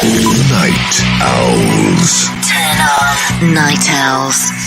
Night Owls. Turn on Night Owls.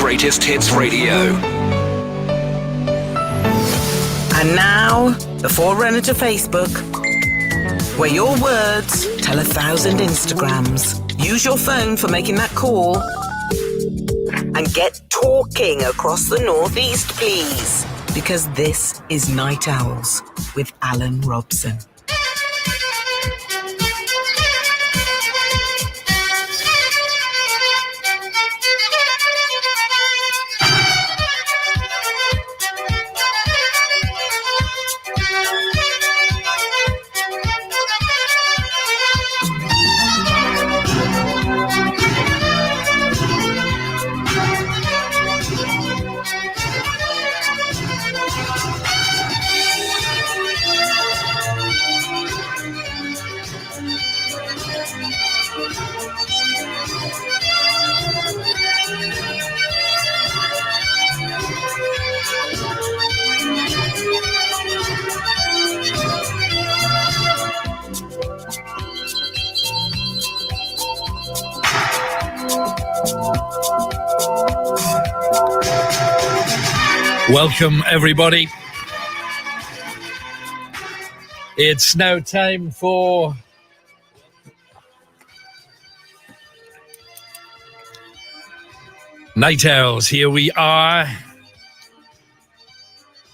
Greatest Hits Radio. And now, the forerunner to Facebook, where your words tell 1,000 Instagrams. Use your phone for making that call. And get talking across the northeast, please. Because this is Night Owls with Alan Robson. Welcome, everybody. It's now time for Night Owls. Here we are.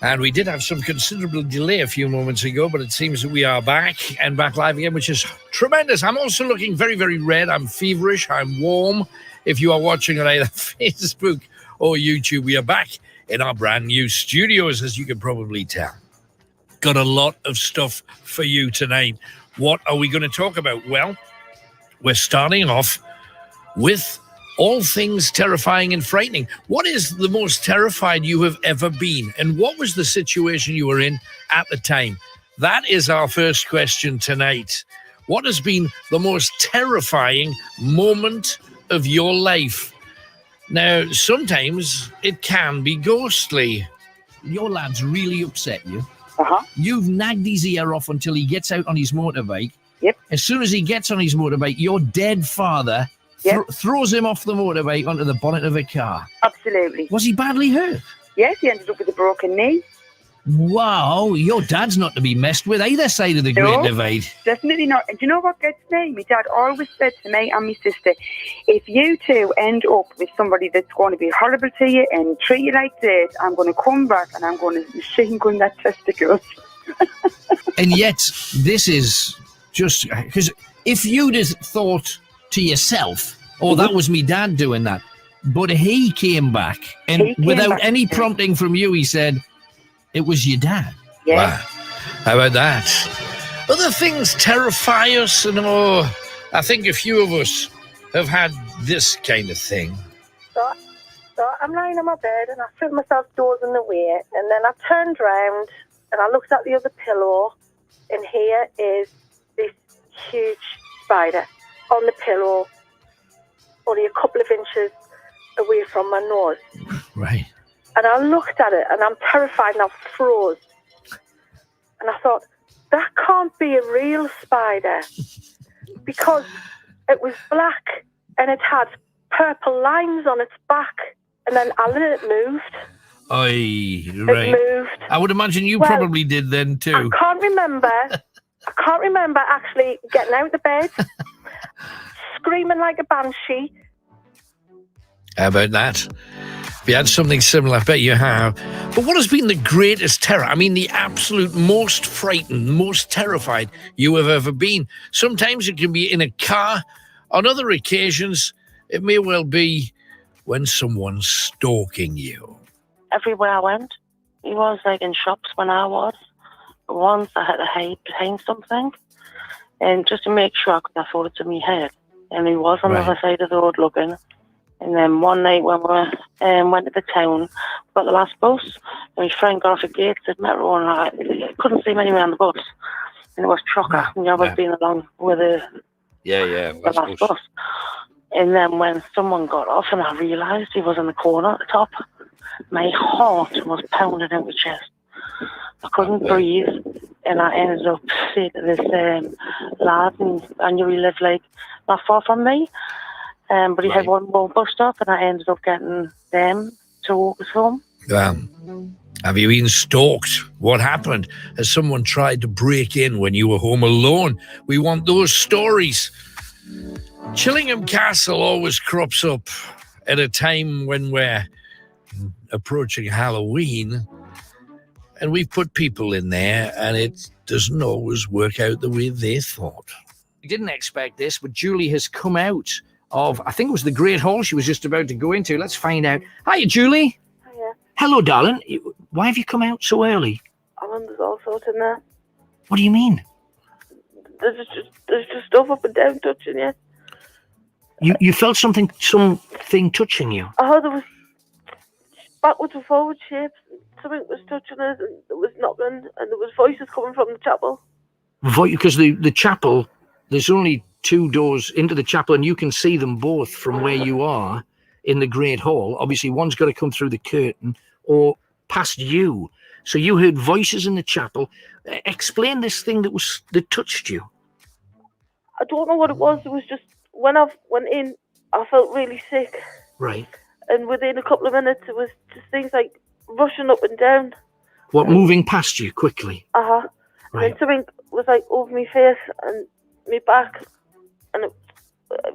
And we did have some considerable delay a few moments ago, but it seems that we are back and back live again, which is tremendous. I'm also looking very, very red. I'm feverish. I'm warm. If you are watching on either Facebook or YouTube, we are back in our brand new studios, as you can probably tell. Got a lot of stuff for you tonight. What are we going to talk about? Well, we're starting off with all things terrifying and frightening. What is the most terrified you have ever been? And what was the situation you were in at the time? That is our first question tonight. What has been the most terrifying moment of your life? Now, sometimes it can be ghostly. Your lad's really upset you. You've nagged his ear off until he gets out on his motorbike. Yep. As soon as he gets on his motorbike, your dead father throws him off the motorbike onto the bonnet of a car. Absolutely. Was he badly hurt? Yes, he ended up with a broken knee. Wow, your dad's not to be messed with either side of the Great Divide. Definitely not. And do you know what gets me? My dad always said to me and my sister, if you two end up with somebody that's going to be horrible to you and treat you like this, I'm going to come back and I'm going to machine gun that testicles. And yet, this is just... Because if you'd have thought to yourself, that was me dad doing that, but he came back and without any prompting from you, he said... It was your dad. Yeah. Wow. How about that? Other things terrify us, and I think a few of us have had this kind of thing. So I'm lying on my bed and I feel myself dozing away, and then I turned round and I looked at the other pillow, and here is this huge spider on the pillow, only a couple of inches away from my nose. Right. And I looked at it and I'm terrified and I froze. And I thought, that can't be a real spider, because it was black and it had purple lines on its back. And then Alan, it moved. Right. It moved. I would imagine you probably did then too. I can't remember actually getting out of the bed, screaming like a banshee. How about that? If you had something similar, I bet you have. But what has been the greatest terror? I mean, the absolute most frightened, most terrified you have ever been. Sometimes it can be in a car. On other occasions, it may well be when someone's stalking you. Everywhere I went, he was like in shops when I was. Once I had to hide behind something, and just to make sure, because I thought it to my head. And he was on the other side of the road looking. And then one night when we went to the town, got the last bus, and his friend got off the gate, said Metro, and I couldn't see him anywhere on the bus. And it was Trucker, and I was being along with the last bus. And then when someone got off and I realised he was in the corner at the top, my heart was pounding out my chest. I couldn't breathe, and I ended up saying to this lad, and I knew he lived like not far from me. But he had one more bus stop, and I ended up getting them to walk us home. Have you been stalked? What happened? Has someone tried to break in when you were home alone? We want those stories. Chillingham Castle always crops up at a time when we're approaching Halloween, and we've put people in there, and it doesn't always work out the way they thought. We didn't expect this, but Julie has come out of, I think it was the Great Hall she was just about to go into. Let's find out. Hiya, Julie. Hiya. Hello, darling. Why have you come out so early? There's all sorts in there. What do you mean? There's just stuff up and down touching you. You felt something touching you? Oh, there was backwards and forward shapes. Something was touching us, and there was knocking, and there was voices coming from the chapel. Because the chapel, there's only 2 doors into the chapel, and you can see them both from where you are in the Great Hall. Obviously, one's got to come through the curtain or past you. So you heard voices in the chapel. Explain this thing that touched you. I don't know what it was. It was just when I went in, I felt really sick. Right. And within a couple of minutes, it was just things like rushing up and down. What, moving past you quickly? Right. And then something was like over my face and my back, and it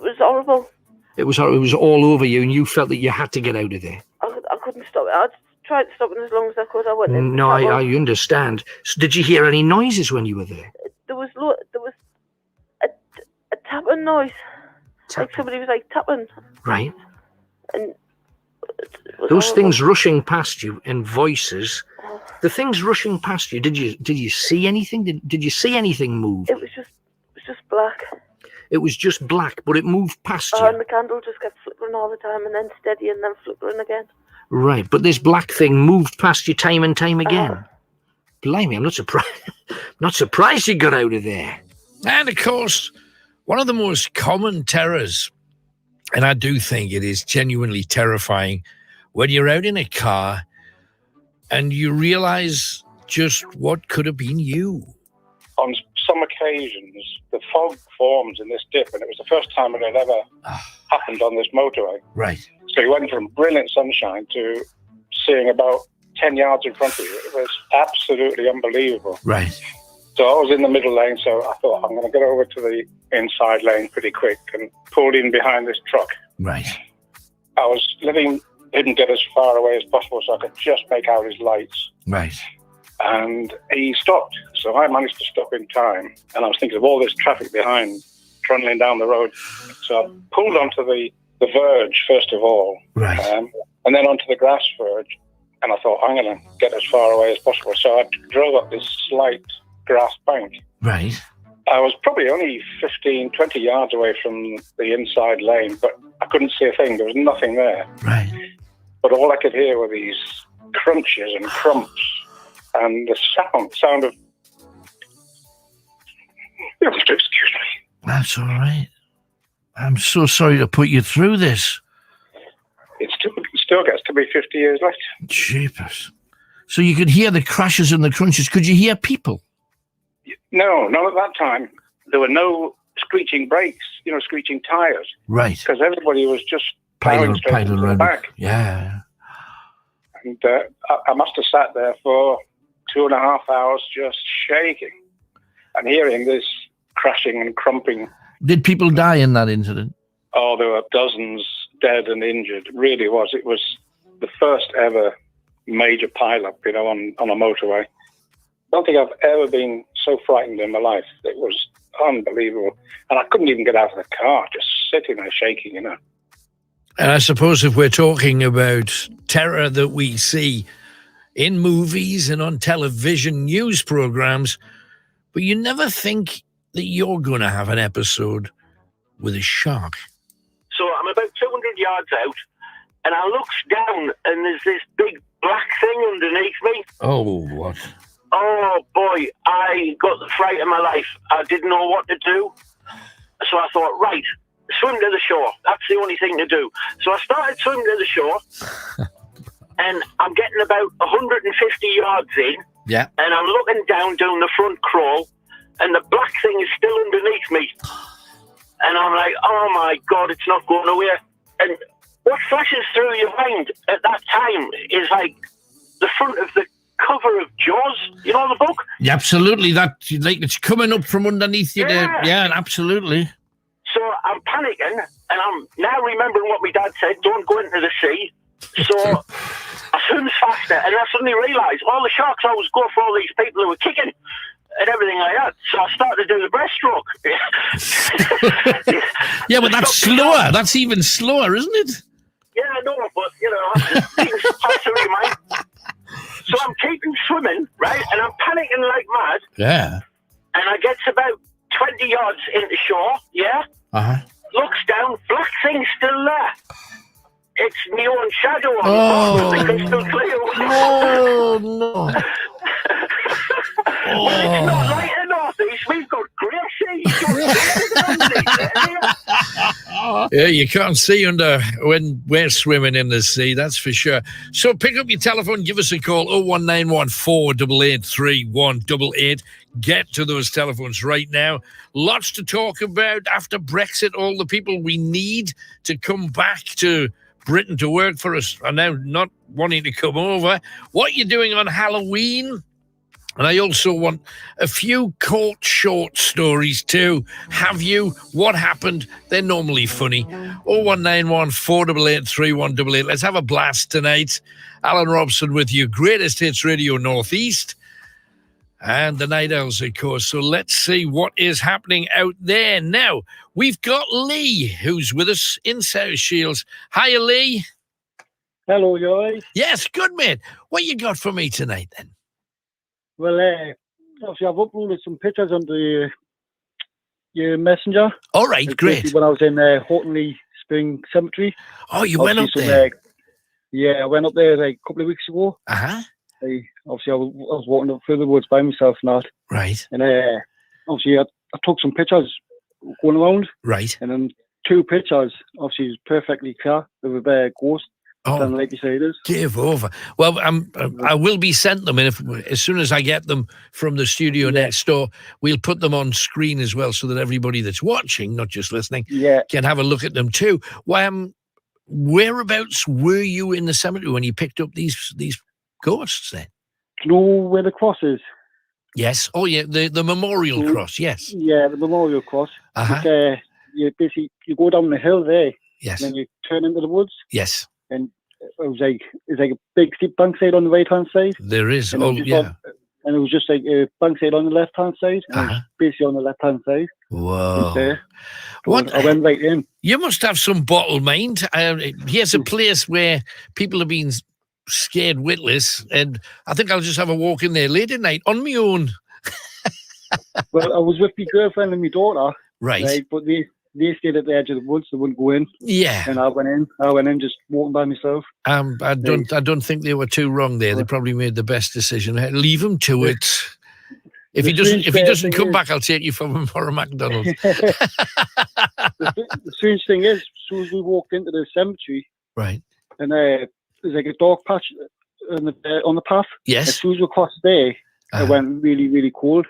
was horrible. It was all over you, and you felt that you had to get out of there. I couldn't stop it. I tried to stop it as long as I could. I went in. No, I understand. So did you hear any noises when you were there? There was a tapping noise. Like somebody was like tapping. Right. And those things rushing past you and voices. The things rushing past you. Did you see anything? Did you see anything move? It was just black. It was just black, but it moved past you. And the candle just kept flickering all the time, and then steady, and then flickering again. Right, but this black thing moved past you time and time again. Blimey, I'm not surprised. Not surprised you got out of there. And of course, one of the most common terrors, and I do think it is genuinely terrifying, when you're out in a car and you realize just what could have been you. On some occasions, the fog forms in this dip, and it was the first time it had ever happened on this motorway. Right. So you went from brilliant sunshine to seeing about 10 yards in front of you. It was absolutely unbelievable. Right. So I was in the middle lane, so I thought I'm going to get over to the inside lane pretty quick and pulled in behind this truck. Right. I didn't get as far away as possible so I could just make out his lights. Right. And he stopped, so I managed to stop in time. And I was thinking of all this traffic behind, trundling down the road. So I pulled onto the verge, first of all, right, and then onto the grass verge. And I thought, I'm going to get as far away as possible. So I drove up this slight grass bank. Right. I was probably only 15, 20 yards away from the inside lane, but I couldn't see a thing. There was nothing there. Right. But all I could hear were these crunches and crumps. And the sound of... You'll have to excuse me. That's all right. I'm so sorry to put you through this. It still gets to be 50 years later. Jeepers. So you could hear the crashes and the crunches. Could you hear people? No, not at that time. There were no screeching brakes, screeching tyres. Right. Because everybody was just piling around back. Yeah. And I must have sat there for 2.5 hours just shaking and hearing this crashing and crumping. Did people die in that incident? Oh, there were dozens dead and injured. It really was. It was the first ever major pileup, on a motorway. I don't think I've ever been so frightened in my life. It was unbelievable. And I couldn't even get out of the car, just sitting there shaking, And I suppose if we're talking about terror that we see in movies and on television news programs, but you never think that you're going to have an episode with a shark. So I'm about 200 yards out, and I look down, and there's this big black thing underneath me. Oh, what? Oh, boy, I got the fright of my life. I didn't know what to do. So I thought, right, swim to the shore. That's the only thing to do. So I started swimming to the shore, and I'm getting about 150 yards in, yeah, and I'm looking down the front crawl, and the black thing is still underneath me. And I'm like, oh my God, it's not going away. And what flashes through your mind at that time is like the front of the cover of Jaws, you know, the book? Yeah, absolutely. That, like, it's coming up from underneath you there. Yeah, absolutely. So I'm panicking, and I'm now remembering what my dad said, don't go into the sea. So I swims faster, and I suddenly realised all the sharks always go for all these people who were kicking and everything like that. So I started to do the breaststroke. Yeah, but that's slower. That's even slower, isn't it? Yeah, I know, but, you know, things pass through your mind. So I'm keeping swimming, right, and I'm panicking like mad. Yeah. And I get about 20 yards into shore, yeah? Uh-huh. Looks down, black thing's still there. It's my own shadow on the crystal clear. No. It's not like the northeast. We've got grey sea. Yeah, you can't see under when we're swimming in the sea, that's for sure. So pick up your telephone, give us a call, 01914 888 3188. Get to those telephones right now. Lots to talk about after Brexit. All the people we need to come back to Britain to work for us are now not wanting to come over. What you're doing on Halloween. And I also want a few court short stories too. Have you? What happened? They're normally funny. 01914 888 3188. Let's have a blast tonight. Alan Robson with you. Greatest Hits Radio Northeast. And the Night Owls, of course. So let's see what is happening out there. Now, we've got Lee, who's with us in South Shields. Hiya, Lee. Hello, you all right? Yes, good, mate. What you got for me tonight, then? Well, obviously, I've uploaded some pictures onto your messenger. All right, great. When I was in Hortonley Spring Cemetery. Oh, you went up there? Yeah, I went up there like a couple of weeks ago. Uh-huh. Obviously, I was walking up through the woods by myself and that. Right. And obviously, I took some pictures going around. Right. And then 2 pictures, obviously, it was perfectly clear. There was a ghost. Oh, like you say it is. Give over. Well, I will be sent them, and as soon as I get them from the studio next door, we'll put them on screen as well, so that everybody that's watching, not just listening, can have a look at them too. Whereabouts were you in the cemetery when you picked up these ghosts? Then, do you know where the cross is? Yes. Oh, yeah. The memorial cross. Yes. Yeah, the memorial cross. Uh-huh. You go down the hill there. Yes. And then you turn into the woods. Yes. And it's like a big steep bankside on the right hand side. There is. And and it was just like a bankside on the left hand side. And it was basically on the left hand side. Whoa. What? I went right in. You must have some bottle mind. Here's a place where people have been scared witless, and I think I'll just have a walk in there late at night on my own. Well, I was with my girlfriend and my daughter. Right. But they stayed at the edge of the woods. They wouldn't go in. Yeah. And I went in just walking by myself. I don't think they were too wrong there. They probably made the best decision. Leave him to it. If he doesn't come back, I'll take you for a McDonald's. The strange thing is, as soon as we walked into the cemetery, right, and there's like a dark patch on the path. Yes. As soon as we crossed there, it went really, really cold,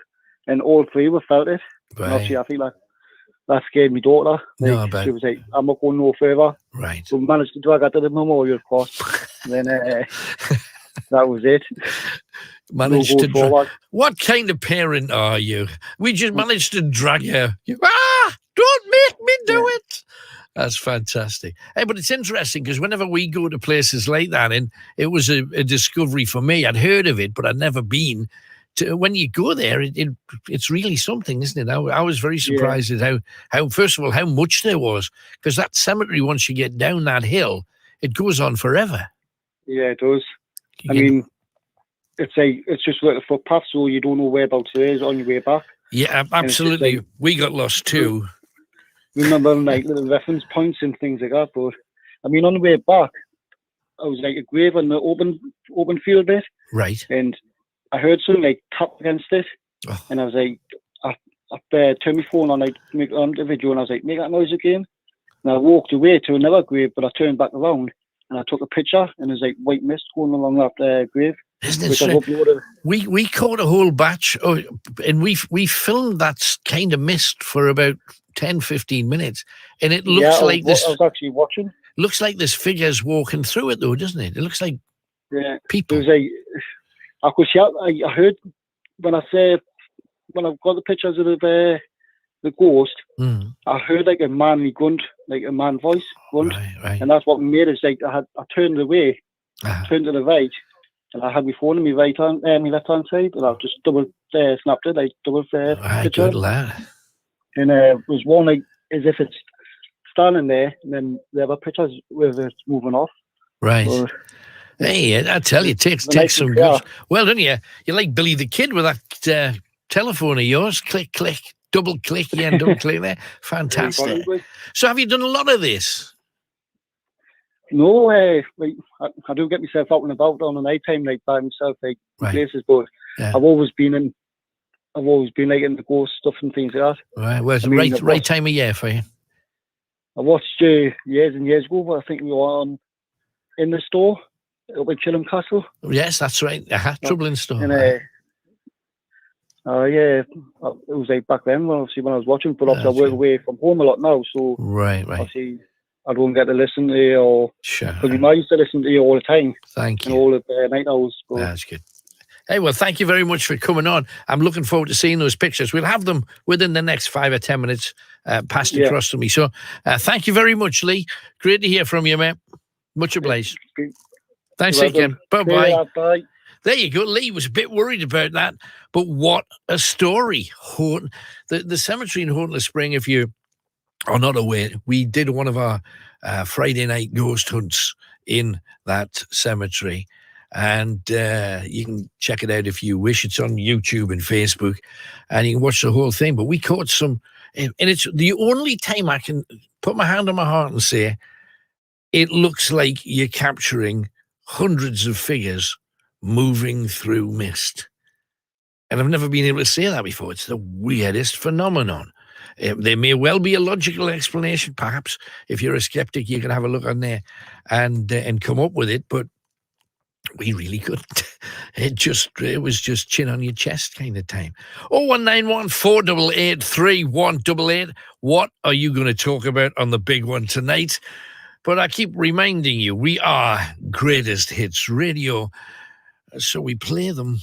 and all 3 we felt it. Right. And obviously, I think that scared my daughter. She was like, "I'm not going no further." Right. So we managed to drag her to the memorial cross. And then that was it. Managed to what kind of parent are you? We just managed to drag her. Don't make me do it. That's fantastic. Hey, but it's interesting because whenever we go to places like that, and it was a discovery for me. I'd heard of it, but I'd never been. When you go there, it's really something, isn't it? I was very surprised at how first of all, how much there was, because that cemetery, once you get down that hill, it goes on forever. Yeah, it does. I mean, it's just like a footpath, so you don't know whereabouts it is on your way back. Yeah, absolutely. We got lost too. Remember, like little reference points and things like that. But I mean, on the way back, I was like a grave on the open field bit, right? And I heard something like tap against it, and I was like, I turned my phone on, like make on the video, and I was like, make that noise again. And I walked away to another grave, but I turned back around and I took a picture, and there's like white mist going along that grave. Isn't it strange? We caught a whole batch, and we filmed that kind of mist for about 10, 15 minutes. And it looks like this. I was actually watching. Looks like there's figures walking through it, though, doesn't it? It looks like people. There's I heard when I got the pictures of the ghost, I heard like a manly grunt, like a man voice grunt, right. and that's what made it. Like I turned away, turned to the right, and I had my phone on my my left hand side, and I just double snapped it, like double picture. Good lad. And it was one like as if it's standing there, and then the other pictures with it moving off. Right. So, hey, I tell you, it takes some good. Well done, you. You're like Billy the Kid with that telephone of yours. Click, click, double click, and double click there. Fantastic. So, have you done a lot of this? No, I do get myself out and about on the night time, like by myself, like places. But I've always been like into ghost stuff and things like that. Right. Well, it's the right time of year for you. I watched years and years ago, but I think we were in the store up at Chillingham Castle. Yes, that's right. Trouble in store. And, it was like back then, obviously, when I was watching, but obviously I work away from home a lot now, so right. Obviously, I don't get to listen to you, or because I used to listen to you all the time. Thank you. And all the night owls. So. That's good. Hey, well, thank you very much for coming on. I'm looking forward to seeing those pictures. We'll have them within the next 5 or 10 minutes passed across to me. So thank you very much, Lee. Great to hear from you, mate. Much obliged. Thanks again. Bye-bye. Bye. There you go. Lee was a bit worried about that, but what a story. The cemetery in Horton Spring, if you are not aware, we did one of our Friday night ghost hunts in that cemetery. And you can check it out if you wish. It's on YouTube and Facebook, and you can watch the whole thing. But we caught some, and it's the only time I can put my hand on my heart and say it looks like you're capturing hundreds of figures moving through mist. And I've never been able to say that before. It's the weirdest phenomenon. There may well be a logical explanation, perhaps. If you're a skeptic, you can have a look on there and come up with it. But we really couldn't. It was just chin on your chest kind of time. 0191 488 3188. What are you going to talk about on the big one tonight? But I keep reminding you, we are Greatest Hits Radio, so we play them.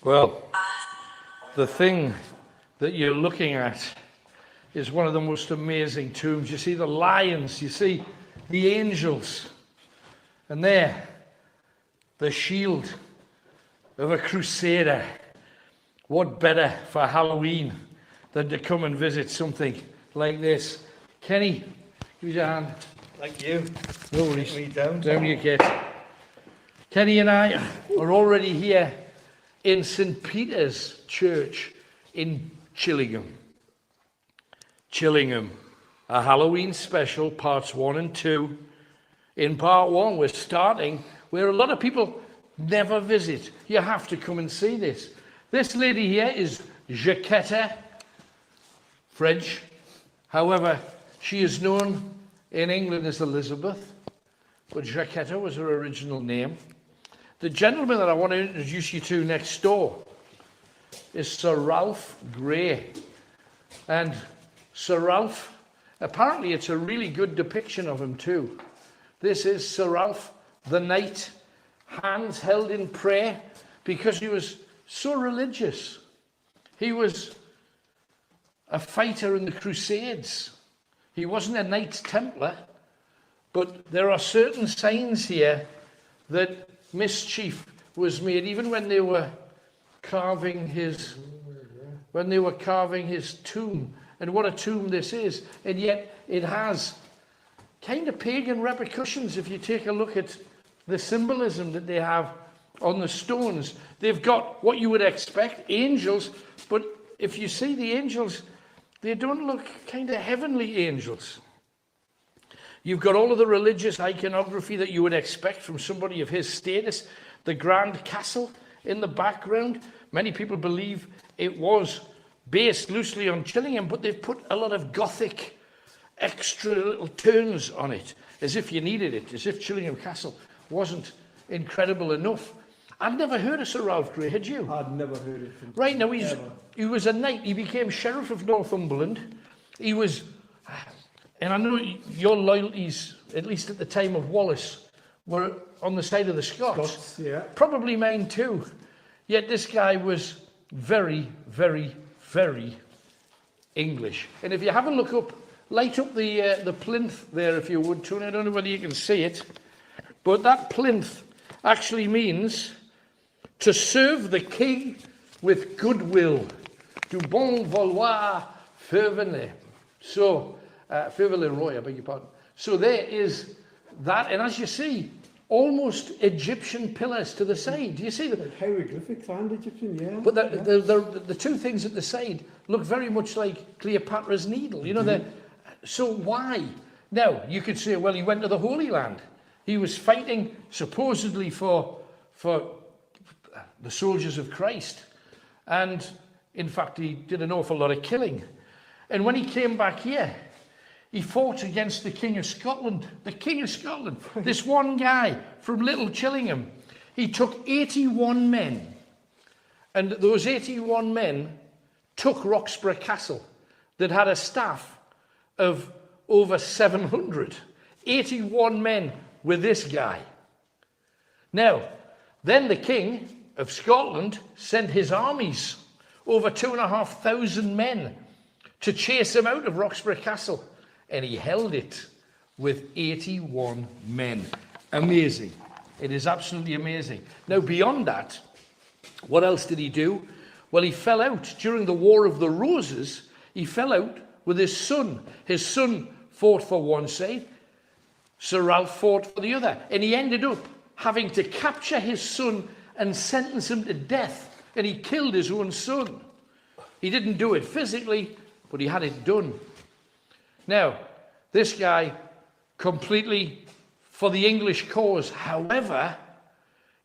Well, the thing that you're looking at is one of the most amazing tombs. You see the lions, you see the angels, and there, the shield of a crusader. What better for Halloween than to come and visit something like this? Kenny, give us your hand. Thank you. No worries. Take me down. Down you get. Kenny and I are already here in St. Peter's Church in Chillingham. Chillingham, a Halloween special, parts 1 and 2. In part 1, we're starting where a lot of people never visit. You have to come and see this. This lady here is Jacquetta, French. However, she is known in England as Elizabeth, but Jacquetta was her original name. The gentleman that I want to introduce you to next door is Sir Ralph Gray. And Sir Ralph, apparently it's a really good depiction of him too. This is Sir Ralph the Knight, hands held in prayer, because he was so religious. He was a fighter in the Crusades. He wasn't a Knights Templar, but there are certain signs here that mischief was made, even when they were carving his tomb. And what a tomb this is. And yet it has kind of pagan repercussions if you take a look at the symbolism that they have on the stones. They've got what you would expect, angels, but if you see the angels, they don't look kind of heavenly angels. You've got all of the religious iconography that you would expect from somebody of his status. The Grand Castle in the background. Many people believe it was based loosely on Chillingham, but they've put a lot of Gothic extra little turns on it, as if you needed it, as if Chillingham Castle wasn't incredible enough. I'd never heard of Sir Ralph Gray, had you? I'd never heard of him. Right, now he was a knight. He became Sheriff of Northumberland. He was, and I know your loyalties, at least at the time of Wallace, were on the side of the Scots. Yeah. Probably mine too. Yet this guy was very, very, very English. And if you have a look up, light up the plinth there if you would, Tony. I don't know whether you can see it, but that plinth actually means to serve the king with goodwill, du bon vouloir fervently. So, fervently roy, I beg your pardon. So there is that, and as you see, almost Egyptian pillars to the side. Do you see them? Hieroglyphics and Egyptian, yeah. But the two things at the side look very much like Cleopatra's Needle. You know, so why? Now, you could say, well, he went to the Holy Land. He was fighting supposedly for the soldiers of Christ. And in fact, he did an awful lot of killing. And when he came back here, he fought against the King of Scotland. The King of Scotland, this one guy from Little Chillingham, he took 81 men. And those 81 men took Roxburgh Castle that had a staff of over 700. 81 men with this guy. Now, then the King of Scotland sent his armies over 2,500 men to chase him out of Roxburgh Castle. And he held it with 81 men. Amazing. It is absolutely amazing. Now, beyond that, what else did he do? Well, he fell out during the War of the Roses. He fell out with his son. His son fought for one side. Sir Ralph fought for the other. And he ended up having to capture his son and sentence him to death. And he killed his own son. He didn't do it physically, but he had it done. Now, this guy completely for the English cause. However,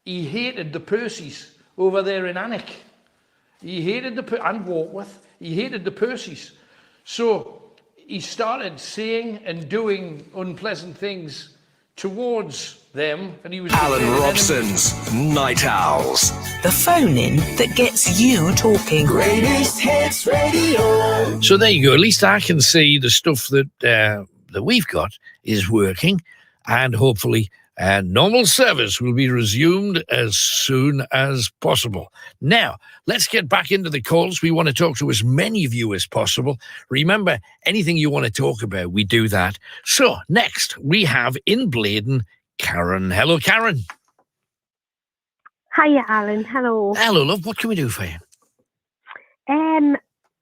he hated the Percys over there in Alnwick. He hated and Warkworth. He hated the Percys. So he started saying and doing unpleasant things towards them, and he was Alan Robson's Night Owls. The phone-in that gets you talking. Greatest Hits Radio. So there you go. At least I can see the stuff that we've got is working, and hopefully normal service will be resumed as soon as possible. Now, let's get back into the calls. We want to talk to as many of you as possible. Remember, anything you want to talk about, we do that. So, next, we have in Bladen, Karen. Hello, Karen. Hiya, Alan. Hello. Hello, love. What can we do for you?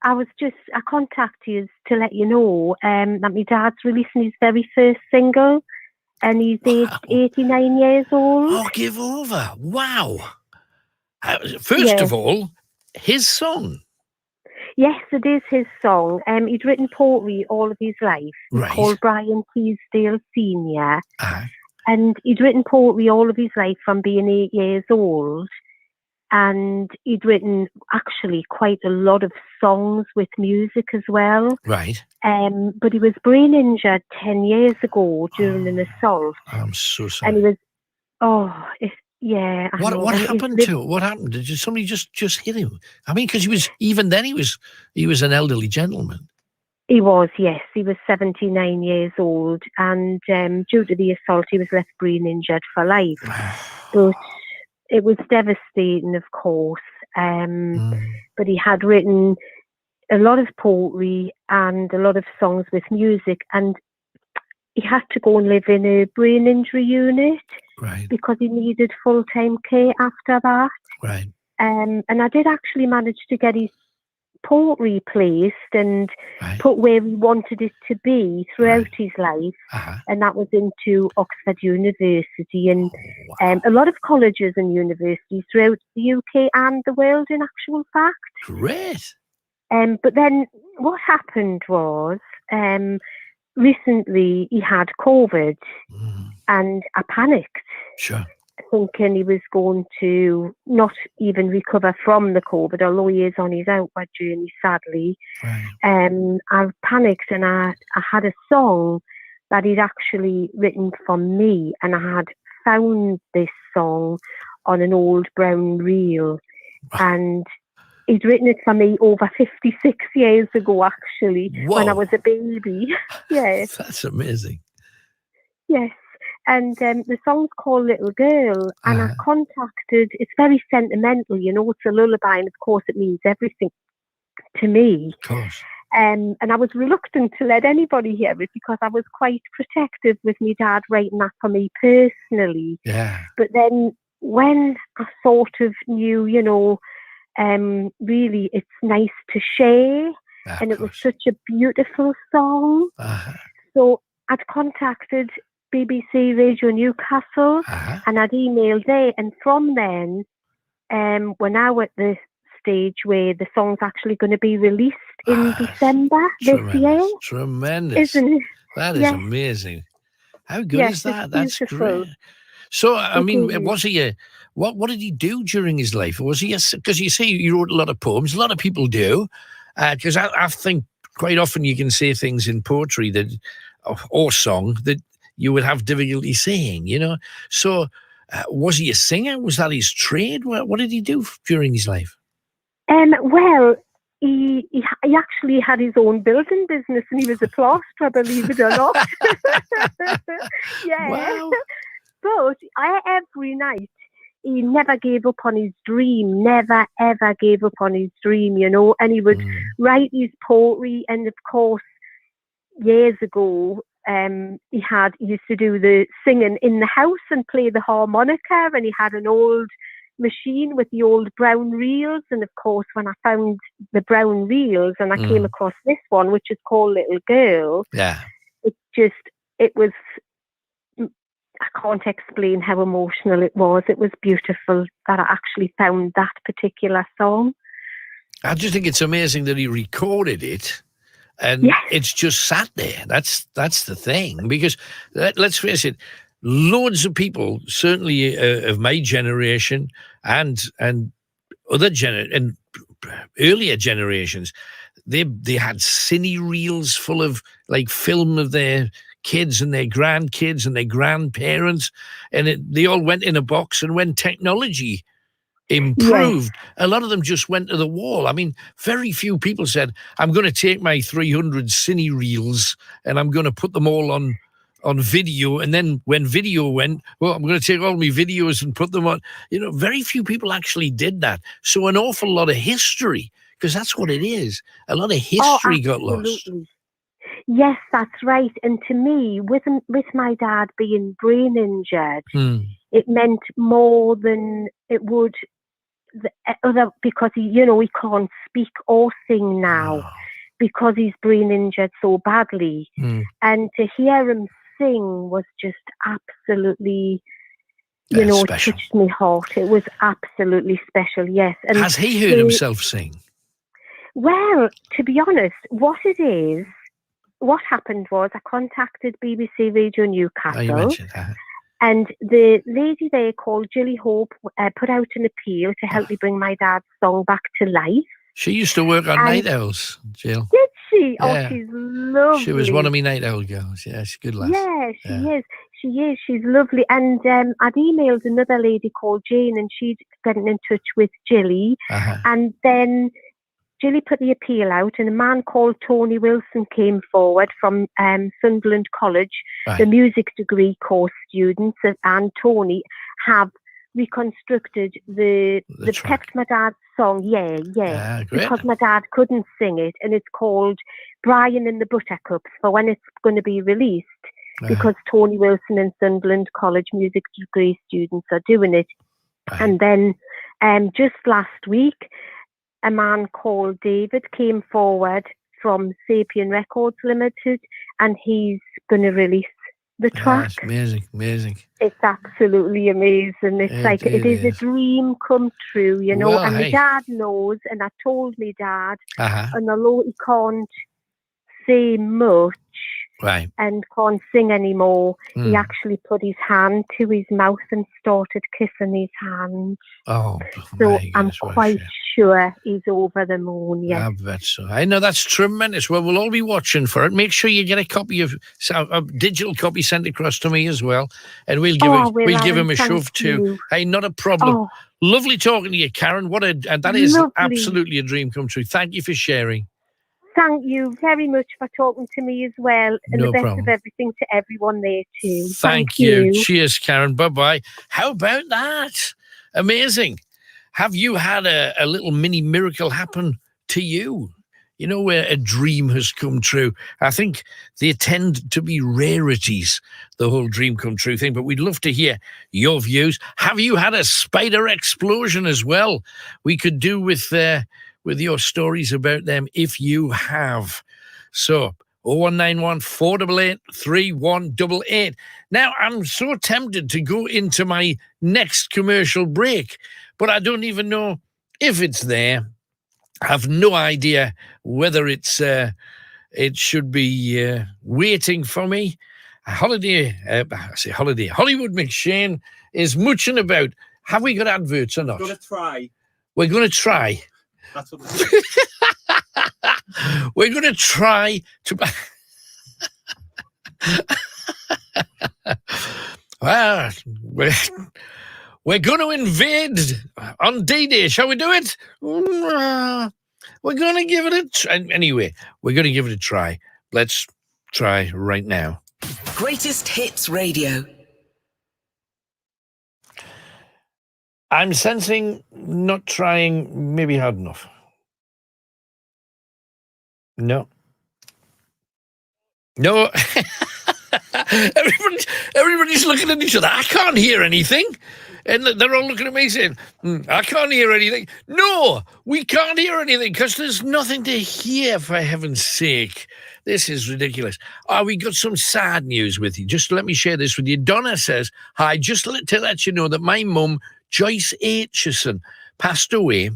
I contacted you to let you know that my dad's releasing his very first single, and he's aged 89 years old. Oh, give over. Wow. First of all, his song. Yes, it is his song. He'd written poetry all of his life. He's called Brian Teasdale Sr. And he'd written poetry all of his life from being 8 years old. And he'd written actually quite a lot of songs with music as well. Right. But he was brain injured 10 years ago during an assault. I'm so sorry. And he was, yeah. What happened to it? What happened? Did somebody just hit him? I mean, because he was an elderly gentleman. He was, yes. He was 79 years old. And due to the assault, he was left brain injured for life. But it was devastating, of course, but he had written a lot of poetry and a lot of songs with music, and he had to go and live in a brain injury unit because he needed full-time care after that. Right. And I did actually manage to get his poetry placed and put where he wanted it to be throughout his life, and that was into Oxford University and a lot of colleges and universities throughout the UK and the world, in actual fact. Great. But then what happened was recently he had COVID and I panicked. Sure. Thinking he was going to not even recover from the COVID, although he is on his outward journey, sadly. I panicked and I had a song that he'd actually written for me, and I had found this song on an old brown reel, and he'd written it for me over 56 years ago, actually, when I was a baby. Yes. That's amazing. Yes. And the song's called Little Girl, and I contacted, it's very sentimental, you know, it's a lullaby, and of course it means everything to me. Of course. And I was reluctant to let anybody hear it because I was quite protective with my dad writing that for me personally. Yeah. But then when I sort of knew, you know, really it's nice to share, and it was such a beautiful song. So I'd contacted BBC Radio Newcastle, and I'd emailed there, and from then we're now at the stage where the song's actually going to be released in December this year. Tremendous. Isn't it? That is amazing. How good is that? That's great. So, I mean, was he what did he do during his life? Was he because you say you wrote a lot of poems, a lot of people do, because I think quite often you can say things in poetry that or song that you would have difficulty saying, you know. So, was he a singer? Was that his trade? What did he do during his life? Well, he actually had his own building business, and he was a plasterer, believe it or not. Yeah. Wow. But every night he never gave up on his dream, never, ever gave up on his dream, you know, and he would write his poetry. And of course, years ago, he used to do the singing in the house and play the harmonica, and he had an old machine with the old brown reels. And of course, when I found the brown reels and I came across this one, which is called Little Girl, it was, I can't explain how emotional it was. It was beautiful that I actually found that particular song. I just think it's amazing that he recorded it and it's just sat there. That's the thing, because let's face it, loads of people, certainly of my generation and other and earlier generations, they had cine reels full of like film of their kids and their grandkids and their grandparents, and they all went in a box. And when technology improved, a lot of them just went to the wall. I mean, very few people said, I'm going to take my 300 cine reels and I'm going to put them all on video. And then when video went, well, I'm going to take all my videos and put them on. You know, very few people actually did that. So an awful lot of history, because that's what it is. A lot of history got lost. Yes, that's right. And to me, with my dad being brain injured, it meant more than it would because he can't speak or sing now because he's brain injured so badly. And to hear him sing was just absolutely, it touched my heart. It was absolutely special, yes. And has he heard himself sing? Well, to be honest, what happened was I contacted BBC Radio Newcastle. Oh, you mentioned that. And the lady there called Julie Hope put out an appeal to help me bring my dad's song back to life. She used to work on Night Owls, Jill. Did she? Yeah. Oh, she's lovely. She was one of my Night Owl girls. Yeah, she's a good lass. Yeah, she is. She is. She's lovely. And I'd emailed another lady called Jane, and she'd gotten in touch with Jilly. And then Jilly put the appeal out, and a man called Tony Wilson came forward from Sunderland College. The music degree course students and Tony have reconstructed they've kept my dad's song, because my dad couldn't sing it, and it's called Brian and the Buttercups for when it's going to be released, because Tony Wilson and Sunderland College music degree students are doing it. And then just last week, a man called David came forward from Sapien Records Limited, and he's going to release the track. That's amazing. It's absolutely amazing. It's it is a dream come true, you know. Well, and my dad knows, and I told my dad, and although he can't say much and can't sing anymore, he actually put his hand to his mouth and started kissing his hand. Oh, so I'm quite sure he's over the moon. Yeah, I bet so. I know, that's tremendous. Well, we'll all be watching for it. Make sure you get a copy of a digital copy sent across to me as well, and we'll give him a shove too. Hey, not a problem. Lovely talking to you, Karen. And that is absolutely a dream come true. Thank you for sharing. Thank you very much for talking to me as well. And the best of everything to everyone there too. Thank you. Cheers, Karen. Bye-bye. How about that? Amazing. Have you had a little mini miracle happen to you? You know, where a dream has come true. I think they tend to be rarities, the whole dream come true thing, but we'd love to hear your views. Have you had a spider explosion as well? We could do with your stories about them if you have. So 0191 488 3188. Now, I'm so tempted to go into my next commercial break, but I don't even know if it's there. I have no idea whether it should be waiting for me. Hollywood McShane is muching about. Have we got adverts or not? We're going to try. We're going to try. That's what we're going to try to. Well, we're going to invade on D-Day. Shall we do it? We're going to give it anyway. We're going to give it a try. Let's try right now. Greatest Hits Radio. I'm sensing not trying maybe hard enough. No. No. Everybody's looking at each other. I can't hear anything. And they're all looking at me saying, I can't hear anything. No, we can't hear anything because there's nothing to hear, for heaven's sake. This is ridiculous. We got some sad news with you. Just let me share this with you. Donna says, hi, just to let you know that my mum, Joyce Aitchison, passed away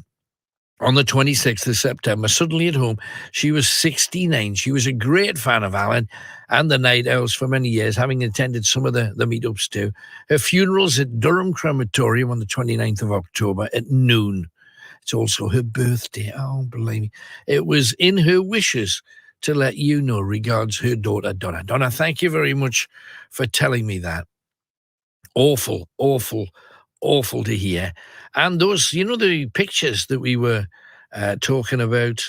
on the 26th of September, suddenly at home. She was 69. She was a great fan of Alan and the Night Owls for many years, having attended some of the meetups too. Her funeral's at Durham Crematorium on the 29th of October at noon. It's also her birthday. Oh, believe me. It was in her wishes to let you know. Regards, her daughter, Donna. Donna, thank you very much for telling me that. Awful, awful, awful to hear. And those, the pictures that we were talking about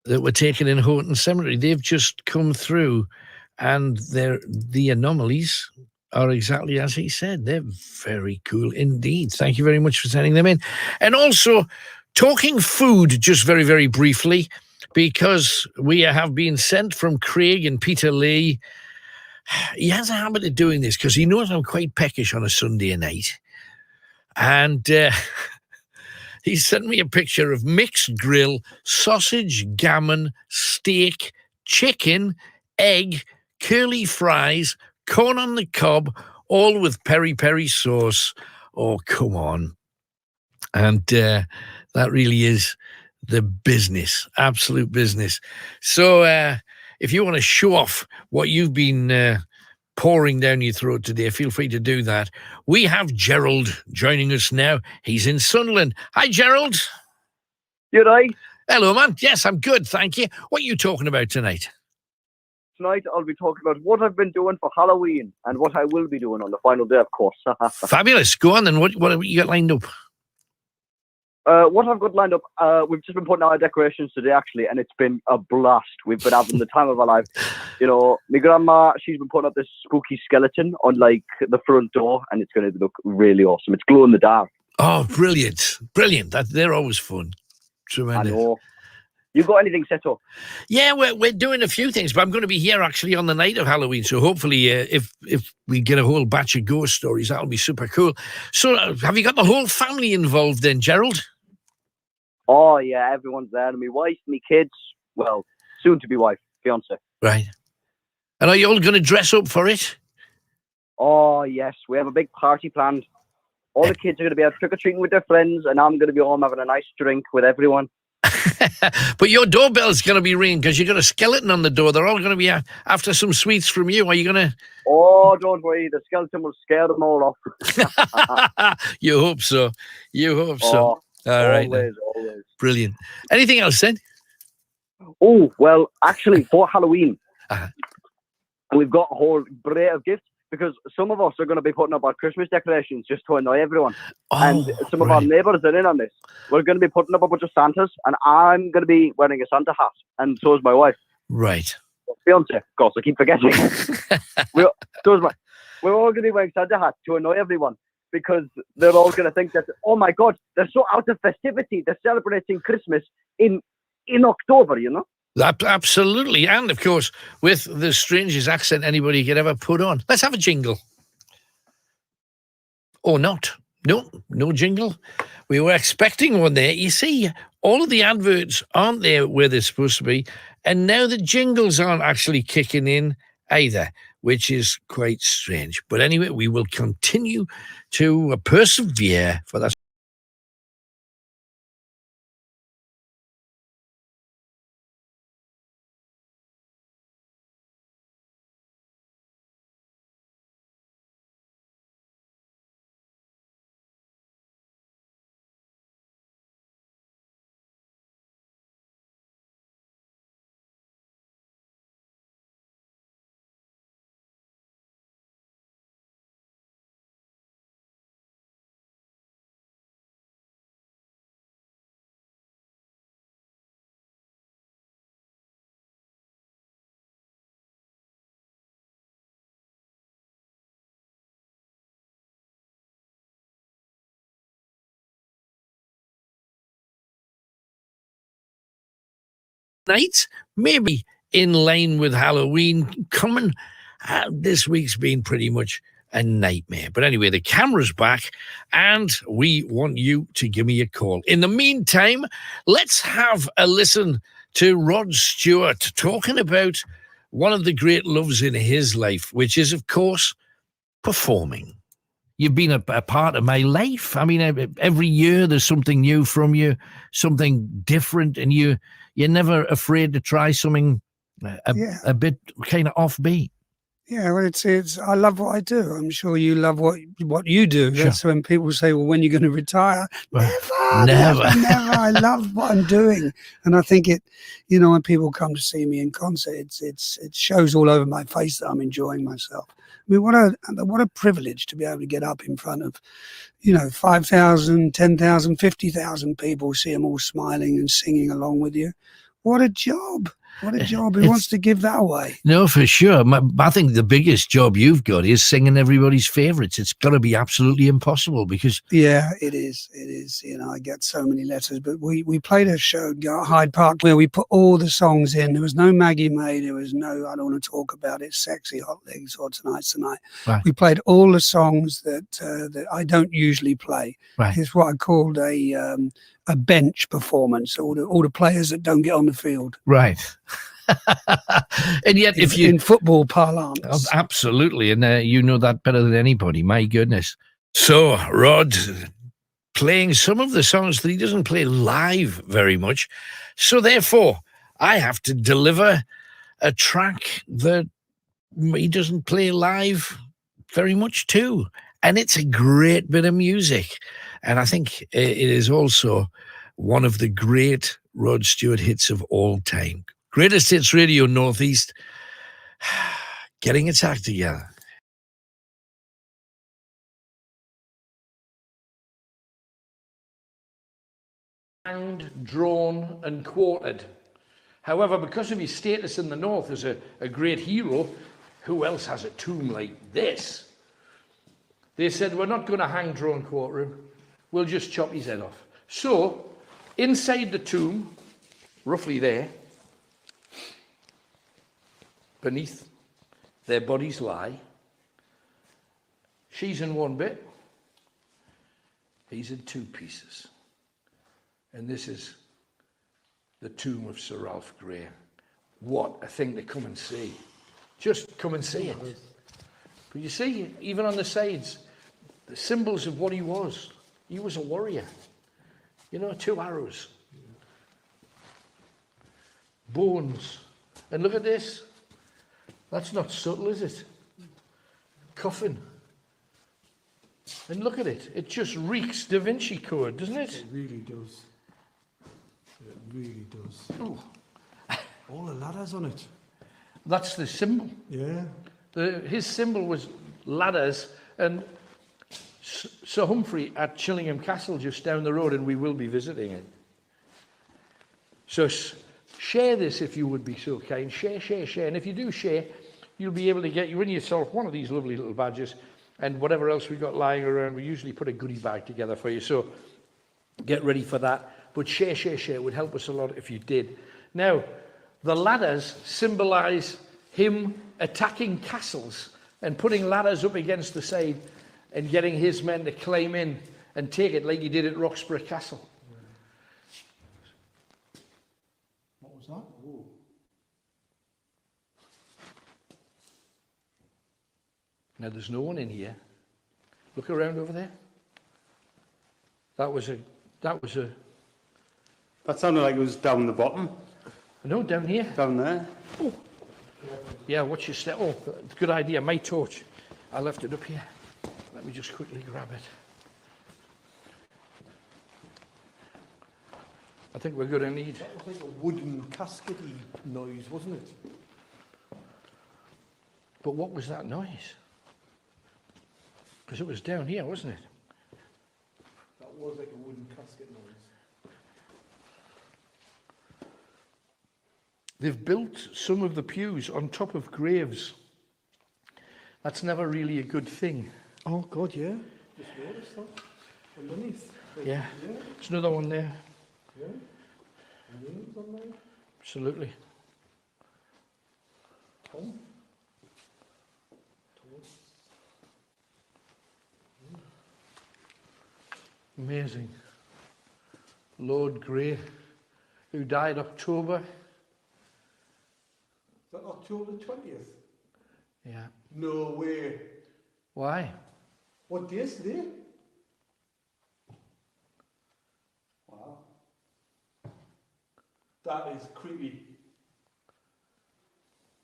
that were taken in Houghton Cemetery, they've just come through, and the anomalies are exactly as he said. They're very cool indeed. Thank you very much for sending them in. And also, talking food, just very, very briefly, because we have been sent from Craig and Peter Lee. He has a habit of doing this because he knows I'm quite peckish on a Sunday night. And he sent me a picture of mixed grill, sausage, gammon, steak, chicken, egg, curly fries, corn on the cob, all with peri-peri sauce. Oh, come on. And that really is the business, absolute business. So if you want to show off what you've been pouring down your throat today, feel free to do that. We have Gerald joining us now. He's in Sunderland. Hi, Gerald. You right? Hello, man. Yes, I'm good, thank you. What are you talking about tonight? Tonight I'll be talking about what I've been doing for Halloween and what I will be doing on the final day, of course. Fabulous. Go on then. What have you got lined up? What I've got lined up, we've just been putting out our decorations today, actually, and it's been a blast. We've been having the time of our life. My grandma, she's been putting up this spooky skeleton on, the front door, and it's going to look really awesome. It's glow in the dark. Oh, brilliant. Brilliant. They're always fun. Tremendous. I know. You got anything set up? Yeah, we're doing a few things, but I'm going to be here actually on the night of Halloween. So hopefully, if we get a whole batch of ghost stories, that'll be super cool. So have you got the whole family involved then, Gerald? Oh, yeah, everyone's there. My wife, my kids, well, soon-to-be wife, fiance. Right. And are you all going to dress up for it? Oh, yes, we have a big party planned. All the kids are going to be out trick-or-treating with their friends, and I'm going to be home having a nice drink with everyone. But your doorbell's going to be ringing because you got a skeleton on the door. They're all going to be after some sweets from you. Are you going to... Oh, don't worry. The skeleton will scare them all off. You hope so. You hope so. All right. Always. Brilliant. Anything else then? Oh, well, actually, for Halloween, we've got a whole array of gifts because some of us are going to be putting up our Christmas decorations just to annoy everyone. And some of our neighbours are in on this. We're going to be putting up a bunch of Santas, and I'm going to be wearing a Santa hat, and so is my wife. Right. Fiance, of course, I keep forgetting. We're all going to be wearing Santa hats to annoy everyone because they're all going to think that, oh my God, they're so out of festivity. They're celebrating Christmas in October, you know? Absolutely. And, of course, with the strangest accent anybody could ever put on. Let's have a jingle. Or not. No jingle. We were expecting one there. You see, all of the adverts aren't there where they're supposed to be, and now the jingles aren't actually kicking in either, which is quite strange. But anyway, we will continue to persevere for that. night, maybe in line with Halloween coming. This week's been pretty much a nightmare. But anyway, the camera's back and we want you to give me a call. In the meantime, let's have a listen to Rod Stewart talking about one of the great loves in his life, which is, of course, performing. You've been a part of my life. I mean, every year there's something new from you, something different, and you're never afraid to try something a bit kind of offbeat. Yeah, well, it's. I love what I do. I'm sure you love what you do. Sure. That's when people say, "Well, when are you going to retire?" Never. I love what I'm doing, and I think it. You know, when people come to see me in concert, it shows all over my face that I'm enjoying myself. I mean, what a privilege to be able to get up in front of, 5,000, 10,000, 50,000 people, see them all smiling and singing along with you. What a job. What a job. Who wants to give that away? No, for sure. I think the biggest job you've got is singing everybody's favourites. It's got to be absolutely impossible because... Yeah, it is. It is. I get so many letters. But we played a show at Hyde Park where we put all the songs in. There was no Maggie May. There was no I Don't Want to Talk About It, Sexy, Hot Legs, or Tonight's the Night. Right. We played all the songs that I don't usually play. Right. It's what I called a bench performance, all the players that don't get on the field. Right. And yet, if you in football parlance, absolutely, and you know that better than anybody. My goodness. So, Rod playing some of the songs that he doesn't play live very much. So, therefore, I have to deliver a track that he doesn't play live very much too, and it's a great bit of music. And I think it is also one of the great Rod Stewart hits of all time. Greatest Hits Radio Northeast, getting its act together. Hanged, drawn and quartered. However, because of his status in the north as a great hero, who else has a tomb like this? They said, we're not going to hang, drawn, quarter him. We'll just chop his head off. So, inside the tomb, roughly there, beneath their bodies lie. She's in one bit. He's in two pieces. And this is the tomb of Sir Ralph Gray. What a thing to come and see. Just come and see it. But you see, even on the sides, the symbols of what he was. He was a warrior. 2 arrows. Bones. And look at this. That's not subtle, is it? Coffin. And look at it. It just reeks Da Vinci Code, doesn't it? It really does. It really does. Oh. All the ladders on it. That's the symbol. Yeah. His symbol was ladders, and Sir Humphrey at Chillingham Castle just down the road, and we will be visiting it. So share this if you would be so kind. Share. And if you do share, you'll be able to win yourself one of these lovely little badges and whatever else we've got lying around. We usually put a goodie bag together for you. So get ready for that. But share. It would help us a lot if you did. Now, the ladders symbolize him attacking castles and putting ladders up against the side and getting his men to climb in and take it like he did at Roxburgh Castle. What was that? Ooh. Now, there's no one in here. Look around over there. That sounded like it was down the bottom. No, down here. Down there. Oh. Yeah, watch your step. Oh, good idea. My torch. I left it up here. Let me just quickly grab it. I think we're going to need... That was like a wooden casket-y noise, wasn't it? But what was that noise? Because it was down here, wasn't it? That was like a wooden casket noise. They've built some of the pews on top of graves. That's never really a good thing. Oh, God, yeah. Just noticed that. Underneath. Yeah. There's another one there. Yeah. Names on there. Absolutely. Amazing. Lord Gray, who died October. Is that October 20th? Yeah. No way. Why? What day is today? Wow. That is creepy.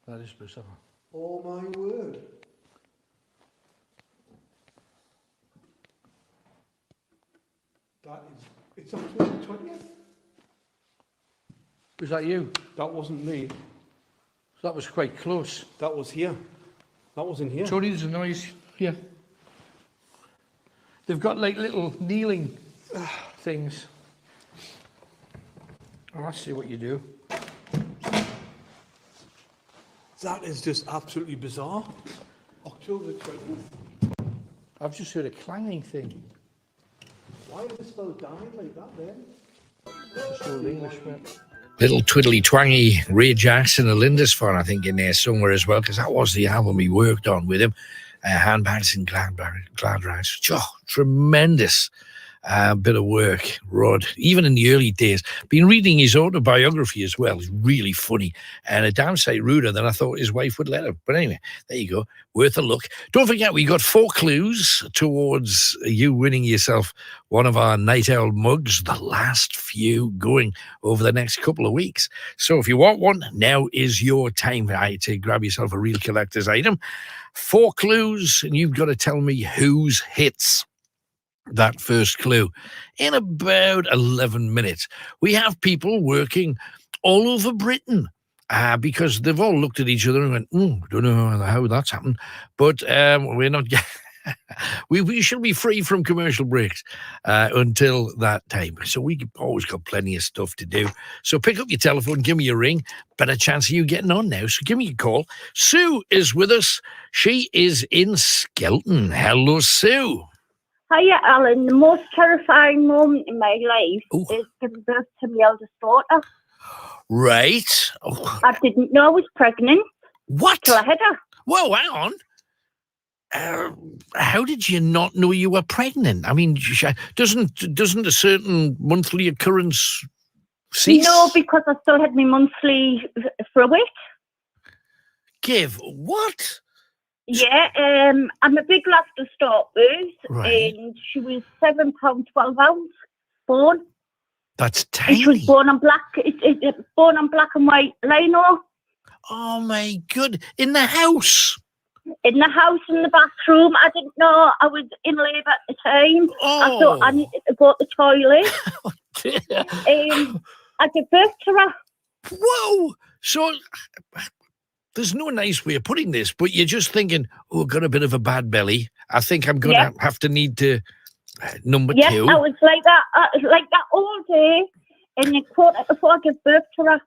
That is bizarre. Oh my word. That is, it's October 20th? Was that you? That wasn't me. That was quite close. That was here. That wasn't here. Tony, there's a noise here. They've got like little kneeling things. Oh, I see what you do. That is just absolutely bizarre. October 20th. I've just heard a clanging thing. Why are they still dying like that then? Just old Englishmen. Little twiddly twangy Ray Jackson and Lindisfarne, I think, in there somewhere as well, because that was the album he worked on with him. Handbags and glad rags. Oh, tremendous bit of work, Rod, even in the early days. Been reading his autobiography as well. It's really funny and a damn sight ruder than I thought his wife would let him. But anyway, there you go. Worth a look. Don't forget, we got 4 clues towards you winning yourself one of our Night Owl mugs, the last few going over the next couple of weeks. So if you want one, now is your time to grab yourself a real collector's item. 4 clues, and you've got to tell me whose hits that first clue in about 11 minutes. We have people working all over Britain because they've all looked at each other and went, don't know how that's happened, but we're not... we shall be free from commercial breaks until that time. So we've always got plenty of stuff to do. So pick up your telephone, give me a ring. Better chance of you getting on now. So give me a call. Sue is with us. She is in Skelton. Hello, Sue. Hiya, Alan. The most terrifying moment in my life is giving birth to my eldest daughter. Right. Oh. I didn't know I was pregnant. What? Till I had her. Whoa, hang on. How did you not know you were pregnant? I mean, doesn't a certain monthly occurrence cease? No, because I still had my monthly for a week. Give what? Yeah, I'm a big lass to start with, and she was £7.12 born. That's tiny. And she was born on black. Born on black and white lino. Oh my good! In the house. In the house, in the bathroom. I didn't know I was in labour at the time. I thought I needed to go to the toilet. I gave birth to her. Whoa! So there's no nice way of putting this, but you're just thinking, oh, I've got a bit of a bad belly. I think I'm going to have to need to number 2. Yes, I was like that all day, and then quarter before I gave birth to her.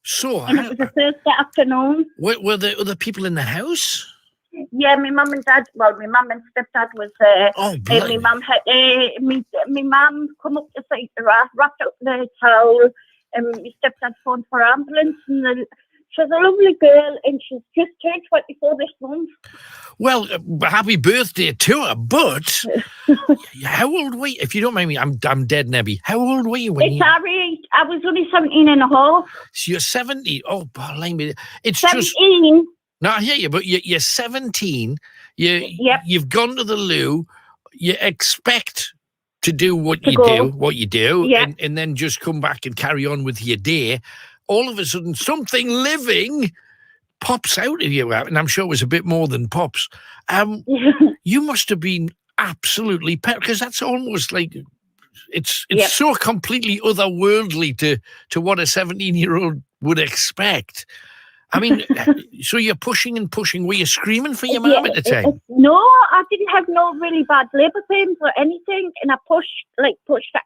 So, and it was a Thursday afternoon. Were there other people in the house? Yeah, my mum and dad. Well, my mum and stepdad was there. Oh, my mum had my mum come up to see her, wrapped up the towel, and my stepdad phoned for ambulance. And she's a lovely girl, and she's just turned 24 this month. Well, happy birthday to her. But how old were you? If you don't mind me, I'm dead nebby. How old were you when it's Harry. I was only 17 and a half. So you're 17. Oh, blimey. It's 17. Just... No, I hear you, but you're 17. You've gone to the loo. You expect to do what you do, and then just come back and carry on with your day. All of a sudden, something living pops out of you, and I'm sure it was a bit more than pops. You must have been absolutely because that's almost like it's so completely otherworldly to what a 17-year-old would expect. I mean, so you're pushing and pushing. Were you screaming for your mum at the time? No, I didn't have no really bad labour pains or anything, and I pushed her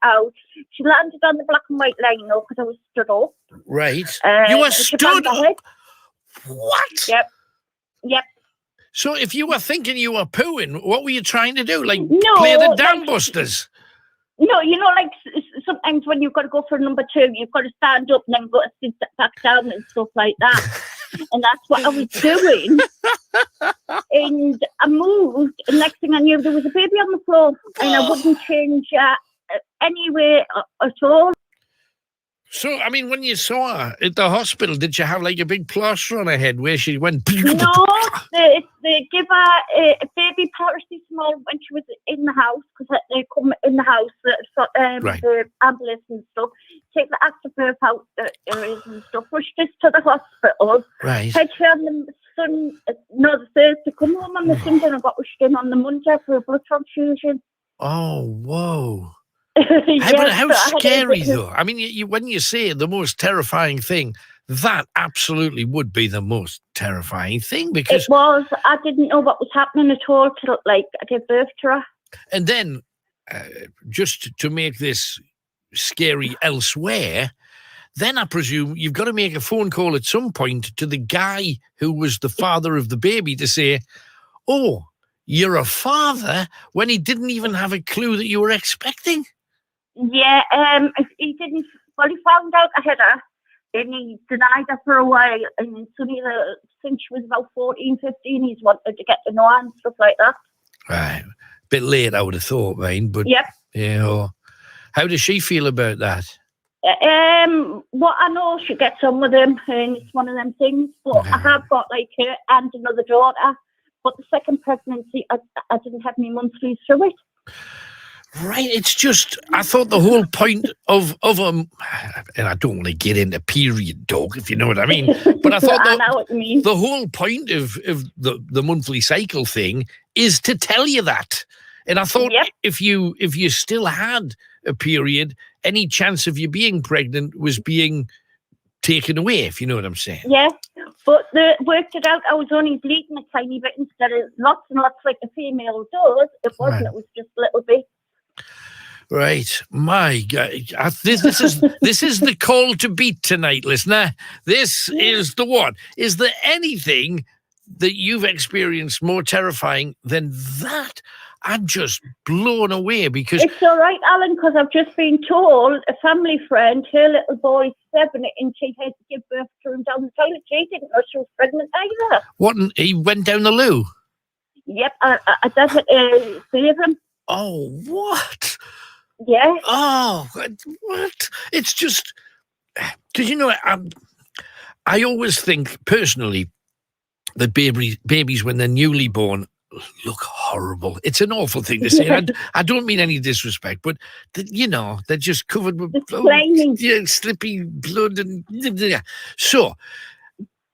out. She landed on the black and white line, because I was stood up. Right. You were stood up? What? Yep. So if you were thinking you were pooing, what were you trying to do? Like play the Dam Busters? No, like sometimes when you've got to go for number 2, you've got to stand up and then go to sit back down and stuff like that. And that's what I was doing. And I moved, and next thing I knew, there was a baby on the floor, and I wouldn't change anyway at all. So, I mean, when you saw her at the hospital, did you have like a big plaster on her head where she went? No, they give her a baby paracetamol when she was in the house, because they come in the house, the ambulance and stuff, take the afterbirth out areas and stuff, rushed us to the hospital. Right. Had her on the the Thursday, come home on the Sunday, and I got rushed in on the Monday for a blood transfusion. Oh, whoa. Yes, But how but I had scary, a- though. I mean, when you say the most terrifying thing, that absolutely would be the most terrifying thing, because... It was. I didn't know what was happening at all till, I gave birth to her. And then, just to make this scary elsewhere, then I presume you've got to make a phone call at some point to the guy who was the father of the baby to say, oh, you're a father, when he didn't even have a clue that you were expecting. Yeah, he didn't. Well, he found out I had her, and he denied her for a while. And since she was about 14, 15, he's wanted to get to know her and stuff like that. Right. Bit late, I would have thought, Wayne, but... Yep. Yeah. How does she feel about that? What I know, she gets on with him, and it's one of them things. But I have got her and another daughter. But the second pregnancy, I didn't have any monthlies through it. Right, it's just, I thought the whole point of and I don't want to get into period talk, if you know what I mean, but I thought I know what you mean. The whole point of the monthly cycle thing is to tell you that. And I thought if you still had a period, any chance of you being pregnant was being taken away, if you know what I'm saying. Yeah, but they worked it out. I was only bleeding a tiny bit instead of lots and lots like a female does. It wasn't. It was just a little bit. Right, my God, this is the call to beat tonight, listener. This is the one. Is there anything that you've experienced more terrifying than that? I'm just blown away because... It's all right, Alan, because I've just been told a family friend, her little boy's 7, and she had to give birth to him down the toilet. She didn't know she was pregnant either. What, he went down the loo? Yep, I did save him. Oh, what? Yeah. Oh, what? It's just... Because, you know, I always think, personally, that babies, when they're newly born, look horrible. It's an awful thing to say. I don't mean any disrespect, but they're just covered with slippy blood and so.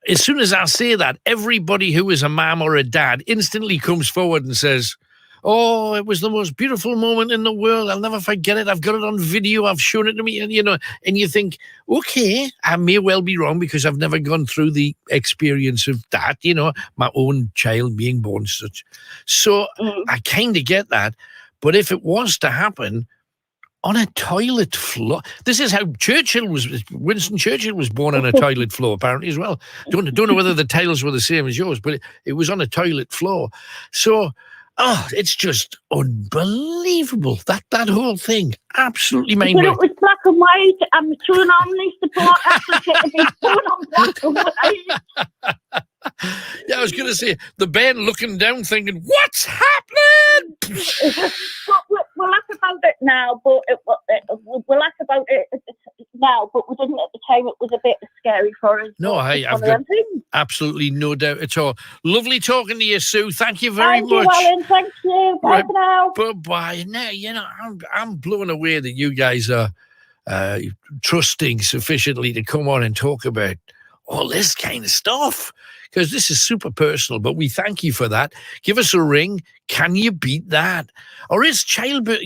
As soon as I say that, everybody who is a mum or a dad instantly comes forward and says, "Oh, it was the most beautiful moment in the world. I'll never forget it. I've got it on video. I've shown it to me." And, and you think, okay, I may well be wrong because I've never gone through the experience of that, my own child being born such. So I kind of get that. But if it was to happen on a toilet floor, this is how Winston Churchill was born on a toilet floor, apparently, as well. Don't know whether the tiles were the same as yours, but it was on a toilet floor. So... oh, it's just unbelievable. That whole thing. Absolutely mind-blowing. But it was black and white. I'm a true anomaly support. It's on black and white. Yeah, I was going to say, the Ben looking down thinking, what's happening? We'll laugh about it now, but we'll laugh about it now, but we didn't at the time. It was a bit scary for us. No, I've got absolutely no doubt at all. Lovely talking to you, Sue. Thank you very much. Thank you, Alan. Thank you. Bye for now. Bye-bye. Now, I'm blown away that you guys are trusting sufficiently to come on and talk about all this kind of stuff, because this is super personal, but we thank you for that. Give us a ring. Can you beat that? Or is childbirth,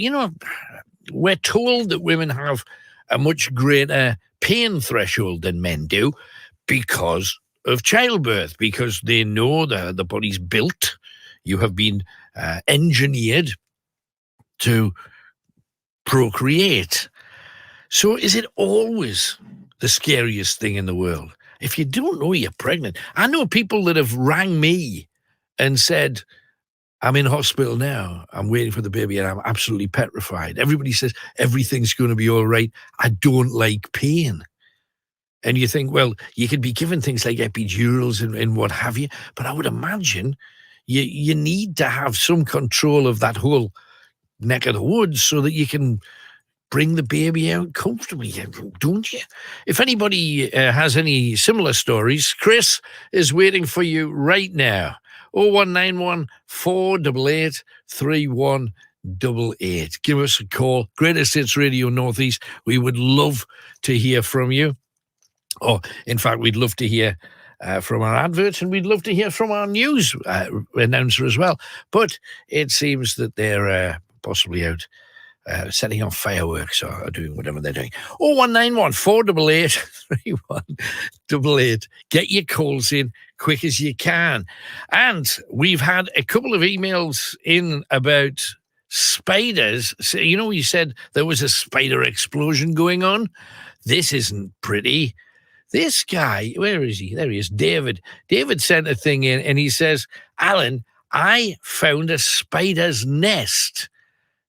we're told that women have a much greater pain threshold than men do because of childbirth, because they know the body's built. You have been engineered to procreate. So is it always the scariest thing in the world? If you don't know you're pregnant, I know people that have rang me and said, I'm in hospital now. I'm waiting for the baby and I'm absolutely petrified. Everybody says everything's going to be all right. I don't like pain. And you think, well, you could be given things like epidurals and what have you, but I would imagine you need to have some control of that whole neck of the woods so that you can bring the baby out comfortably, don't you? If anybody has any similar stories, Chris is waiting for you right now. 0191 488 3188. Give us a call. Greatest Hits Radio Northeast. We would love to hear from you. Or, in fact, we'd love to hear from our adverts, and we'd love to hear from our news announcer as well. But it seems that they're possibly out setting off fireworks or doing whatever they're doing. 0191 488 3188. Get your calls in quick as you can. And we've had a couple of emails in about spiders. So, you know, you said there was a spider explosion going on. This isn't pretty. This guy, where is he? There he is, David. David sent a thing in and he says, Alan, I found a spider's nest.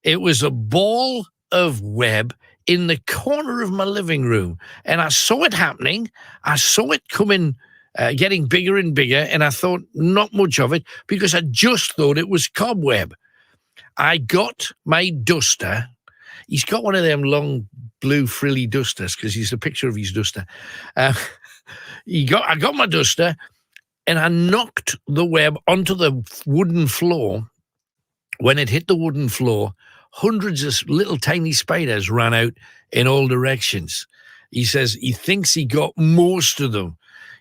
It was a ball of web in the corner of my living room. And I saw it happening. I saw it coming, getting bigger and bigger. And I thought not much of it because I just thought it was cobweb. I got my duster. He's got one of them long blue frilly dusters because he's a picture of his duster. I got my duster and I knocked the web onto the wooden floor. When it hit the wooden floor, hundreds of little tiny spiders ran out in all directions. He says he thinks he got most of them.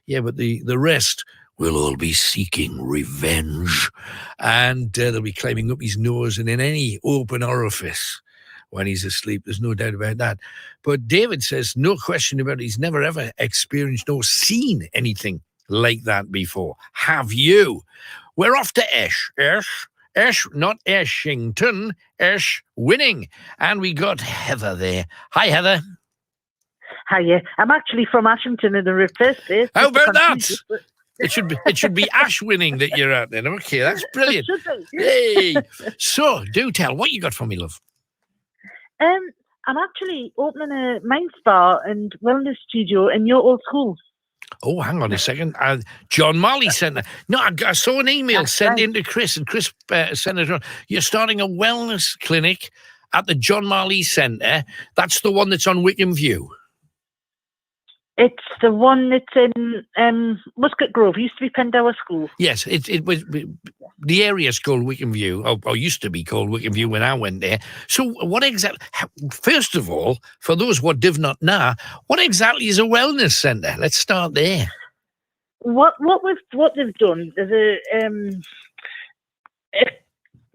Yeah, but the rest will all be seeking revenge. And they'll be climbing up his nose and in any open orifice when he's asleep. There's no doubt about that. But David says, no question about it, he's never ever experienced or seen anything like that before. Have you? We're off to Esh, not Eshington, Esh winning. And we got Heather there. Hi, Heather. Hiya. I'm actually from Ashington in the reverse place. How about that? It should be Ash winning that you're at then. Okay, that's brilliant. Hey. So, do tell, what you got for me, love? I'm actually opening a mind spa and wellness studio in your old school. Oh, hang on a second. John Marley sent that. No, I saw an email sent in to Chris, and Chris sent it on. You're starting a wellness clinic at the John Marley Centre. That's the one that's on Wickham View. It's the one that's in Muscat Grove. It used to be Pendower School. Yes, it was. The area's called Wickham View, or used to be called Wickham View when I went there. So what exactly, first of all, for those what do not know, what exactly is a wellness centre? Let's start there. What they've done is a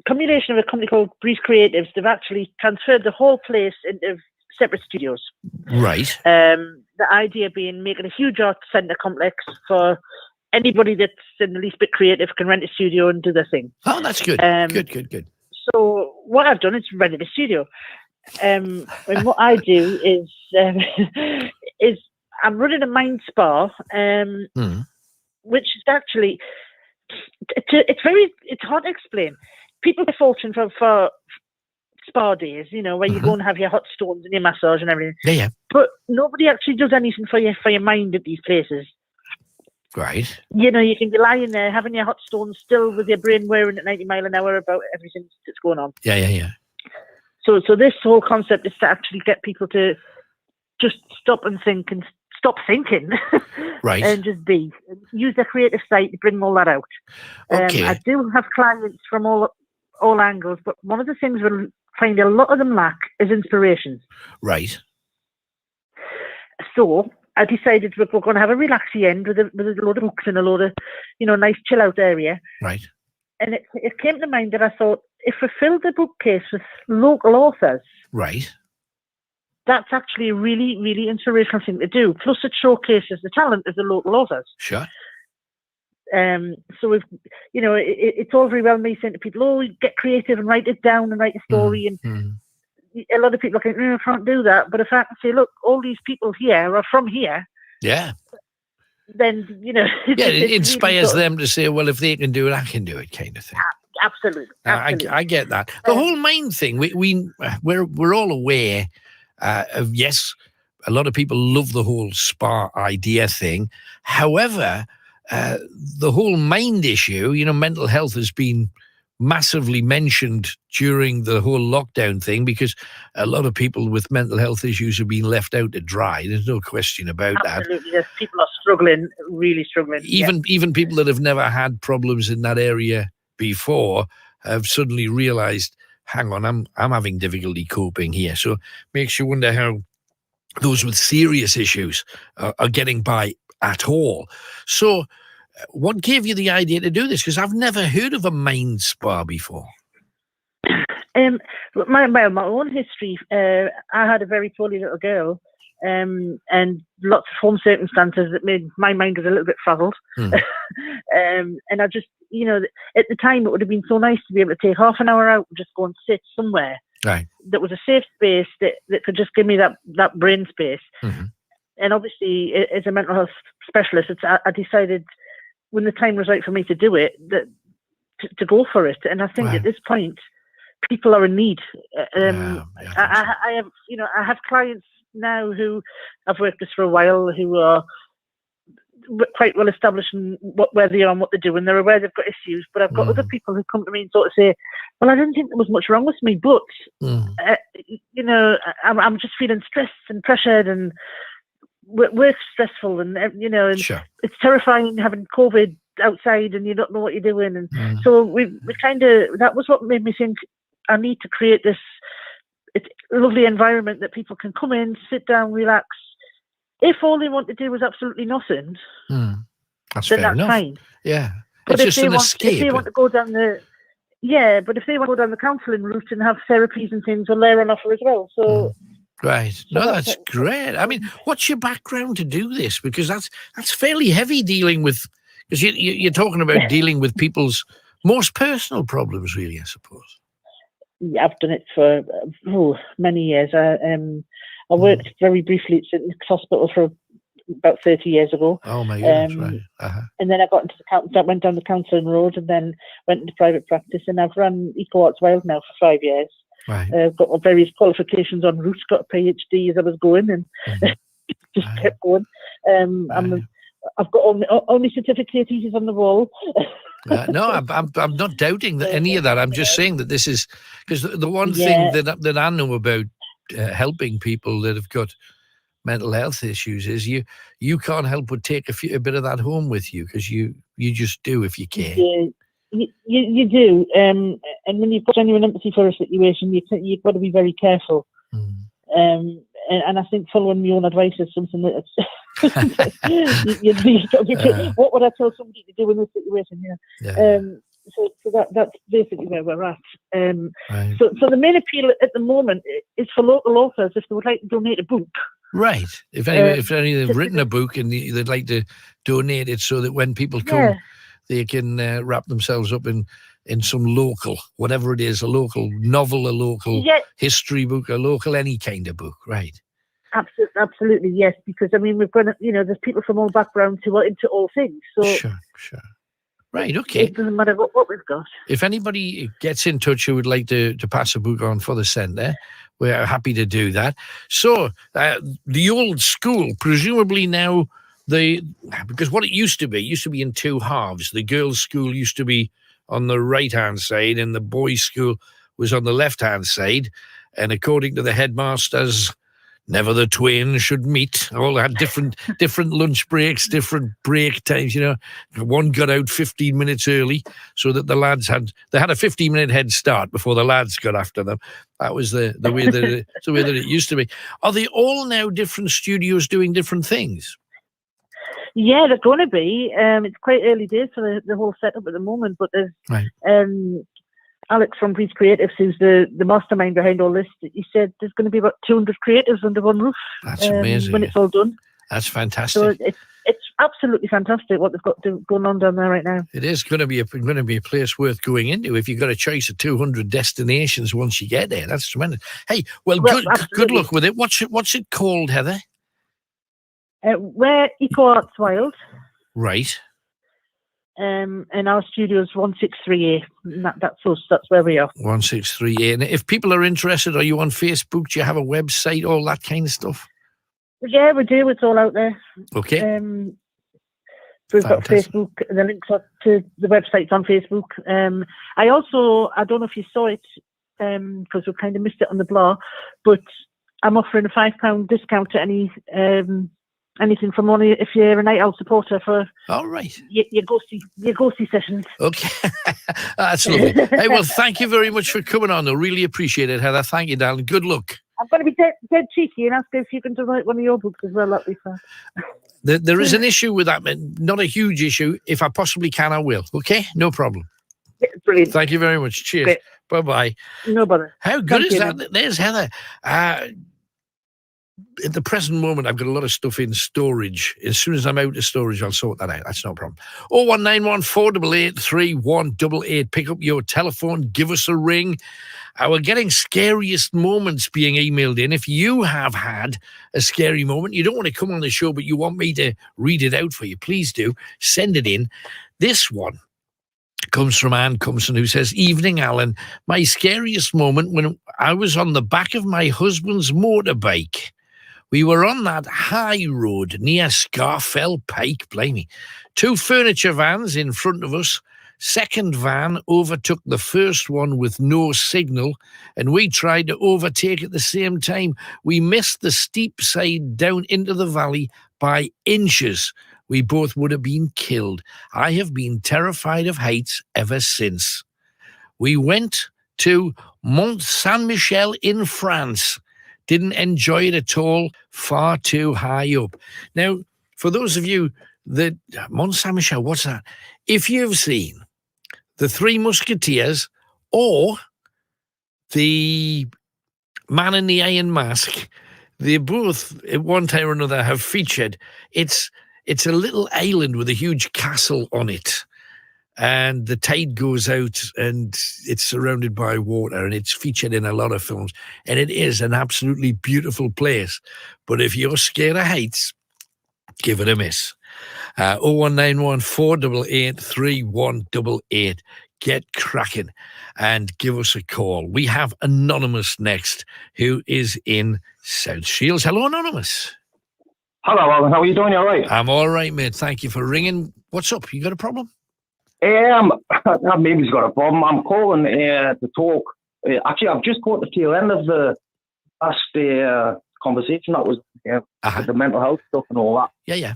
combination of a company called Breeze Creatives. They've actually transferred the whole place into separate studios. Right. The idea being making a huge art centre complex for anybody that's in the least bit creative can rent a studio and do their thing. Oh, that's good. Good. So what I've done is rented a studio. And what I do is I'm running a mind spa, which is actually it's hard to explain. People are fortune for spa days, you know, where you go and have your hot stones and your massage and everything. Yeah. But nobody actually does anything for your mind at these places. Right. You know, you can be lying there having your hot stones still with your brain whirring at 90 miles an hour about everything that's going on. Yeah. So this whole concept is to actually get people to just stop and think and stop thinking. Right. And just be. Use their creative side to bring all that out. Okay. I do have clients from all angles, but one of the things we'll find a lot of them lack is inspiration. Right. So I decided we're going to have a relaxy end with a load of books and a load of, you know, nice chill out area. Right. And it came to mind that I thought, if we filled the bookcase with local authors, right, that's actually a really, really inspirational thing to do. Plus, it showcases the talent of the local authors. Sure. So we've, you know, it's all very well me saying to people, "Oh, get creative and write it down and write a story." And a lot of people are going, "No, I can't do that." But if I can say, "Look, all these people here are from here," yeah, then you know, it inspires them to say, "Well, if they can do it, I can do it," kind of thing. Absolutely. I get that. The whole mind thing, we're all aware of, yes, a lot of people love the whole spa idea thing. However, the whole mind issue, mental health has been massively mentioned during the whole lockdown thing, because a lot of people with mental health issues have been left out to dry. There's no question about that. Absolutely, yes. People are struggling, really struggling. Even people that have never had problems in that area before have suddenly realised, hang on, I'm having difficulty coping here. So makes you wonder how those with serious issues are getting by at all. So what gave you the idea to do this? Because I've never heard of a mind spa before. My own history, I had a very poorly little girl, and lots of home circumstances that made my mind was a little bit frazzled. And I just, at the time it would have been so nice to be able to take half an hour out and just go and sit somewhere that was a safe space that could just give me that brain space. And obviously, as a mental health specialist, I decided when the time was right for me to do it, to go for it. And I think at this point, people are in need. I have clients now who I've worked with for a while who are quite well established in where they are and what they do, and they're aware they've got issues. But I've got other people who come to me and sort of say, "Well, I didn't think there was much wrong with me, but I'm just feeling stressed and pressured and." Work's stressful, and it's terrifying having COVID outside and you don't know what you're doing. And so we kind of, that was what made me think I need to create this lovely environment that people can come in, sit down, relax. If all they want to do is absolutely nothing, that's then fair that's enough. fine. Yeah, But it's just an escape. If they want to go down the counselling route and have therapies and things, well, they're on offer as well. So. Right. No, that's great. I mean, what's your background to do this? Because that's fairly heavy dealing with, because you're talking about dealing with people's most personal problems, really, I suppose. Yeah, I've done it for many years. I worked very briefly at St. Nick's Hospital for about 30 years ago. Oh my goodness, right. And then I got into went down the counselling road and then went into private practice, and I've run Eco Arts Wild now for 5 years. Right. Got my various qualifications en route, got a PhD as I was going, and just kept going. I've got only certificate thesis on the wall. No, I'm not doubting any of that. I'm just saying that this is, because the one thing that I know about helping people that have got mental health issues is you can't help but take a bit of that home with you, because you just do if you can. Yeah. You do, and when you've got genuine empathy for a situation, you've got to be very careful. And I think following my own advice is something that what would I tell somebody to do in this situation? So that's basically where we're at. So the main appeal at the moment is for local authors if they would like to donate a book. Right. If they've written a book and they'd like to donate it, so that when people come, they can wrap themselves up in some local, whatever it is, a local novel, a local history book, a local any kind of book, right? Absolutely, yes. Because I mean, we've got there's people from all backgrounds who are into all things. So sure. Right, okay. It doesn't matter what we've got. If anybody gets in touch who would like to pass a book on for the centre, we're happy to do that. So the old school, presumably now. Because what it used to be in two halves. The girls' school used to be on the right-hand side and the boys' school was on the left-hand side. And according to the headmasters, never the twain should meet. All had different lunch breaks, different break times, One got out 15 minutes early so that the lads had a 15-minute head start before the lads got after them. That was the way that it used to be. Are they all now different studios doing different things? Yeah, they're going to be. It's quite early days for the whole setup at the moment, but there's Alex from Breeze Creatives, who's the mastermind behind all this. He said there's going to be about 200 creatives under one roof. That's amazing. When it's all done. That's fantastic. So it's absolutely fantastic what they've got going on down there right now. It is going to be a place worth going into if you've got a choice of 200 destinations once you get there. That's tremendous. Hey, well good luck with it. What's it called, Heather? We're Eco Arts Wild. Right. and our studio is 163A. That's us. That's where we are. 163A. And if people are interested, are you on Facebook? Do you have a website? All that kind of stuff? Yeah, we do. It's all out there. Okay. We've got Facebook. The links up to the website's on Facebook. I don't know if you saw it, because we kind of missed it on the blog, but I'm offering a £5 discount to anything for money if you're a Night Owl supporter for all right your ghosty sessions. Okay. That's lovely. Hey, well, thank you very much for coming on. I really appreciate it, Heather. Thank you, darling. Good luck. I'm going to be dead cheeky and ask if you can write one of your books as well. That'd be fun. There is an issue with that, not a huge issue. If I possibly can, I will. Okay? No problem. Yeah, brilliant. Thank you very much. Cheers. Bye-bye. No bother. How good is that? There's Heather. At the present moment, I've got a lot of stuff in storage. As soon as I'm out of storage, I'll sort that out. That's no problem. 01914 488 3188. Pick up your telephone. Give us a ring. We're getting scariest moments being emailed in. If you have had a scary moment, you don't want to come on the show, but you want me to read it out for you, please do. Send it in. This one comes from Anne Cumson, who says, "Evening, Alan. My scariest moment when I was on the back of my husband's motorbike. We were on that high road near Scarfell Pike, blimey. 2 furniture vans in front of us. Second van overtook the first one with no signal, and we tried to overtake at the same time. We missed the steep side down into the valley by inches. We both would have been killed. I have been terrified of heights ever since. We went to Mont Saint-Michel in France. Didn't enjoy it at all. Far too high up." Now, for those of you that... Mont Saint-Michel, what's that? If you've seen The Three Musketeers or The Man in the Iron Mask, they both, at one time or another, have featured. It's a little island with a huge castle on it. And the tide goes out and it's surrounded by water, and it's featured in a lot of films. And it is an absolutely beautiful place. But if you're scared of heights, give it a miss. 01914 488 3188. Get cracking and give us a call. We have Anonymous next, who is in South Shields. Hello, Anonymous. Hello, Alan. How are you doing? You all right? I'm all right, mate. Thank you for ringing. What's up? You got a problem? Maybe he's got a problem. I'm calling to talk. Actually, I've just caught the tail end of the last conversation that was with the mental health stuff and all that. Yeah.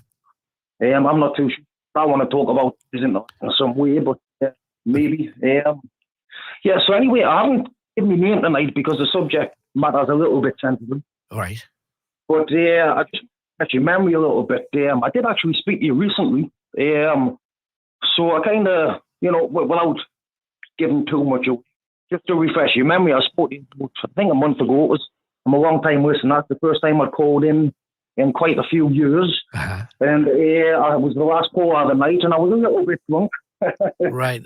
I'm not too sure. I want to talk about this in some way, but maybe. So anyway, I haven't given my name tonight because the subject matter is a little bit sensitive. All right. But I just got your memory a little bit. I did actually speak to you recently. So I kind of, without giving too much away, just to refresh your memory, I spoke to you, I think a month ago. I'm a long time listener. That's the first time I'd called in quite a few years. Uh-huh. And I was the last call of the night, and I was a little bit drunk. Right.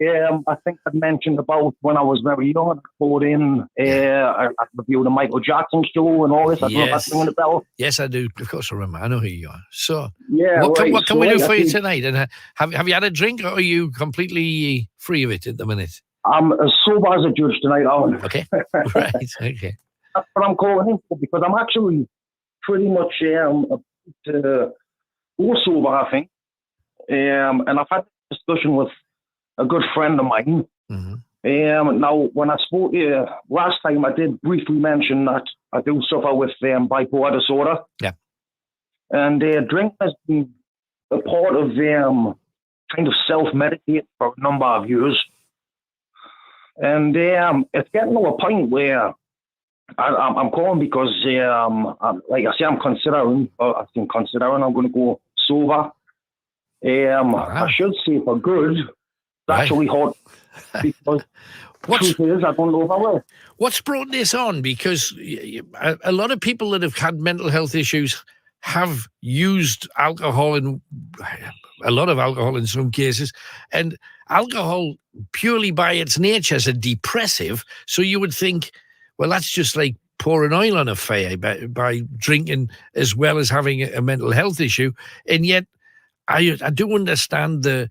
I think I'd mentioned about when I was very young, I called in, I reviewed the Michael Jackson show and all this. I don't know if that's ringing a bell. Yes, I do. Of course I remember. I know who you are. So, yeah, what can we do for you tonight? And have you had a drink, or are you completely free of it at the minute? I'm as sober as a judge tonight, Alan. Okay. Right. Okay. That's what I'm calling in for, because I'm actually pretty much more sober, I think. And I've had a discussion with a good friend of mine. Mm-hmm. Now, when I spoke to you last time, I did briefly mention that I do suffer with bipolar disorder. Yeah. And drink has been a part of kind of self-medicate for a number of years. And it's getting to a point where I'm calling because, like I say, I'm considering I'm going to go sober. I should say for good. It's actually hard because truth is, I don't know if I will. What's brought this on? Because a lot of people that have had mental health issues have used alcohol, and a lot of alcohol in some cases, and alcohol purely by its nature is a depressive. So you would think, well, that's just like pouring oil on a fire by drinking as well as having a mental health issue. And yet I do understand the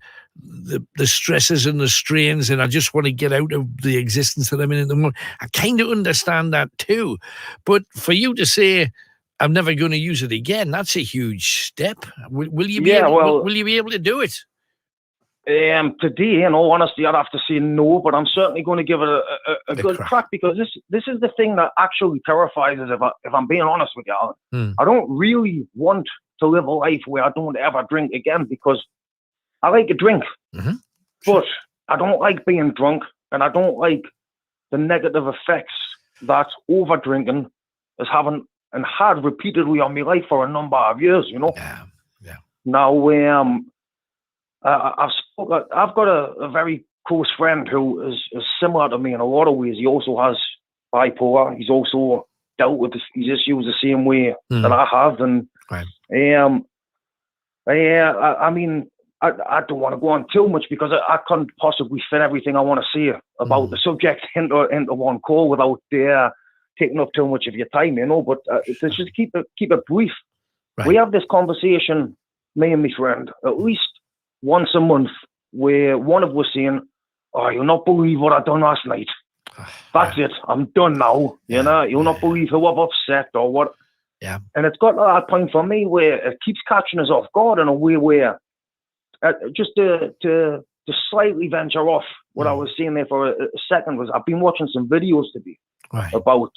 stresses and the strains, and I just want to get out of the existence that I'm in at the moment. I kind of understand that too. But for you to say, I'm never going to use it again, that's a huge step. Will you be will you be able to do it? Today, in all honesty, I'd have to say no, but I'm certainly going to give it a good crack, because this is the thing that actually terrifies us, if I'm being honest with you. I don't really want to live a life where I don't ever drink again, because I like a drink, but I don't like being drunk, and I don't like the negative effects that over drinking is having and had repeatedly on my life for a number of years, you know. Yeah. Now, I've got a very close friend who is similar to me in a lot of ways. He also has bipolar. He's also dealt with his issues the same way that I have. And I mean, I don't want to go on too much, because I can't possibly fit everything I want to say about the subject into one call without taking up too much of your time, you know. But to just keep it brief, we have this conversation, me and my friend, at least once a month, where one of us saying, "Oh, you'll not believe what I done last night. That's it. I'm done now. You know, you'll not believe who I've upset or what." Yeah. And it's got to that point for me where it keeps catching us off guard in a way where, just to slightly venture off what I was saying there for a second, was I've been watching some videos today about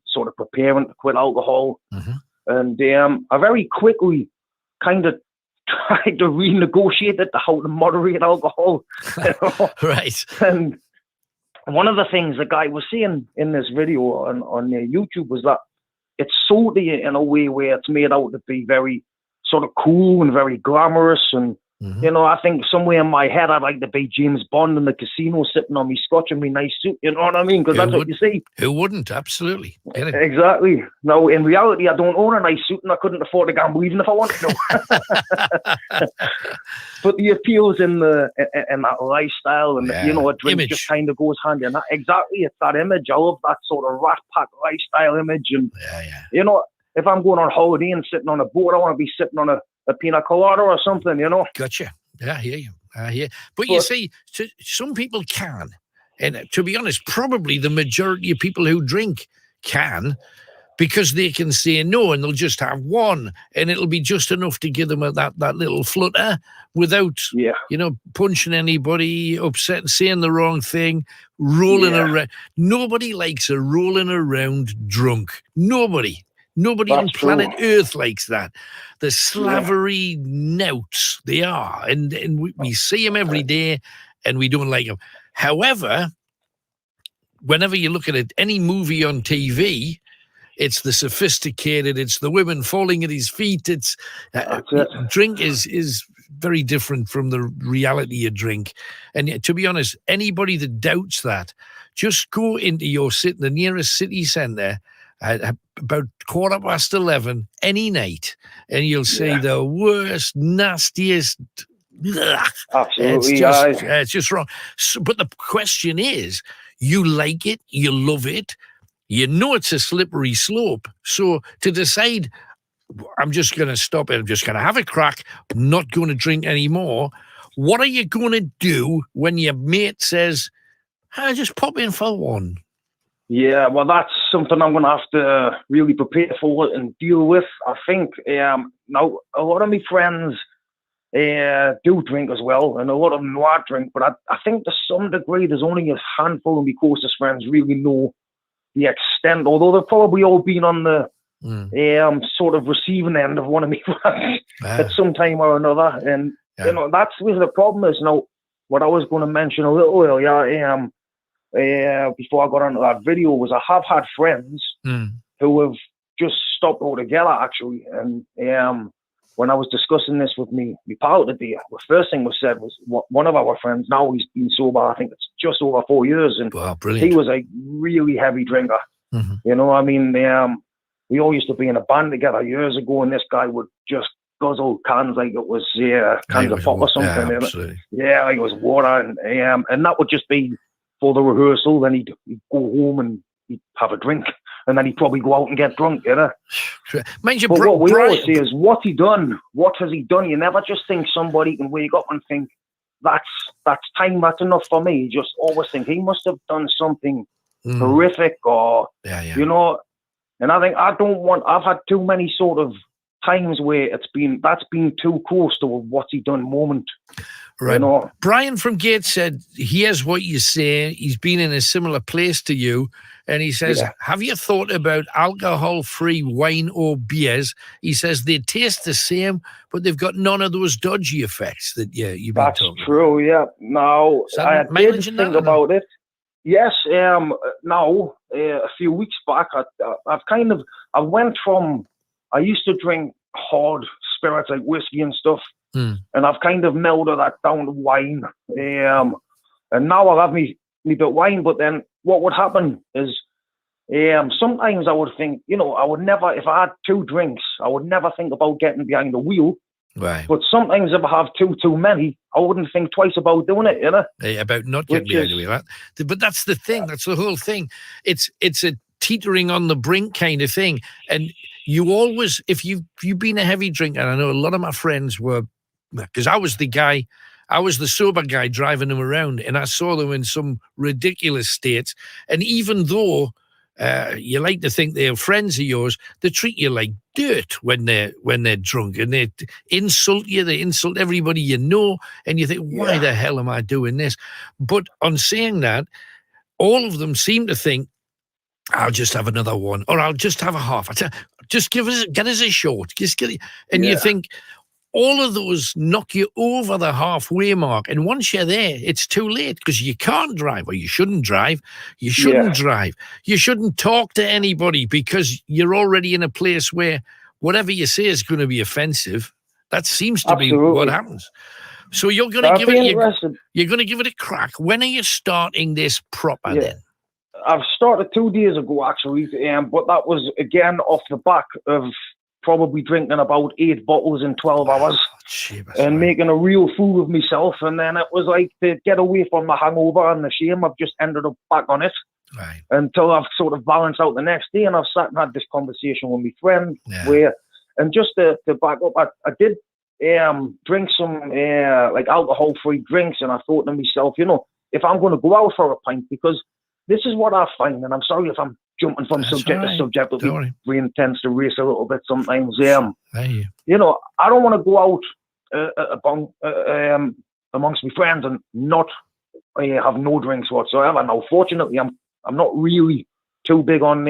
sort of preparing to quit alcohol, and I very quickly kind of tried to renegotiate it to how to moderate alcohol. You know? Right. And one of the things the guy was saying in this video on YouTube was that it's sold to you in a way where it's made out to be very sort of cool and very glamorous. And, you know, I think somewhere in my head, I'd like to be James Bond in the casino sipping on me scotch and me nice suit. You know what I mean? Because that's what you see. Who wouldn't? Absolutely. Get it. Exactly. Now, in reality, I don't own a nice suit and I couldn't afford to gamble even if I wanted to. But the appeals in that lifestyle and, you know, a drink just kind of goes hand in hand. Exactly. It's that image. I love that sort of rat pack lifestyle image. And, you know, if I'm going on holiday and sitting on a boat, I want to be sitting on a pina colada or something, you know. Gotcha. Yeah, I hear you. But you see, some people can. And to be honest, probably the majority of people who drink can, because they can say no and they'll just have one and it'll be just enough to give them that little flutter without, you know, punching anybody, upsetting, saying the wrong thing, rolling around. Nobody likes a rolling around drunk. Nobody on planet Earth likes that. The slavery nouts, they are. And we see them every day and we don't like them. However, whenever you look at it, any movie on TV, it's the sophisticated, it's the women falling at his feet. It's drink is very different from the reality of drink. And to be honest, anybody that doubts that, just go into the nearest city centre at about 11:15 any night, and you'll see the worst, nastiest. Absolutely, it's just wrong. So, but the question is, you like it, you love it, you know it's a slippery slope. So to decide, I'm just going to stop it, I'm just going to have a crack, I'm not going to drink anymore. What are you going to do when your mate says, just pop in for one? Yeah, well, that's something I'm going to have to really prepare for and deal with. I think now a lot of my friends do drink as well, and a lot of them know I drink, but I think to some degree there's only a handful of my closest friends really know the extent, although they've probably all been on the sort of receiving end of one of my friends at some time or another. And, you know, that's where the problem is. Now, what I was going to mention a little earlier, before I got onto that video, was I have had friends who have just stopped altogether, actually. And when I was discussing this with me pal today, the first thing was said was one of our friends, now he's been sober, I think it's just over 4 years, and he was a really heavy drinker. You know, I mean, we all used to be in a band together years ago, and this guy would just guzzle cans like it was cans of pop or something. Yeah, like it was water, and that would just be for the rehearsal. Then he'd go home and he'd have a drink. and then he'd probably go out and get drunk, you know. Mind you, but what we always say is, what's he done? What has he done? You never just think somebody can wake up and think, that's time, that's enough for me. You just always think he must have done something horrific, or you know. And I think I've had too many sort of times where that's been too close to a what's he done moment. Right. You know? Brian from Gates said, here's what you say. He's been in a similar place to you. And he says, have you thought about alcohol-free wine or beers? He says they taste the same, but they've got none of those dodgy effects that you've been talking about. That's true, yeah. Now, I did think about it. Yes, now, a few weeks back, I went from, I used to drink hard spirits like whiskey and stuff, and I've kind of melded that down to wine. And now I'll have me bit of wine, but then what would happen is sometimes I would think, you know, I would never, if I had 2 drinks, I would never think about getting behind the wheel. Right. But sometimes if I have too many, I wouldn't think twice about doing it, you know? About not getting behind the wheel. But that's the thing. That's the whole thing. It's a teetering on the brink kind of thing. And you always, if you've been a heavy drinker, and I know a lot of my friends were, because I was the sober guy driving them around, and I saw them in some ridiculous states. And even though you like to think they're friends of yours, they treat you like dirt when they're drunk, and they insult you, they insult everybody you know, and you think, why the hell am I doing this? But on saying that, all of them seem to think, I'll just have another one, or I'll just have a half. Just get us a short. Just get it. And you think, all of those knock you over the halfway mark. And once you're there, it's too late, because you can't drive, or you shouldn't drive. You shouldn't drive. You shouldn't talk to anybody, because you're already in a place where whatever you say is going to be offensive. That seems to be what happens. So you're going to give it a crack. When are you starting this proper then? I've started 2 days ago, actually, but that was, again, off the back of probably drinking about 8 bottles in 12 hours and making a real fool of myself. And then it was like, to get away from the hangover and the shame, I've just ended up back on it until I've sort of balanced out the next day. And I've sat and had this conversation with my friend and just to back up, I did drink some like alcohol-free drinks, and I thought to myself, you know, if I'm going to go out for a pint, because this is what I find, and I'm sorry if I'm jumping from subject to subject, but my brain tends to race a little bit sometimes. You know, I don't want to go out amongst my friends and not have no drinks whatsoever. Now, fortunately, I'm not really too big on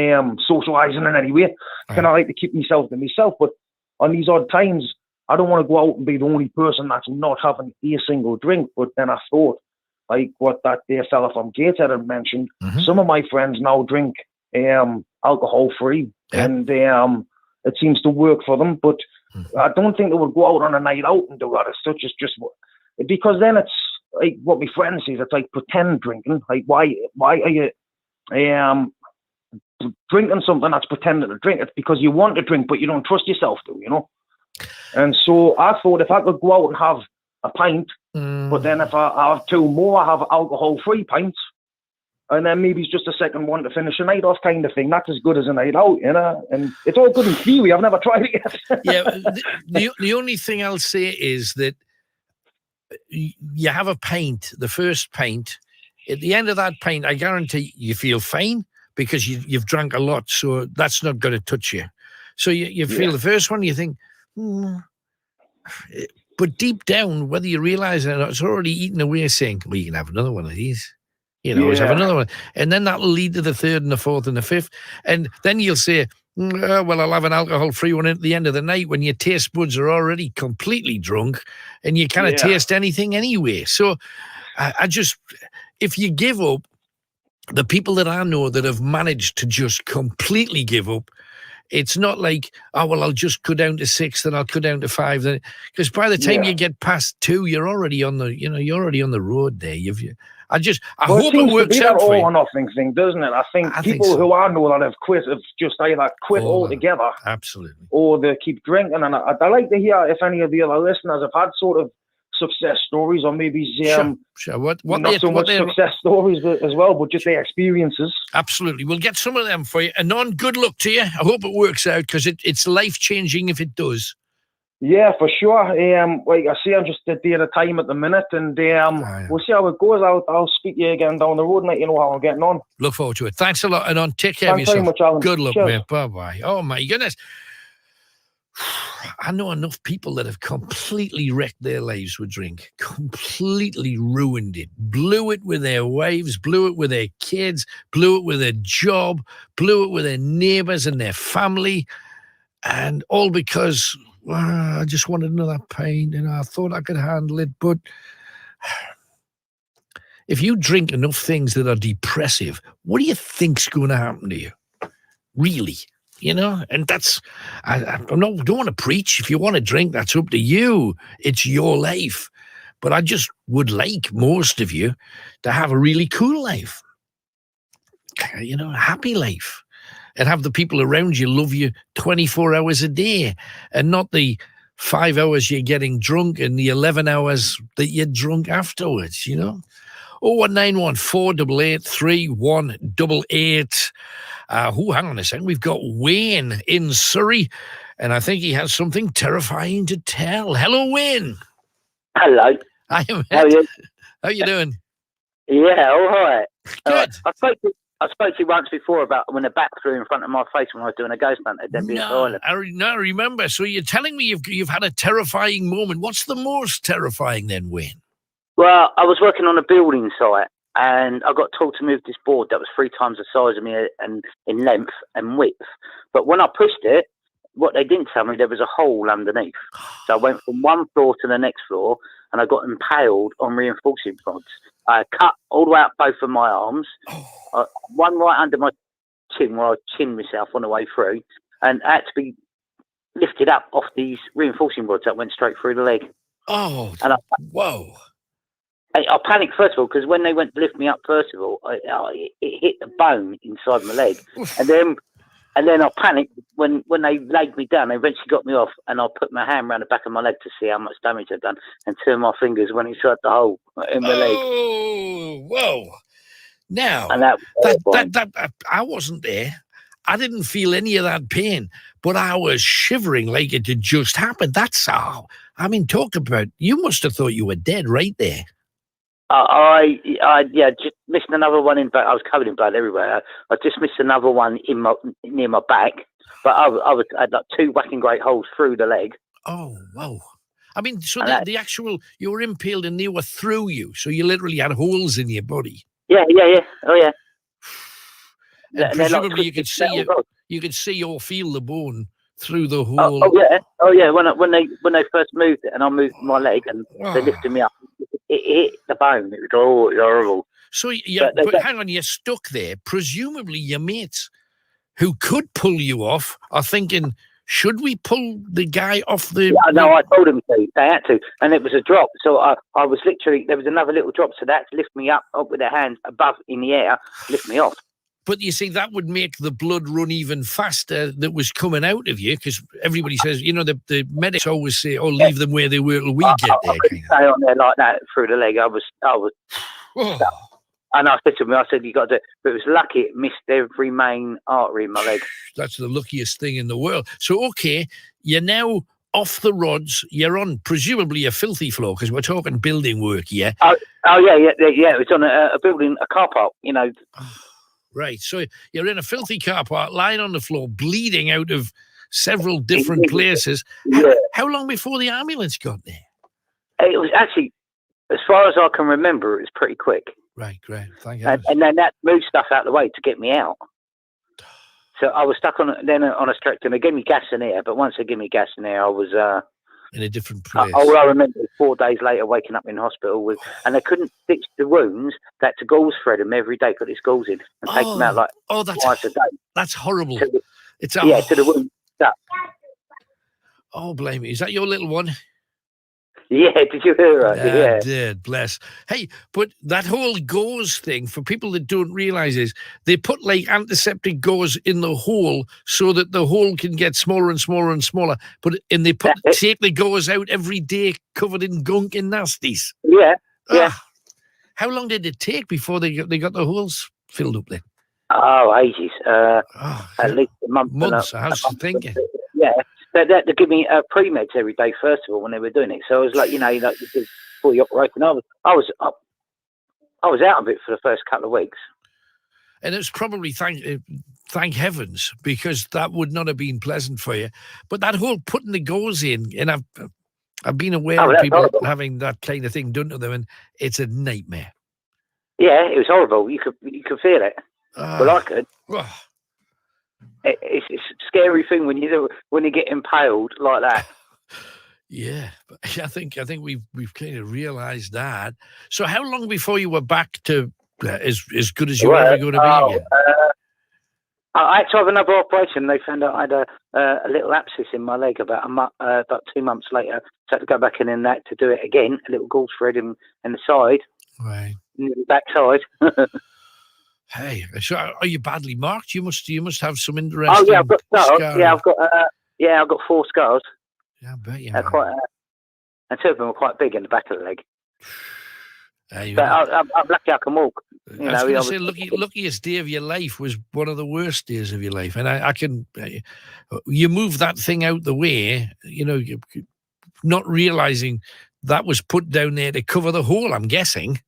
socialising in any way. I like to keep myself to myself, but on these odd times, I don't want to go out and be the only person that's not having a single drink. But then I thought, like what that dear fella from Gateshead had mentioned, some of my friends now drink alcohol-free, and it seems to work for them. But I don't think they would go out on a night out and do that as such. It's just because then it's like what my friend says, it's like pretend drinking. Like, why are you drinking something that's pretending to drink? It's because you want to drink, but you don't trust yourself to, you know? And so I thought if I could go out and have a pint, but then if I have 2 more, I have alcohol-free pints, and then maybe it's just a second one to finish a night off kind of thing. That's as good as a night out, you know? And it's all good in theory. I've never tried it yet. The only thing I'll say is that you have a pint, the first pint. At the end of that pint, I guarantee you feel fine, because you've drank a lot, so that's not going to touch you. So you feel the first one, you think, but deep down, whether you realise it or not, it's already eaten away, saying, well, you can have another one of these. You know, always have another one. And then that'll lead to the 3rd and the 4th and the 5th. And then you'll say, well, I'll have an alcohol-free one at the end of the night, when your taste buds are already completely drunk and you can't taste anything anyway. So I just, if you give up, the people that I know that have managed to just completely give up, it's not like, oh, well, I'll just go down to 6, then I'll go down to 5. Because by the time you get past 2, you're already on the road there. I hope it works out for you. All or nothing thing, doesn't it? I think people who I know that have quit have just either quit altogether, absolutely, or they keep drinking. And I'd like to hear if any of the other listeners have had sort of success stories, or maybe sure. What not so much success stories as well, but just their experiences. Absolutely. We'll get some of them for you. And good luck to you. I hope it works out, because it's life-changing if it does. Yeah, for sure. Like I say, I'm just a day at a time at the minute, and we'll see how it goes. I'll speak to you again down the road and let you know how I'm getting on. Look forward to it. Thanks a lot, and on. Take care of yourself. Thanks very much, Alan. Good luck, Cheers. mate. Bye-bye. Oh, my goodness. I know enough people that have completely wrecked their lives with drink, completely ruined it, blew it with their wives, blew it with their kids, blew it with their job, blew it with their neighbours and their family, and all because I just wanted another pint and I thought I could handle it. But if you drink enough things that are depressive, what do you think's going to happen to you? Really? You know, and that's, I don't want to preach. If you want to drink, that's up to you. It's your life. But I just would like most of you to have a really cool life, you know, a happy life, and have the people around you love you 24 hours a day, and not the 5 hours you're getting drunk and the 11 hours that you're drunk afterwards, you know. 01914 488 3188. Hang on a second. We've got Wayne in Surrey, and I think he has something terrifying to tell. Hello, Wayne. Hello. Hi, mate. How are you? How you doing? Yeah, all right. Good. I spoke to you once before about when a bat flew in front of my face when I was doing a ghost hunt at Denby Island. I remember. So you're telling me you've had a terrifying moment. What's the most terrifying then, Wayne? Well, I was working on a building site, and I got told to move this board that was 3 times the size of me and in length and width. But when I pushed it, what they didn't tell me, there was a hole underneath. So I went from one floor to the next floor, and I got impaled on reinforcing rods. I cut all the way up both of my arms, one right under my chin where I chinned myself on the way through, and I had to be lifted up off these reinforcing rods that went straight through the leg. Oh, and whoa. I panicked first of all, because when they went to lift me up, first of all, it hit the bone inside my leg, and then I panicked when they laid me down. They eventually got me off, and I put my hand around the back of my leg to see how much damage I'd done, and 2 of my fingers went inside the hole in my leg. Oh, whoa! Now and that I wasn't there. I didn't feel any of that pain, but I was shivering like it had just happened. That's how. I mean, talk about. You must have thought you were dead right there. I just missed another one in back. I was covered in blood everywhere. I just missed another one near my back, but I had like 2 whacking great holes through the leg. Oh, wow. I mean, so the actual, you were impaled and they were through you, so you literally had holes in your body. Yeah. Oh, yeah. And presumably you could see or feel the bone through the hole. Oh yeah. When they first moved it, and I moved my leg, and they lifted me up, it hit the bone. It was horrible. So but hang on, you're stuck there. Presumably your mates who could pull you off are thinking, should we pull the guy off the... Yeah, no, I told them to. They had to. And it was a drop. So I was literally... There was another little drop, so they had to lift me up with their hands above in the air, lift me off. But you see, that would make the blood run even faster that was coming out of you, because everybody says, you know, the medics always say, oh, leave them where they were till we get there. I couldn't stay on there like that through the leg. I was and I said to him, you got to do it. But it was lucky it missed every main artery in my leg. That's the luckiest thing in the world. So, okay, you're now off the rods. You're on presumably a filthy floor, because we're talking building work, yeah? Yeah. It was on a building, a car park, you know. Right, so you're in a filthy car park, lying on the floor, bleeding out of several different places. Yeah. How long before the ambulance got there? It was actually, as far as I can remember, it was pretty quick. Right, great. Thank you. And then that moved stuff out of the way to get me out. So I was stuck on a stretcher, and they gave me gas and air, but once they gave me gas and air, I was... in a different place. All I remember was 4 days later waking up in hospital and they couldn't fix the wounds. They had to gauze thread them every day, put these gauze in, and take them out twice a day. That's horrible. To the wound stuff. Oh, blame me. Is that your little one? Yeah, did you hear her? Yeah. I did, bless. Hey, but that whole gauze thing, for people that don't realise is, they put like antiseptic gauze in the hole so that the hole can get smaller and smaller and smaller. And they take the gauze out every day covered in gunk and nasties. Yeah, yeah. How long did it take before they got the holes filled up then? Oh, ages. At least a month. Months, I was thinking. Yeah. They give me pre-meds every day, first of all, when they were doing it. So I was like, before the operation, I was out of it for the first couple of weeks. And it's probably thank heavens, because that would not have been pleasant for you. But that whole putting the gauze in, and I've been aware of people having that kind of thing done to them, and it's a nightmare. Yeah, it was horrible. You could feel it. Well, I could. It's a scary thing when you get impaled like that. Yeah, but I think we've kind of realised that. So, how long before you were back to as good as you were ever going to be again? I had to have another operation. They found out I had a little abscess in my leg about 2 months later. So I had to go back in and that to do it again. A little gauze thread in the side, right, in the back side. Hey, so are you badly marked? You must have some interesting. Oh yeah, I've got scars. I've got 4 scars. Yeah, I bet you. And 2 of them are quite big in the back of the leg. But I'm lucky I can walk. I was going to say, luckiest day of your life was one of the worst days of your life, and I can. You move that thing out the way, not realising that was put down there to cover the hole. I'm guessing.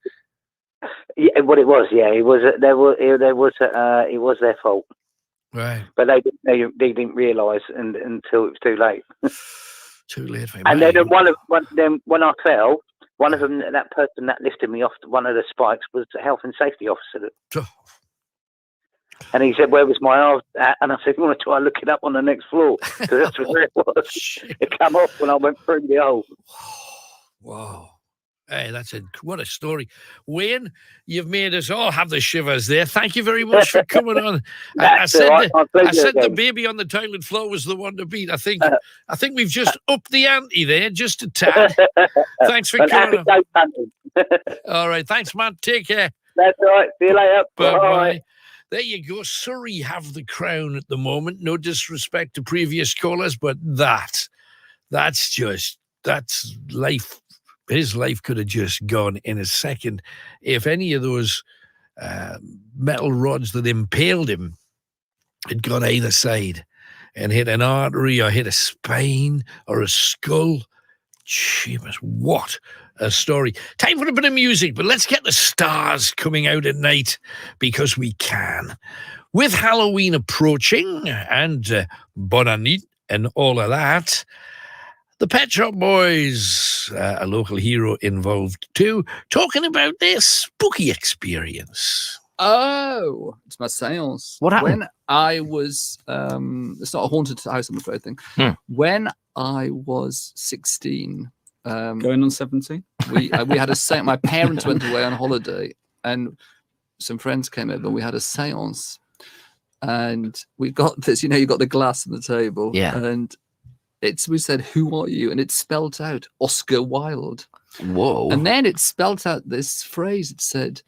Yeah, what it was. Yeah, it was. It was their fault. Right. But they didn't realise until it was too late. Too late for me. And then when I fell, one of them, that person that lifted me off one of the spikes, was the health and safety officer. And he said, "Where was my arm at?" And I said, "You want to try and look it up on the next floor?" Because that's where it was. It came off when I went through the hole. Wow. Hey, what a story. Wayne, you've made us all have the shivers there. Thank you very much for coming on. I said the baby on the toilet floor was the one to beat. I think we've just upped the ante there, just a tad. Thanks for coming on. All right, thanks, man. Take care. That's all right. See you later. Bye-bye. There you go. Surrey have the crown at the moment. No disrespect to previous callers, but that's life. His life could have just gone in a second if any of those metal rods that impaled him had gone either side and hit an artery or hit a spine or a skull. Jeebus, what a story. Time for a bit of music, but let's get the stars coming out at night, because we can. With Halloween approaching and Bonanit and all of that, the Pet Shop Boys, a local hero involved too, talking about their spooky experience. Oh, it's my seance. What happened? When I was, it's not a haunted house, I'm afraid, thing. When I was 16. Going on 17? We had a seance. My parents went away on holiday and some friends came over and we had a seance. And we got this, you got the glass on the table. Yeah. And we said, "Who are you?" And it spelled out Oscar Wilde. Whoa. And then it spelled out this phrase. It said,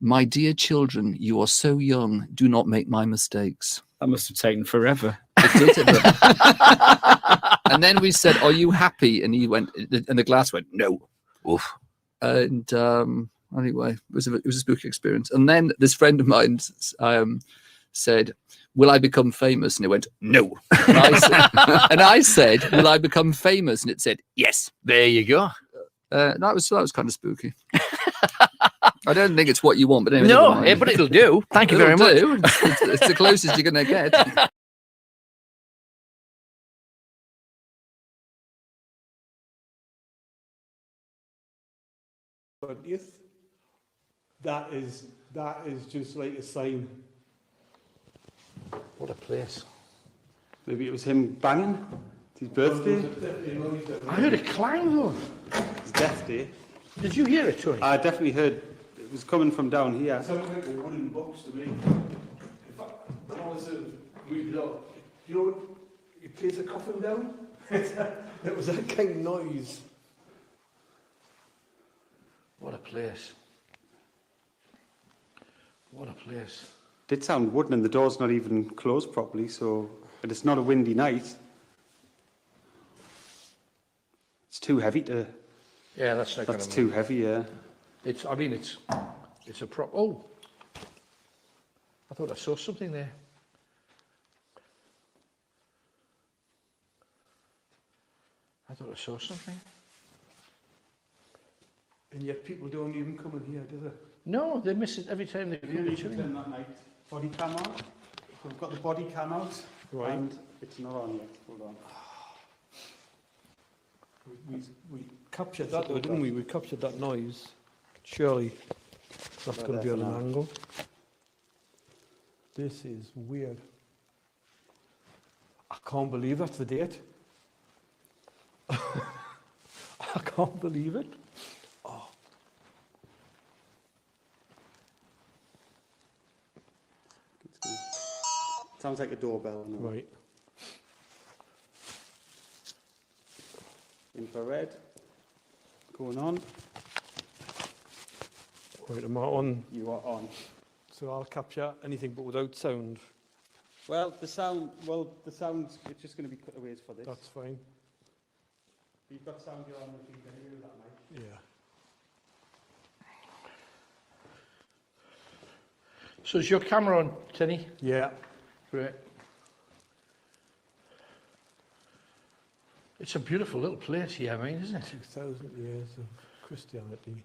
"My dear children, you are so young. Do not make my mistakes." That must have taken forever. It did. And then we said, "Are you happy?" And he went, and the glass went, "No." Oof. And anyway, it was a spooky experience. And then this friend of mine said, "Will I become famous?" And it went, "No." And I said, "Will I become famous?" And it said, "Yes." There you go. That was kind of spooky. I don't think it's what you want, but anyway, no, but it'll do. Thank you very much. It's the closest you're going to get. That is just like a sign. What a place. Maybe it was him banging. It's his birthday. I heard a clang though. His death day. Did you hear it, Tony? I definitely heard. It was coming from down here. It sounded like a wooden box to me. In fact, when I was moved up, you place a coffin down? It was that kind of noise. What a place. What a place. Did sound wooden and the door's not even closed properly, so, but it's not a windy night. It's too heavy to... Yeah, that's not going to That's too heavy, yeah. It's a prop. Oh, I thought I saw something there. I thought I saw something. And yet people don't even come in here, do they? No, they miss it every time they come to Turn Chillingham. that night. Body cam on. We've got the body cam out. Right. And it's not on yet. Hold on. We captured that though, didn't we? We captured that noise. Surely that's going to be on an angle. This is weird. I can't believe that's the date. I can't believe it. Oh. Sounds like a doorbell. No? Right. Infrared. Going on. Right, am I on? You are on. So I'll capture anything but without sound. Well, the sound, it's just going to be cutaways for this. That's fine. You've got sound here on if you can hear that, mate. Yeah. So is your camera on, Tenny? Yeah. Great. It's a beautiful little place here, I mean, isn't it? 2,000 years of Christianity.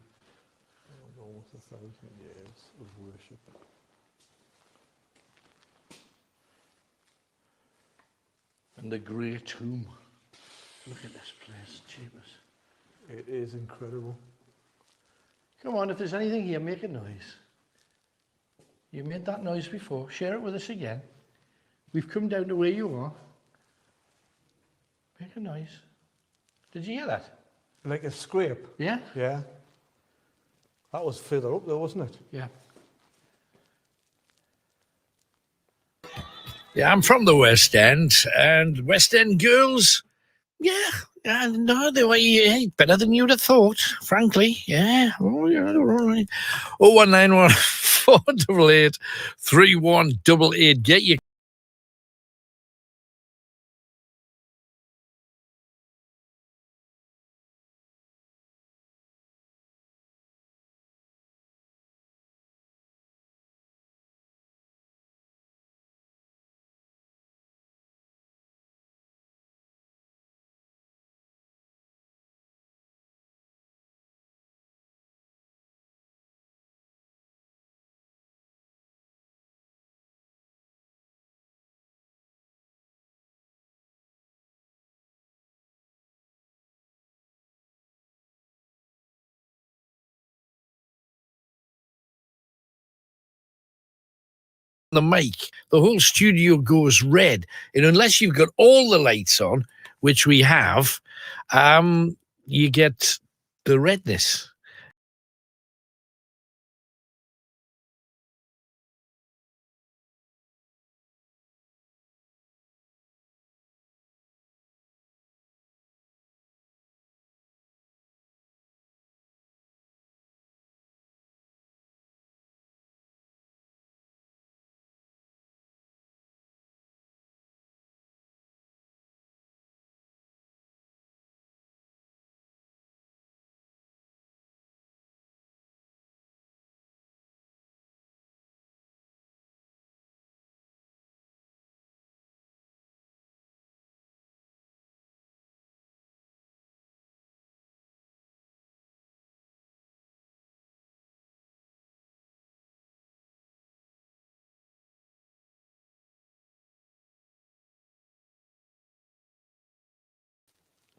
Almost 1,000 years of worship. And the great tomb. Look at this place, jeepers. It is incredible. Come on, if there's anything here, make a noise. You made that noise before. Share it with us again. We've come down to where you are. Make a noise. Did you hear that? Like a scrape? Yeah? Yeah. That was further up though, wasn't it? Yeah. Yeah, I'm from the West End, and West End girls, yeah, no, they were better than you'd have thought, frankly. Yeah. Oh, yeah, all right. 0191 488 3188. Get your the mic, the whole studio goes red. And unless you've got all the lights on, which we have, you get the redness.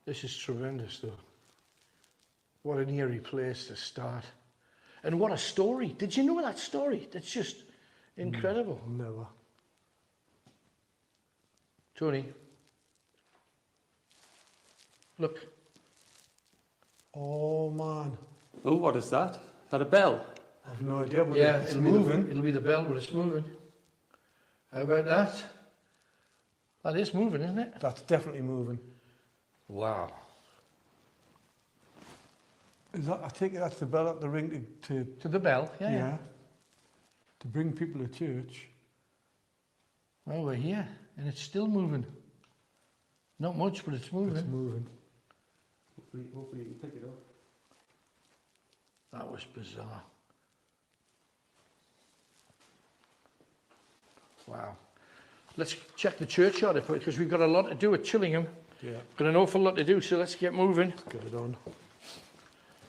This is tremendous, though. What an eerie place to start. And what a story. Did you know that story? That's just incredible. Never. Tony, look. Oh, man. Oh, what is that? Is that a bell? I've no idea. But Yeah, it's moving. It'll be the bell, but it's moving. How about that? That is moving, isn't it? That's definitely moving. Wow. Is that? I think that's the bell at the ring to the bell. Yeah. To bring people to church. Well, we're here, and it's still moving. Not much, but it's moving. It's moving. Hopefully you can pick it up. That was bizarre. Wow. Let's check the churchyard because we've got a lot to do at Chillingham. Yeah. Got an awful lot to do, so let's get moving. Get it on.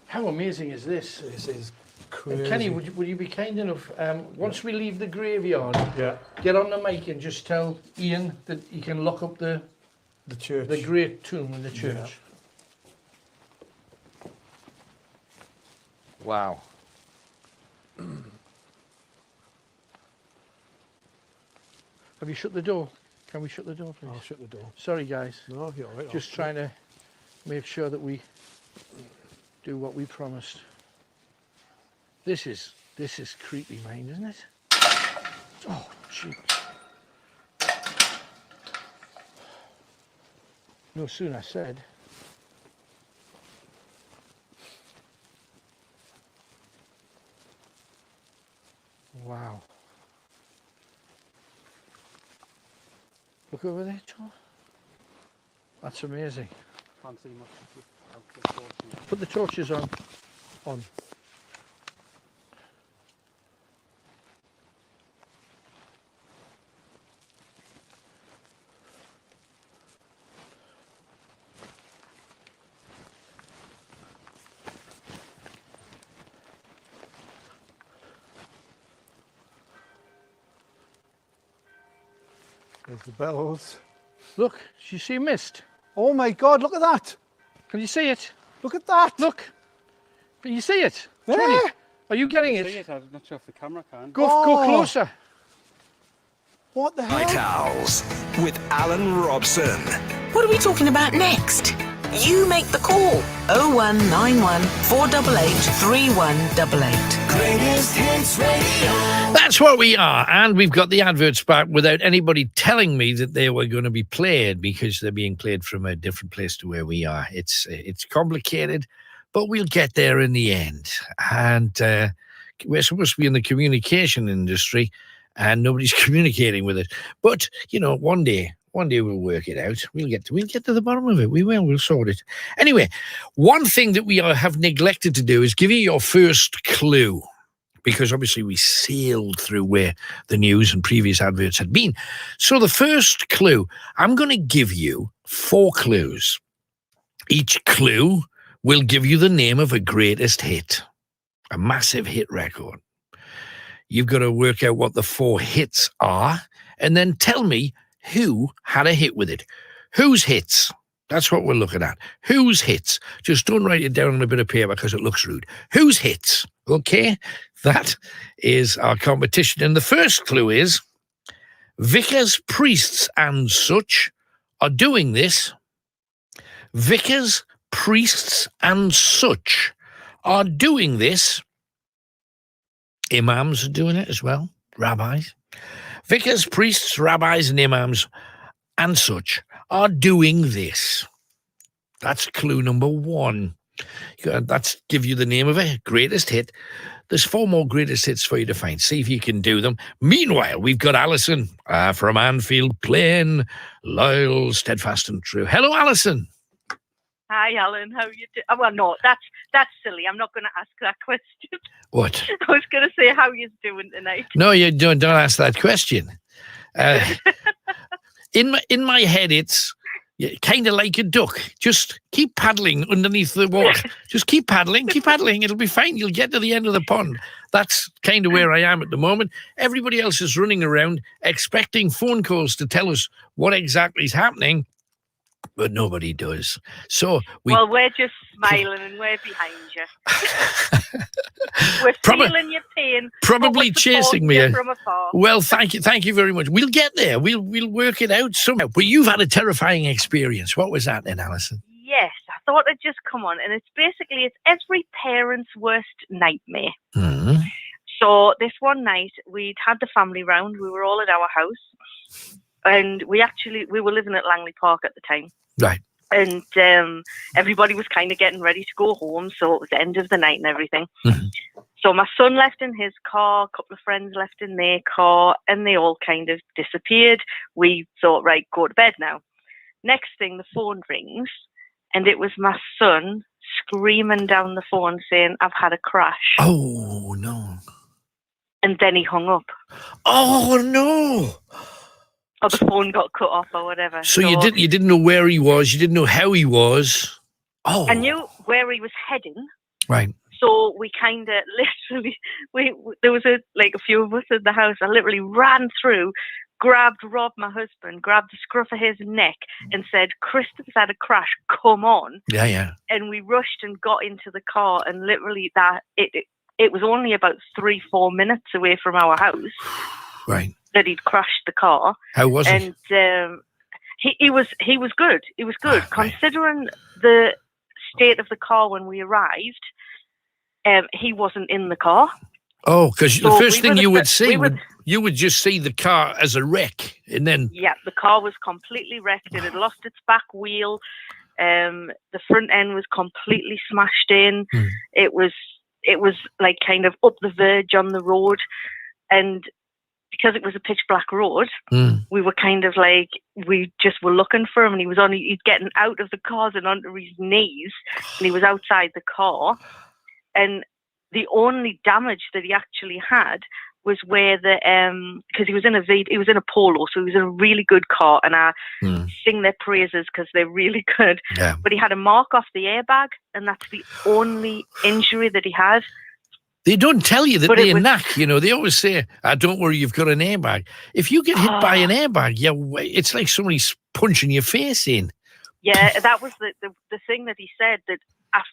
How amazing is this? This is crazy. And Kenny, would you be kind enough, once we leave the graveyard, get on the mic and just tell Ian that he can lock up the church, the great tomb in the church. Wow. Have you shut the door? Can we shut the door, please? I'll shut the door. Sorry, guys. No, you're all right. Just trying to make sure that we do what we promised. This is creepy, mind, isn't it? Oh, gee. No sooner said. Wow. Look over there, Joe. That's amazing. Can't see much. Put the torches on. There's the bells. Look, you see mist? Oh my God, look at that. Can you see it? Look at that. Look. Can you see it? There. Tony, are you getting See it? I'm not sure if the camera can. Go closer. What the hell? Night Owls with Alan Robson. What are we talking about next? You make the call. 0191 488 3188. Greatest Hits Radio. That's what we are, and we've got the adverts back without anybody telling me that they were going to be played because they're being played from a different place to where we are. It's complicated, but we'll get there in the end. And we're supposed to be in the communication industry, and nobody's communicating with it. But one day we'll work it out. We'll get to the bottom of it. We'll sort it. Anyway, one thing that we have neglected to do is give you your first clue, because obviously we sailed through where the news and previous adverts had been. So the first clue, I'm going to give you 4 clues. Each clue will give you the name of a greatest hit, a massive hit record. You've got to work out what the 4 hits are and then tell me who had a hit with it. Whose hits? That's what we're looking at. Whose hits? Just don't write it down on a bit of paper because it looks rude. Whose hits? Okay? That is our competition. And the first clue is vicars, priests and such are doing this. Vicars, priests and such are doing this. Imams are doing it as well. Rabbis. Vicars, priests, rabbis and imams and such are doing this. That's clue number 1. That's give you the name of a greatest hit. There's 4 more greatest hits for you to find. See if you can do them. Meanwhile, we've got Alison from Anfield playing Loyal, Steadfast and True. Hello, Alison. Hi, Alan. How are you doing? Oh, well, no, that's silly. I'm not going to ask that question. What? I was going to say how you're doing tonight. No, you don't ask that question. In my head, it's kind of like a duck. Just keep paddling underneath the water. Just keep paddling. It'll be fine. You'll get to the end of the pond. That's kind of where I am at the moment. Everybody else is running around expecting phone calls to tell us what exactly is happening, but nobody does. So we're just smiling and we're behind you. We're feeling your pain. Probably chasing me from afar. Well, thank you very much. We'll get there. We'll work it out somehow. But you've had a terrifying experience. What was that then, Alison? Yes, I thought I'd just come on, and it's every parent's worst nightmare. Mm-hmm. So this one night we'd had the family round. We were all at our house, and we were living at Langley Park at the time. Right. And everybody was kind of getting ready to go home, so it was the end of the night and everything. So my son left in his car, a couple of friends left in their car, and they all kind of disappeared. We thought, right, go to bed now. Next thing, the phone rings, and it was my son screaming down the phone saying, "I've had a crash." Oh, no. And then he hung up. Oh, no. Or the phone got cut off or whatever. So you didn't know where he was. You didn't know how he was. Oh. I knew where he was heading. Right. So we kind of literally, there was a few of us in the house. I literally ran through, grabbed Rob, my husband, grabbed the scruff of his neck and said, "Christopher's had a crash, come on." Yeah. And we rushed and got into the car, and literally it was only about 3-4 minutes away from our house. Right. That he'd crashed the car. How was he? And he was good. He was good. Considering the state of the car when we arrived, he wasn't in the car. Oh, because the first thing you would see, you would just see the car as a wreck, and then... Yeah, the car was completely wrecked. It had lost its back wheel. The front end was completely smashed in. It was like kind of up the verge on the road, and because it was a pitch black road, we were kind of like, we just were looking for him, and he's getting out of the cars and onto his knees, and he was outside the car. And the only damage that he actually had was where because he was in a Polo, so he was in a really good car, and I sing their praises because they're really good. Yeah. But he had a mark off the airbag, and that's the only injury that he had. They don't tell you that they're knack, you know. They always say, "Don't worry, you've got an airbag." If you get hit by an airbag, it's like somebody's punching your face in. Yeah, that was the thing that he said, that after,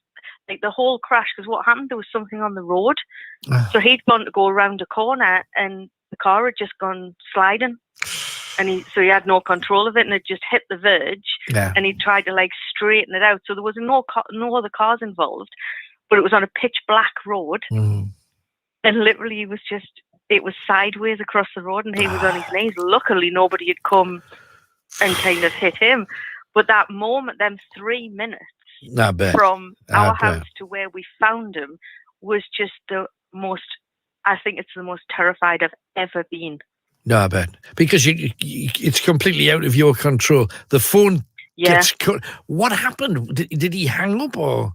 like, the whole crash, because what happened, there was something on the road. So he'd gone to go around a corner, and the car had just gone sliding. And he had no control of it, and it just hit the verge. Yeah. And he tried to straighten it out. So there was no other cars involved. But it was on a pitch black road, and literally it was sideways across the road, and he was on his knees. Luckily, nobody had come and kind of hit him. But that moment, them 3 minutes from our house to where we found him, was just I think it's the most terrified I've ever been. No, I bet. Because it's completely out of your control. The phone gets cut. What happened? Did he hang up, or...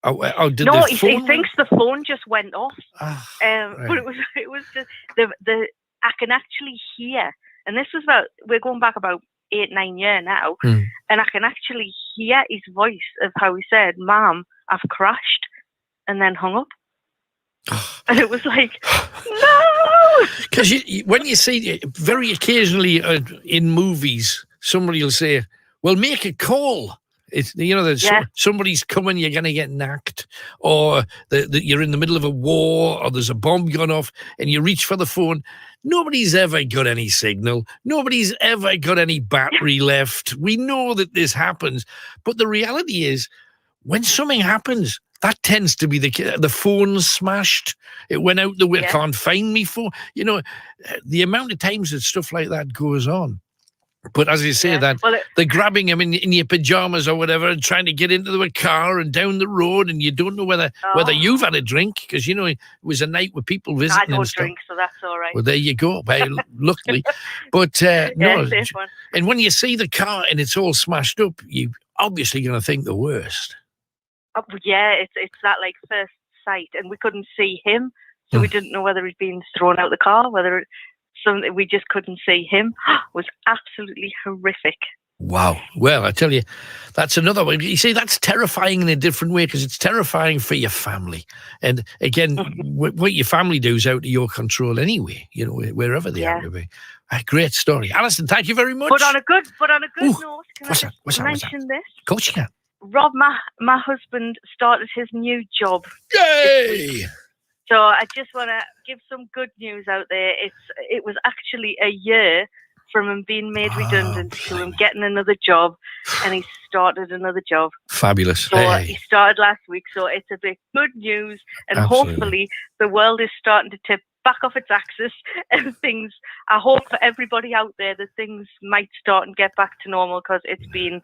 No, he thinks the phone just went off. But it was just I can actually hear, and this was we're going back about 8-9 years now, and I can actually hear his voice of how he said, "Mom, I've crashed," and then hung up. And it was like, no! Because when you see, very occasionally in movies, somebody will say, "Well, make a call." It's, there's somebody's coming, you're going to get nacked, or you're in the middle of a war, or there's a bomb gone off, and you reach for the phone. Nobody's ever got any signal. Nobody's ever got any battery left. We know that this happens, but the reality is, when something happens, that tends to be the phone's smashed. It went out the way. I can't find me phone. The amount of times that stuff like that goes on. But as you say, they're grabbing him in your pajamas or whatever and trying to get into the car and down the road, and you don't know whether you've had a drink, because, it was a night with people visiting. I don't drink, so that's all right. Well, there you go. Well, luckily. But, no. Safe one. And when you see the car and it's all smashed up, you're obviously going to think the worst. Yeah, it's that first sight, and we couldn't see him, so we didn't know whether he'd been thrown out the car, whether something we just couldn't see him. Was absolutely horrific. Wow. Well, I tell you, that's another one. You see, that's terrifying in a different way, because it's terrifying for your family. And again, what your family do is out of your control anyway, wherever they happen to be. A great story. Alison, thank you very much. But on a good note, can I mention this? Of course you can. Rob, my husband, started his new job. Yay! So I just want to give some good news out there. It was actually a year from him being made redundant to him getting another job, and he started another job. Fabulous. So he started last week, so it's a bit good news, and hopefully the world is starting to tip back off its axis and things. I hope for everybody out there that things might start and get back to normal, because it's been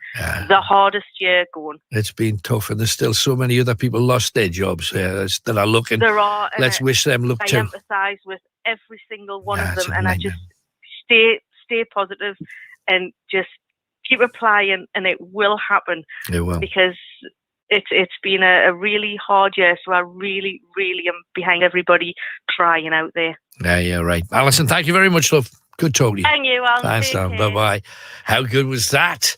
the hardest year going. It's been tough, and there's still so many other people lost their jobs that are looking. There are. Let's wish them luck I too. empathise with every single one of it's them, a and I nightmare. just stay positive and just keep applying, and it will happen. It will. Because it's been a really hard year, so I really, really am behind everybody trying out there. Yeah, right. Alison, thank you very much, love. Good talking to you. Thank you, Alan. Thanks, Take Alan. care. Bye-bye. How good was that?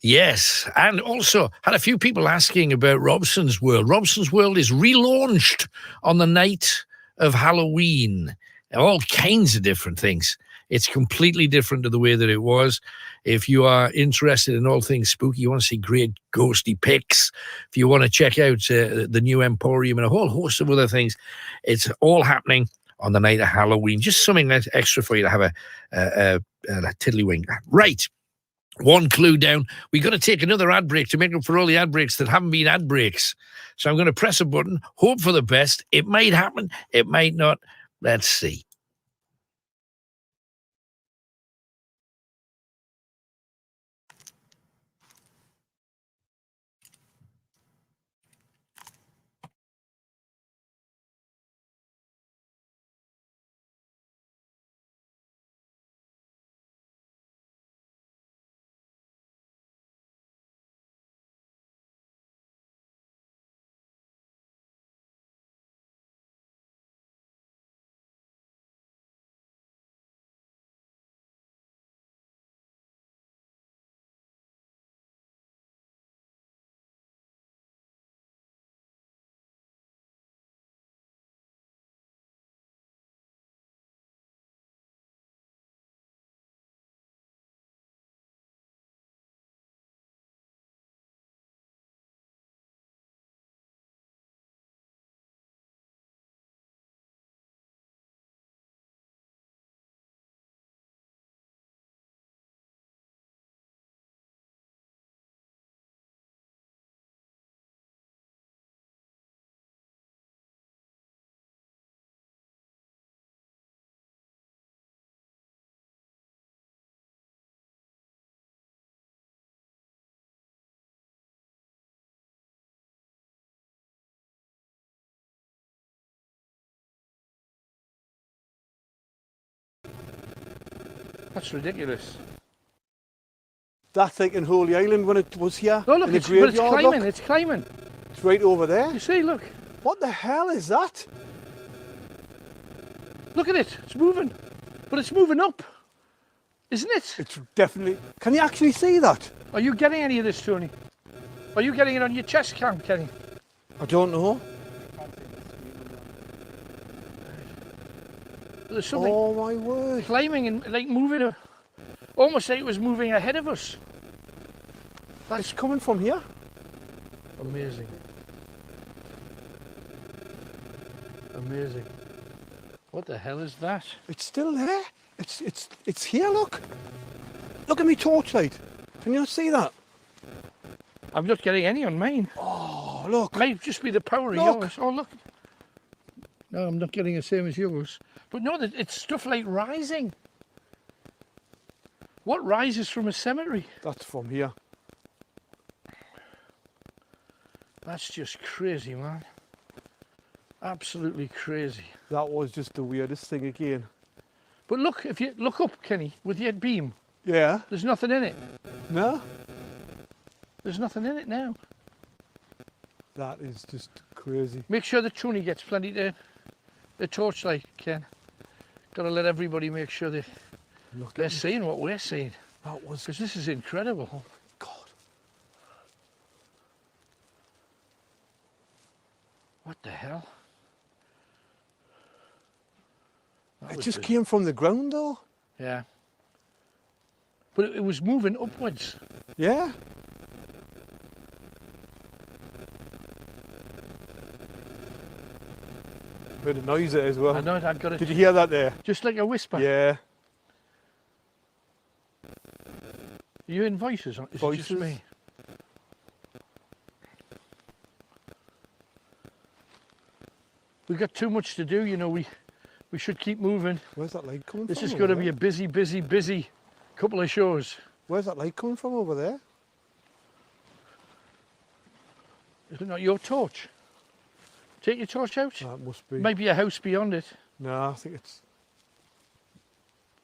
Yes. And also, had a few people asking about Robson's World. Robson's World is relaunched on the night of Halloween. All kinds of different things. It's completely different to the way that it was. If you are interested in all things spooky, you want to see great ghosty pics, if you want to check out the new Emporium and a whole host of other things, it's all happening on the night of Halloween. Just something extra for you to have a tiddlywink. Right. One clue down. We've got to take another ad break to make up for all the ad breaks that haven't been ad breaks. So I'm going to press a button, hope for the best. It might happen. It might not. Let's see. That's ridiculous. That's like in Holy Island when it was here. Oh, look, in the but it's graveyard, climbing. look. It's climbing. It's right over there. You see, look. What the hell is that? Look at it. It's moving. But it's moving up. Isn't it? It's definitely... Can you actually see that? Are you getting any of this, Tony? Are you getting it on your chest cam, Kenny? I don't know. There's something Oh my word. climbing and like moving, almost like it was moving ahead of us. It's coming from here. Amazing. Amazing. What the hell is that? It's still there. It's here, look. Look at me torchlight. Can you not see that? I'm not getting any on mine. Oh, look. Might just be the power of Look. yours. Oh, look. No, I'm not getting the same as yours. But no, it's stuff like rising. What rises from a cemetery? That's from here. That's just crazy, man. Absolutely crazy. That was just the weirdest thing again. But look, if you look up, Kenny, with your beam, Yeah. there's nothing in it. No? There's nothing in it now. That is just crazy. Make sure the Tony gets plenty to the torchlight, Ken. Got to let everybody make sure they're seeing what we're seeing. That was... Because this is incredible. Oh my God. What the hell? That It was just the- came from the ground though. Yeah. But it was moving upwards. Yeah. Heard a noise there as well. I know, I've got it. Did you hear that there? Just like a whisper. Yeah. Are you in voices? Is it just me? We've got too much to do, you know. We We should keep moving. Where's that light coming This from? is over going to there? be a busy, busy, busy couple of shows. Where's that light coming from over there? Is it not your torch? Take your torch out. That must be. Maybe a house beyond it. No, I think it's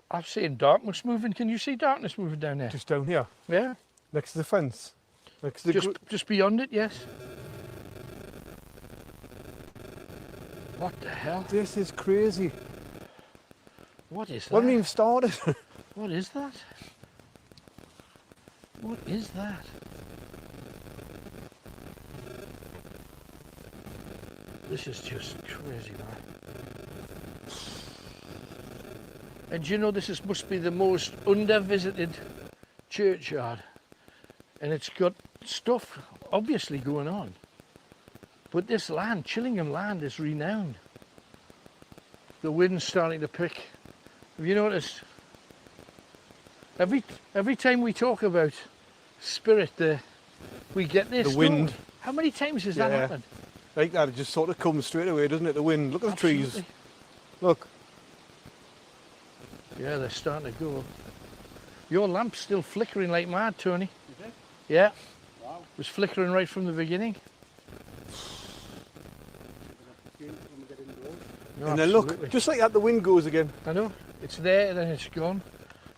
I've seen darkness moving. Can you see darkness moving down there? just down here, Yeah. next to the fence. Next to the Just beyond it, yes. What the hell? This is crazy. What is that? We haven't even started. What is that? What is that? This is just crazy, man. And do you know this must be the most under-visited churchyard, and it's got stuff obviously going on. But this land, Chillingham land, is renowned. The wind's starting to pick. Have you noticed? Every time we talk about spirit there, we get this. The wind. don't we? How many times has that happened? Like that, it just sort of comes straight away, doesn't it? The wind. Look at the trees. Absolutely. Look. Yeah, they're starting to go. Your lamp's still flickering like mad, Tony. Is it? Yeah. Wow. It was flickering right from the beginning. No, And then look, just like that, the wind goes again. I know. It's there and then it's gone.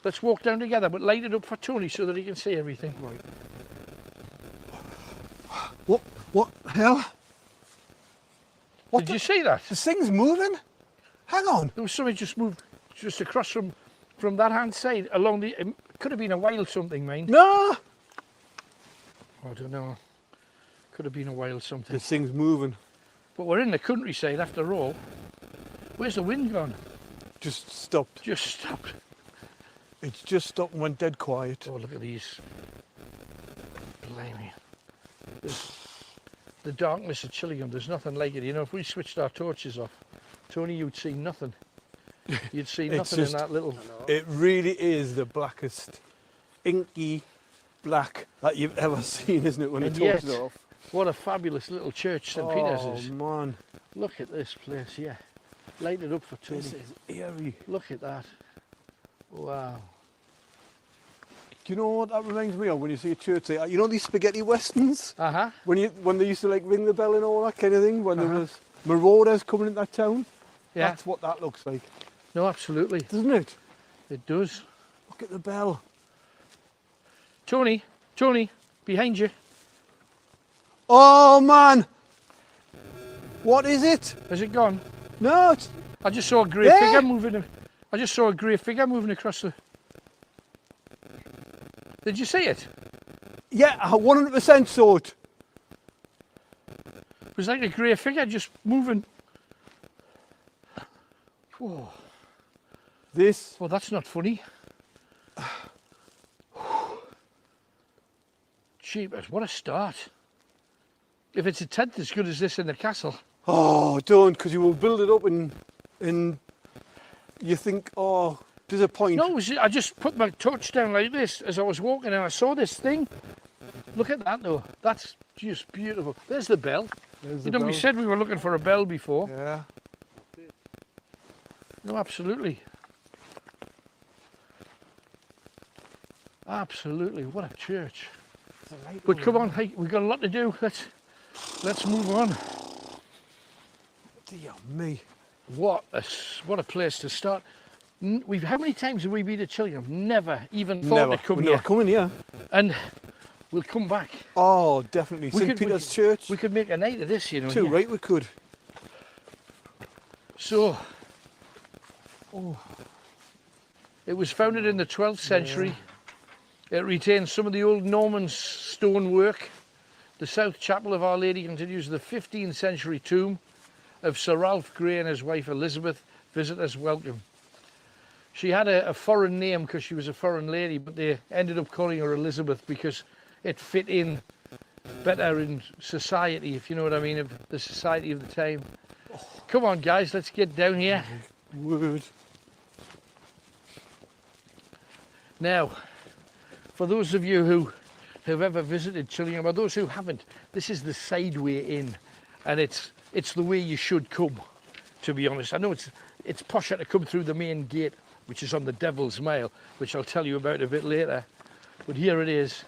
Let's walk down together, but light it up for Tony so that he can see everything. Right. What hell? Did you see that? The thing's moving? Hang on. There was something just moved just across from that hand side along the. It could have been a whale something, mind. No. I don't know. Could have been a whale something. This thing's moving. But we're in the countryside after all. Where's the wind gone? Just stopped. Just stopped. It's just stopped and went dead quiet. Oh, look at these. Blimey. The darkness of Chillingham, there's nothing like it. You know, if we switched our torches off, Tony, you'd see nothing. You'd see nothing in that little... It really is the blackest, inky black that you've ever seen, isn't it, when the torches are off? What a fabulous little church St. Peter's is. Oh, man. Look at this place, yeah. Light it up for Tony. This is eerie. Look at that. Wow. Do you know what that reminds me of when you see a church? Like, you know these spaghetti westerns? Uh-huh. When they used to like ring the bell and all that kind of thing, when there was marauders coming into that town? Yeah. That's what that looks like. No, absolutely. Doesn't it? It does. Look at the bell. Tony, behind you. Oh, man. What is it? Has it gone? No, it's... I just saw a grey figure moving. I just saw a grey figure moving across the... Did you see it? Yeah, I 100% saw it. It was like a grey figure just moving. Whoa. This... Well, that's not funny. Jeepers, what a start. If it's a tenth as good as this in the castle. Oh, don't, because you will build it up and you think, oh, there's a point. No, I just put my torch down like this as I was walking and I saw this thing. Look at that though. That's just beautiful. There's the bell. There's you the know, we bell. said we were looking for a bell before. Yeah. No, absolutely. Absolutely. What a church. But come on, hey, we've got a lot to do. Let's move on. Dear me. What a place to start. How many times have we been to Chillingham? Never even thought to come We're here. not coming here. And we'll come back. Oh, definitely. St. Peter's Church. We could make a night of this, you know. Too here. right, we could. So, it was founded in the 12th century. It retains some of the old Norman stonework. The south chapel of Our Lady continues the 15th century tomb of Sir Ralph Grey and his wife Elizabeth. Visitors welcome. She had a foreign name because she was a foreign lady, but they ended up calling her Elizabeth because it fit in better in society, if you know what I mean, of the society of the time. Come on, guys, let's get down here. Word. Now, for those of you who have ever visited Chillingham, or those who haven't, this is the side way in, and it's the way you should come, to be honest. I know it's posher to come through the main gate, which is on the Devil's Mile, which I'll tell you about a bit later. But here it is,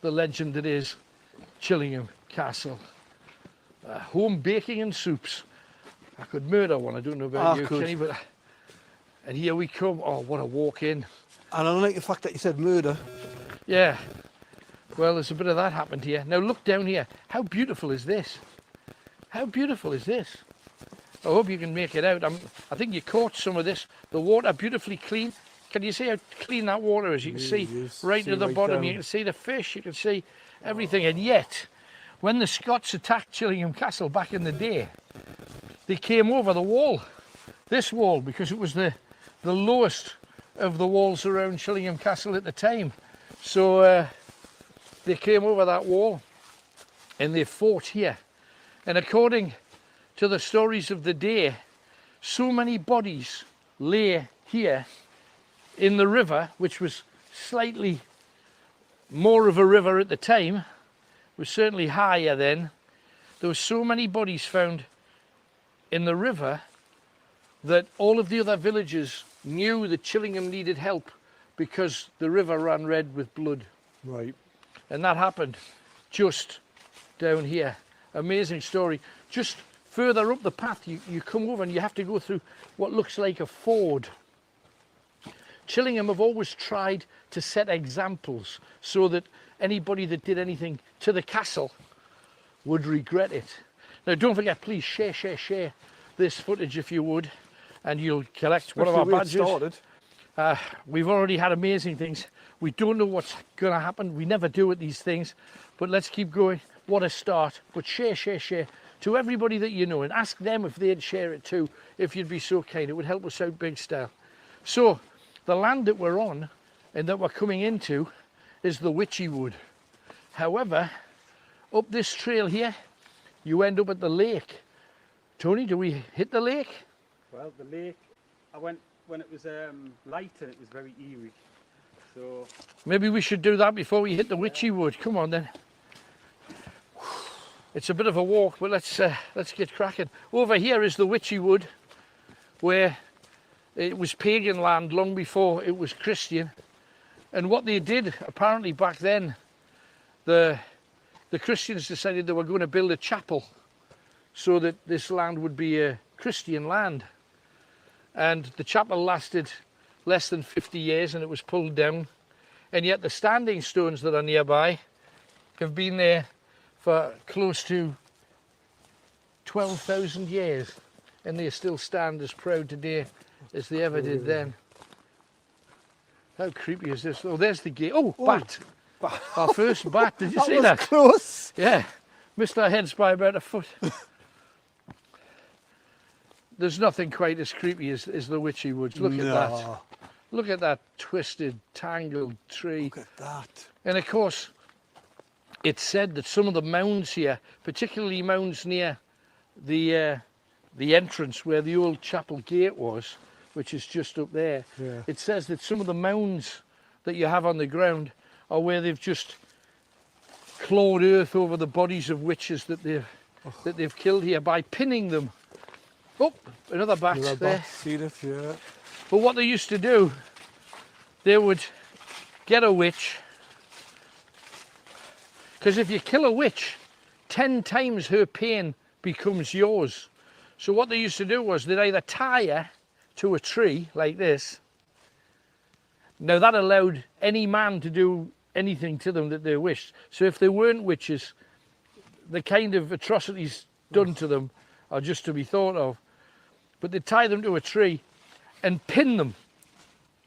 the legend that is Chillingham Castle. Home baking and soups. I could murder one. I don't know about you, Kenny, but... And here we come. Oh, what a walk in. And I like the fact that you said murder. Yeah. Well, there's a bit of that happened here. Now look down here. How beautiful is this? How beautiful is this? I hope you can make it out. I think you caught some of this. The water beautifully clean. Can you see how clean that water is? You can see right to the bottom. You can see the fish. You can see everything. And yet, when the Scots attacked Chillingham Castle back in the day, they came over the wall. This wall, because it was the lowest of the walls around Chillingham Castle at the time. So they came over that wall and they fought here. And according to the stories of the day, so many bodies lay here in the river, which was slightly more of a river at the time, was certainly higher then. There were so many bodies found in the river that all of the other villages knew that Chillingham needed help because the river ran red with blood. Right. And that happened just down here. Amazing story. Just further up the path, you come over and you have to go through what looks like a ford. Chillingham have always tried to set examples so that anybody that did anything to the castle would regret it. Now, don't forget, please share this footage if you would, and you'll collect one of our badges. We've already had amazing things. We don't know what's going to happen. We never do at these things, but let's keep going. What a start. But share to everybody that you know, and ask them if they'd share it too, if you'd be so kind. It would help us out big style. So, the land that we're on and that we're coming into is the Witchy Wood. However, up this trail here, you end up at the lake. Tony, do we hit the lake? Well, the lake, I went when it was light and it was very eerie. So maybe we should do that before we hit the Witchy Wood. Come on then. It's a bit of a walk, but let's get cracking. Over here is the Witchy Wood, where it was pagan land long before it was Christian. And what they did, apparently back then, the Christians decided they were going to build a chapel so that this land would be a Christian land. And the chapel lasted less than 50 years and it was pulled down. And yet the standing stones that are nearby have been there for close to 12,000 years. And they still stand as proud today as they ever did then. How creepy is this? Oh, there's the gate. Oh, bat. Our first bat. Did you see that? Close. Yeah. Missed our heads by about a foot. There's nothing quite as creepy as the Witchy Woods. Look at that. Look at that twisted, tangled tree. Look at that. And of course, it's said that some of the mounds here, particularly mounds near the entrance where the old chapel gate was, which is just up there, it says that some of the mounds that you have on the ground are where they've just clawed earth over the bodies of witches that they've killed here by pinning them. Oh, another bat there. See that, yeah. But what they used to do, they would get a witch, because if you kill a witch, 10 times her pain becomes yours. So what they used to do was they'd either tie her to a tree like this. Now that allowed any man to do anything to them that they wished. So if they weren't witches, the kind of atrocities done to them are just to be thought of. But they'd tie them to a tree and pin them.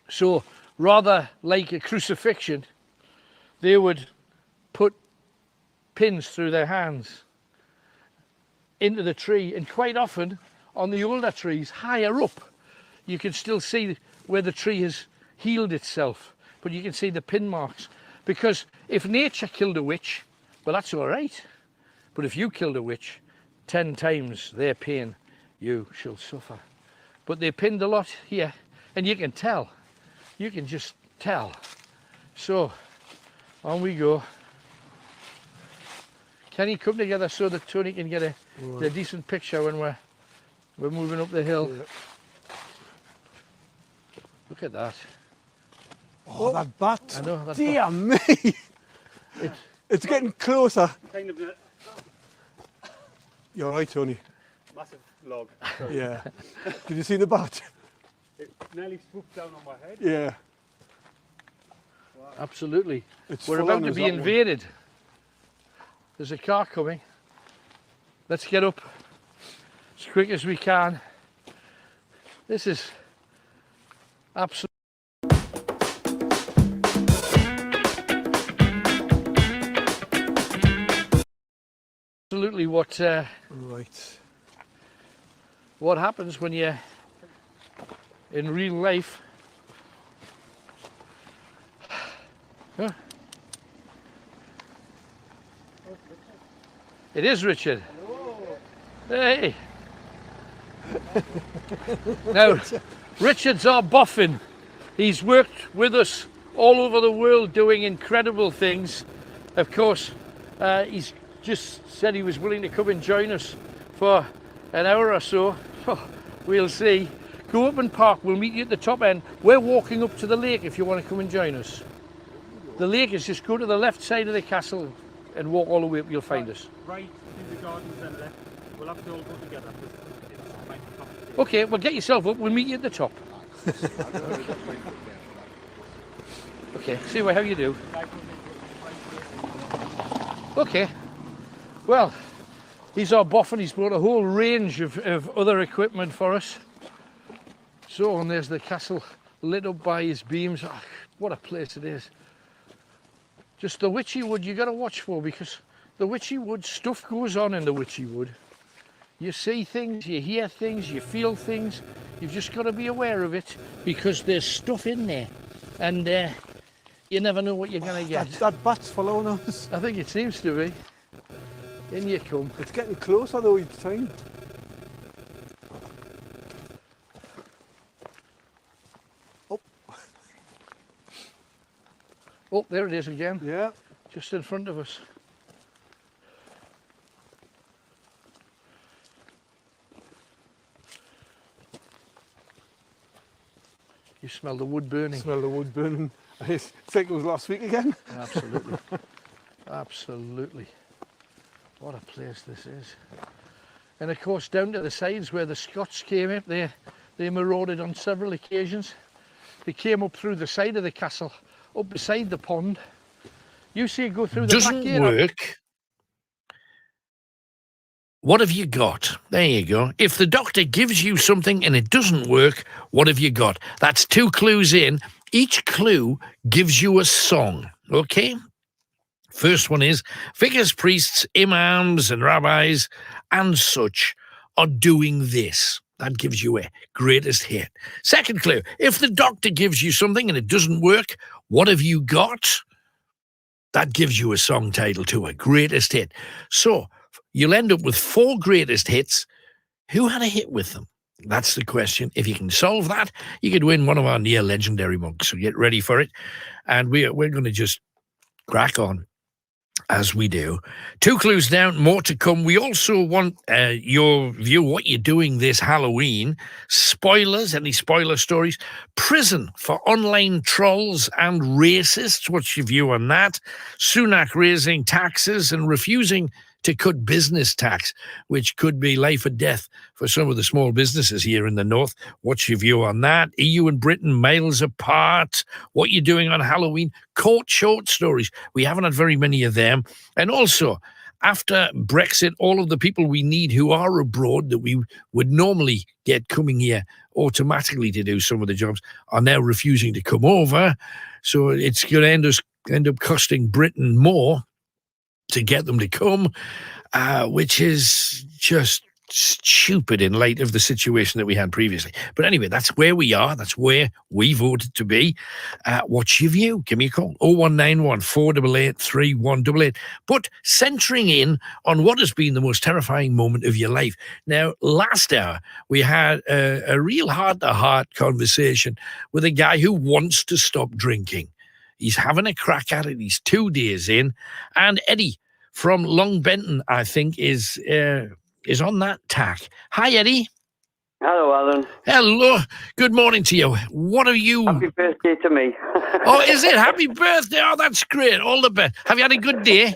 So rather like a crucifixion, they would put pins through their hands into the tree, and quite often on the older trees higher up you can still see where the tree has healed itself, but you can see the pin marks. Because if nature killed a witch, well, that's all right, but if you killed a witch, 10 times their pain you shall suffer. But they pinned a lot here, and you can tell, you can just tell. So on we go. Can you come together so that Tony can get a decent picture when we're moving up the hill? Yeah. Look at that. Oh, that bat. I know. That Dear bat. me. It's getting closer. Kind of You're right, Tony. massive log. Yeah. Did you see the bat? It nearly swooped down on my head. Yeah. Wow. Absolutely. It's We're full about on to as be that one. invaded. There's a car coming. Let's get up as quick as we can. This is absolutely what what happens when you're in real life. Huh? It is Richard. Hey. Now, Richard's our boffin. He's worked with us all over the world doing incredible things. Of course, he's just said he was willing to come and join us for an hour or so. Oh, we'll see. Go up and park. We'll meet you at the top end. We're walking up to the lake if you want to come and join us. The lake is just go to the left side of the castle and walk all the way up. You'll find us. Right through the gardens and left. We'll have to all go together. Okay, well, get yourself up. We'll meet you at the top. Okay, see how you do. Okay. Well, he's our boffin. He's brought a whole range of other equipment for us. So, and there's the castle lit up by his beams. Oh, what a place it is. Just the Witchy Wood you got to watch for, because the Witchy Wood, stuff goes on in the Witchy Wood. You see things, you hear things, you feel things. You've just got to be aware of it, because there's stuff in there. And you never know what you're going to get. That bat's following us. I think it seems to be. In you come. It's getting closer though each time. Oh, there it is again. Yeah. Just in front of us. You smell the wood burning. Smell the wood burning. It's like it was last week again. Absolutely. Absolutely. What a place this is. And of course, down to the sides where the Scots came up, they marauded on several occasions. They came up through the side of the castle, up beside the pond. You see it go through the back gate. Doesn't work. What have you got? There you go. If the doctor gives you something and it doesn't work, what have you got? That's 2 clues in. Each clue gives you a song, okay? First one is, vicars, priests, imams and rabbis and such are doing this. That gives you a greatest hit. Second clue, if the doctor gives you something and it doesn't work, what have you got? That gives you a song title too, a greatest hit. So you'll end up with 4 greatest hits. Who had a hit with them? That's the question. If you can solve that, you could win one of our near legendary mugs. So get ready for it. And we're going to just crack on as we do. 2 clues down, more to come. We also want your view, what you're doing this Halloween. Spoilers, any spoiler stories. Prison for online trolls and racists. What's your view on that? Sunak raising taxes and refusing to cut business tax, which could be life or death for some of the small businesses here in the north. What's your view on that? EU and Britain miles apart. What you're doing on Halloween? Court short stories. We haven't had very many of them. And also, after Brexit, all of the people we need who are abroad that we would normally get coming here automatically to do some of the jobs are now refusing to come over. So it's going to end up costing Britain more to get them to come, which is just stupid in light of the situation that we had previously. But anyway, that's where we are. That's where we voted to be. What's your view? Give me a call. 0191 488 3188. But centering in on what has been the most terrifying moment of your life. Now, last hour, we had a real heart-to-heart conversation with a guy who wants to stop drinking. He's having a crack at it. He's 2 days in. And Eddie from Long Benton, I think, is on that tack. Hi, Eddie. Hello, Alan. Hello. Good morning to you. What are you? Happy birthday to me. Oh, is it? Happy birthday. Oh, that's great. All the best. Have you had a good day?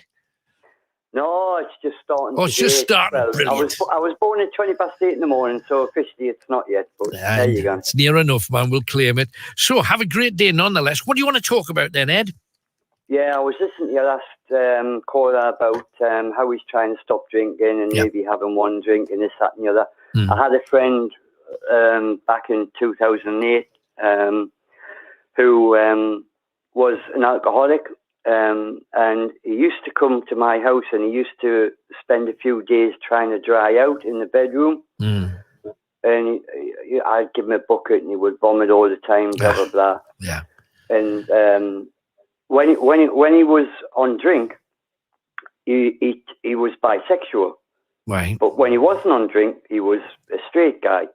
No, it's just starting. Oh, it's just today. starting. Well, Brilliant. I was born at 8:20 in the morning, so officially it's not yet. But there you go. It's near enough, man. We'll claim it. So have a great day nonetheless. What do you want to talk about then, Ed? Yeah, I was listening to your last caller about how he's trying to stop drinking and maybe having one drink and this, that, and the other. I had a friend back in 2008 who was an alcoholic. And he used to come to my house and he used to spend a few days trying to dry out in the bedroom. And I'd give him a bucket and he would vomit all the time, blah, blah, blah. Yeah. And when he was on drink, he was bisexual. Right. But when he wasn't on drink, he was a straight guy.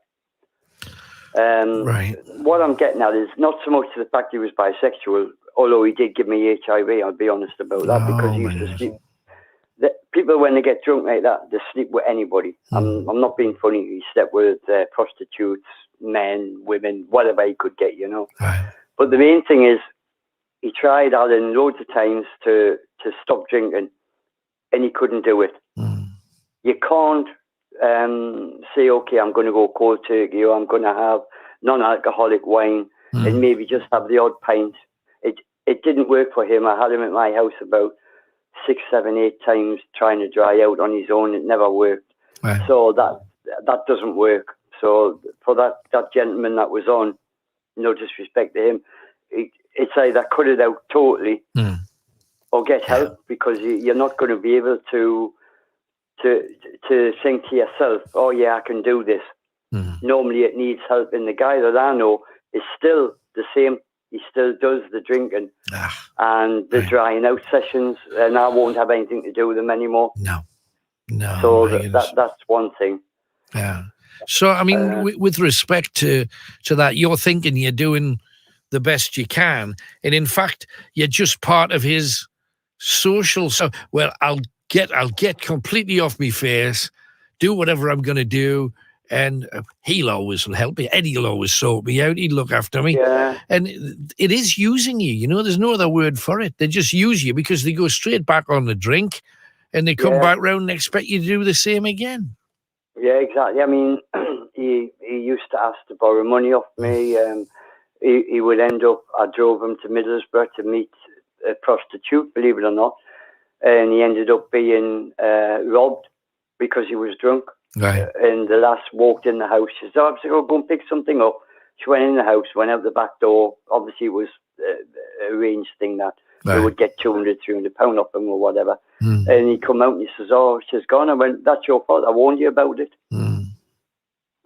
Right. What I'm getting at is not so much the fact he was bisexual, although he did give me HIV, I'll be honest about that, because he used to sleep. People, when they get drunk like that, they sleep with anybody. I'm not being funny. He slept with prostitutes, men, women, whatever he could get, you know. Right. But the main thing is, he tried Alan loads of times to stop drinking, and he couldn't do it. You can't say, okay, I'm going to go cold turkey, or I'm going to have non-alcoholic wine, and maybe just have the odd pint. It didn't work for him. I had him at my house about 6, 7, 8 times trying to dry out on his own. It never worked. Right. So that doesn't work. So for that gentleman that was on, no disrespect to him, it's either cut it out totally or get help, because you're not going to be able to think to yourself, oh yeah, I can do this. Normally it needs help, and the guy that I know is still the same. He still does the drinking and the drying out sessions, and I won't have anything to do with him anymore. No. So that's one thing. Yeah. So, I mean, with respect to that, you're thinking you're doing the best you can, and in fact, you're just part of his social. So, well, I'll get completely off my face, do whatever I'm going to do, and he'll always help me. Eddie'll always sort me out. He'd look after me. Yeah. And it is using you, you know, there's no other word for it. They just use you because they go straight back on the drink and they come back round and expect you to do the same again. Yeah, exactly. I mean, he used to ask to borrow money off me. He would end up, I drove him to Middlesbrough to meet a prostitute, believe it or not. And he ended up being robbed because he was drunk. Right. And the lass walked in the house. She said, "Oh, go and pick something up." She went in the house, went out the back door. Obviously, it was an arranged thing that they would get £200, £300 off him or whatever. And he come out and he says, "Oh, she's gone." I went, "That's your fault. I warned you about it."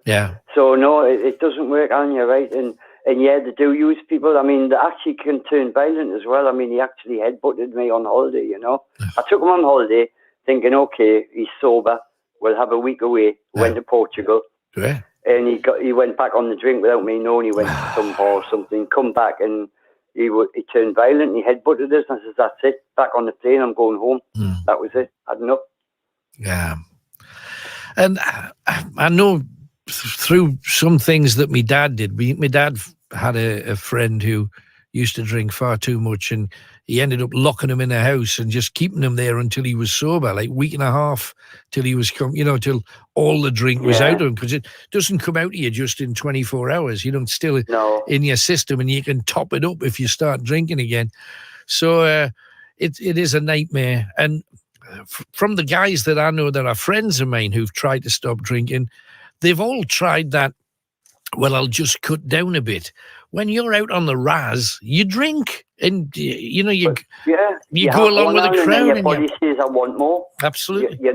Yeah. So no, it doesn't work on you, right? And yeah, they do use people. I mean, they actually can turn violent as well. I mean, he actually headbutted me on holiday, you know. I took him on holiday thinking, okay, he's sober. We'll have a week away. Went to Portugal. Yeah. And he went back on the drink without me knowing. He went to some bar or something, come back, and he turned violent. He headbutted us, and I says, "That's it. Back on the plane. I'm going home." That was it. I had enough. Yeah. And I know through some things that my dad did. My dad had a friend who used to drink far too much, and he ended up locking him in a house and just keeping him there until he was sober, like a week and a half, till he was till all the drink was out of him, because it doesn't come out of you just in 24 hours. You don't still in your system, and you can top it up if you start drinking again. So it is a nightmare. And from the guys that I know that are friends of mine who've tried to stop drinking, they've all tried that, well, I'll just cut down a bit. When you're out on the raz, you drink, and you go along with the crowd. Your body says, "I want more." Absolutely. You're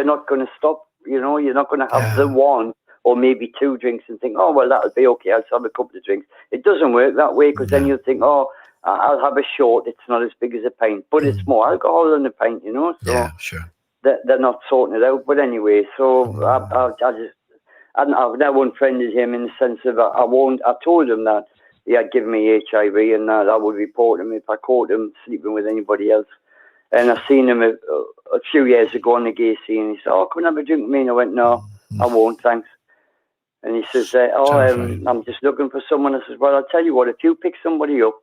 not going to stop. You know, you're not going to have the one or maybe 2 drinks and think, "Oh, well, that'll be okay. I'll just have a couple of drinks." It doesn't work that way, because then you think, "Oh, I'll have a short. It's not as big as a pint, but it's more alcohol than a pint." You know. So yeah, sure. They're not sorting it out. But anyway, so I've now unfriended him in the sense of I told him that he had given me HIV and that I would report him if I caught him sleeping with anybody else. And I seen him a few years ago on the gay scene. He said, "Oh, come and have a drink with me." And I went, "No, I won't, thanks." And he says, I'm just looking for someone. I says, well, I'll tell you what, if you pick somebody up,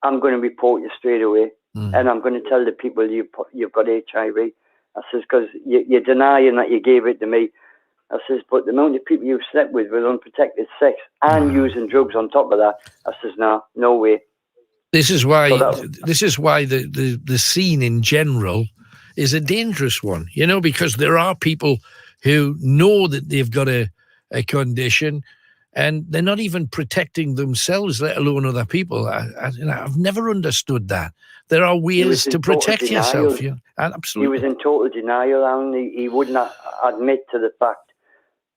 I'm going to report you straight away. And I'm going to tell the people you've got HIV. I says, because you're denying that you gave it to me. I says, but the amount of people you've slept with unprotected sex and using drugs on top of that, I says, no way. This is why the scene in general is a dangerous one, because there are people who know that they've got a condition and they're not even protecting themselves, let alone other people. I've never understood that. There are ways to protect yourself. Absolutely. He was in total denial, and he wouldn't admit to the fact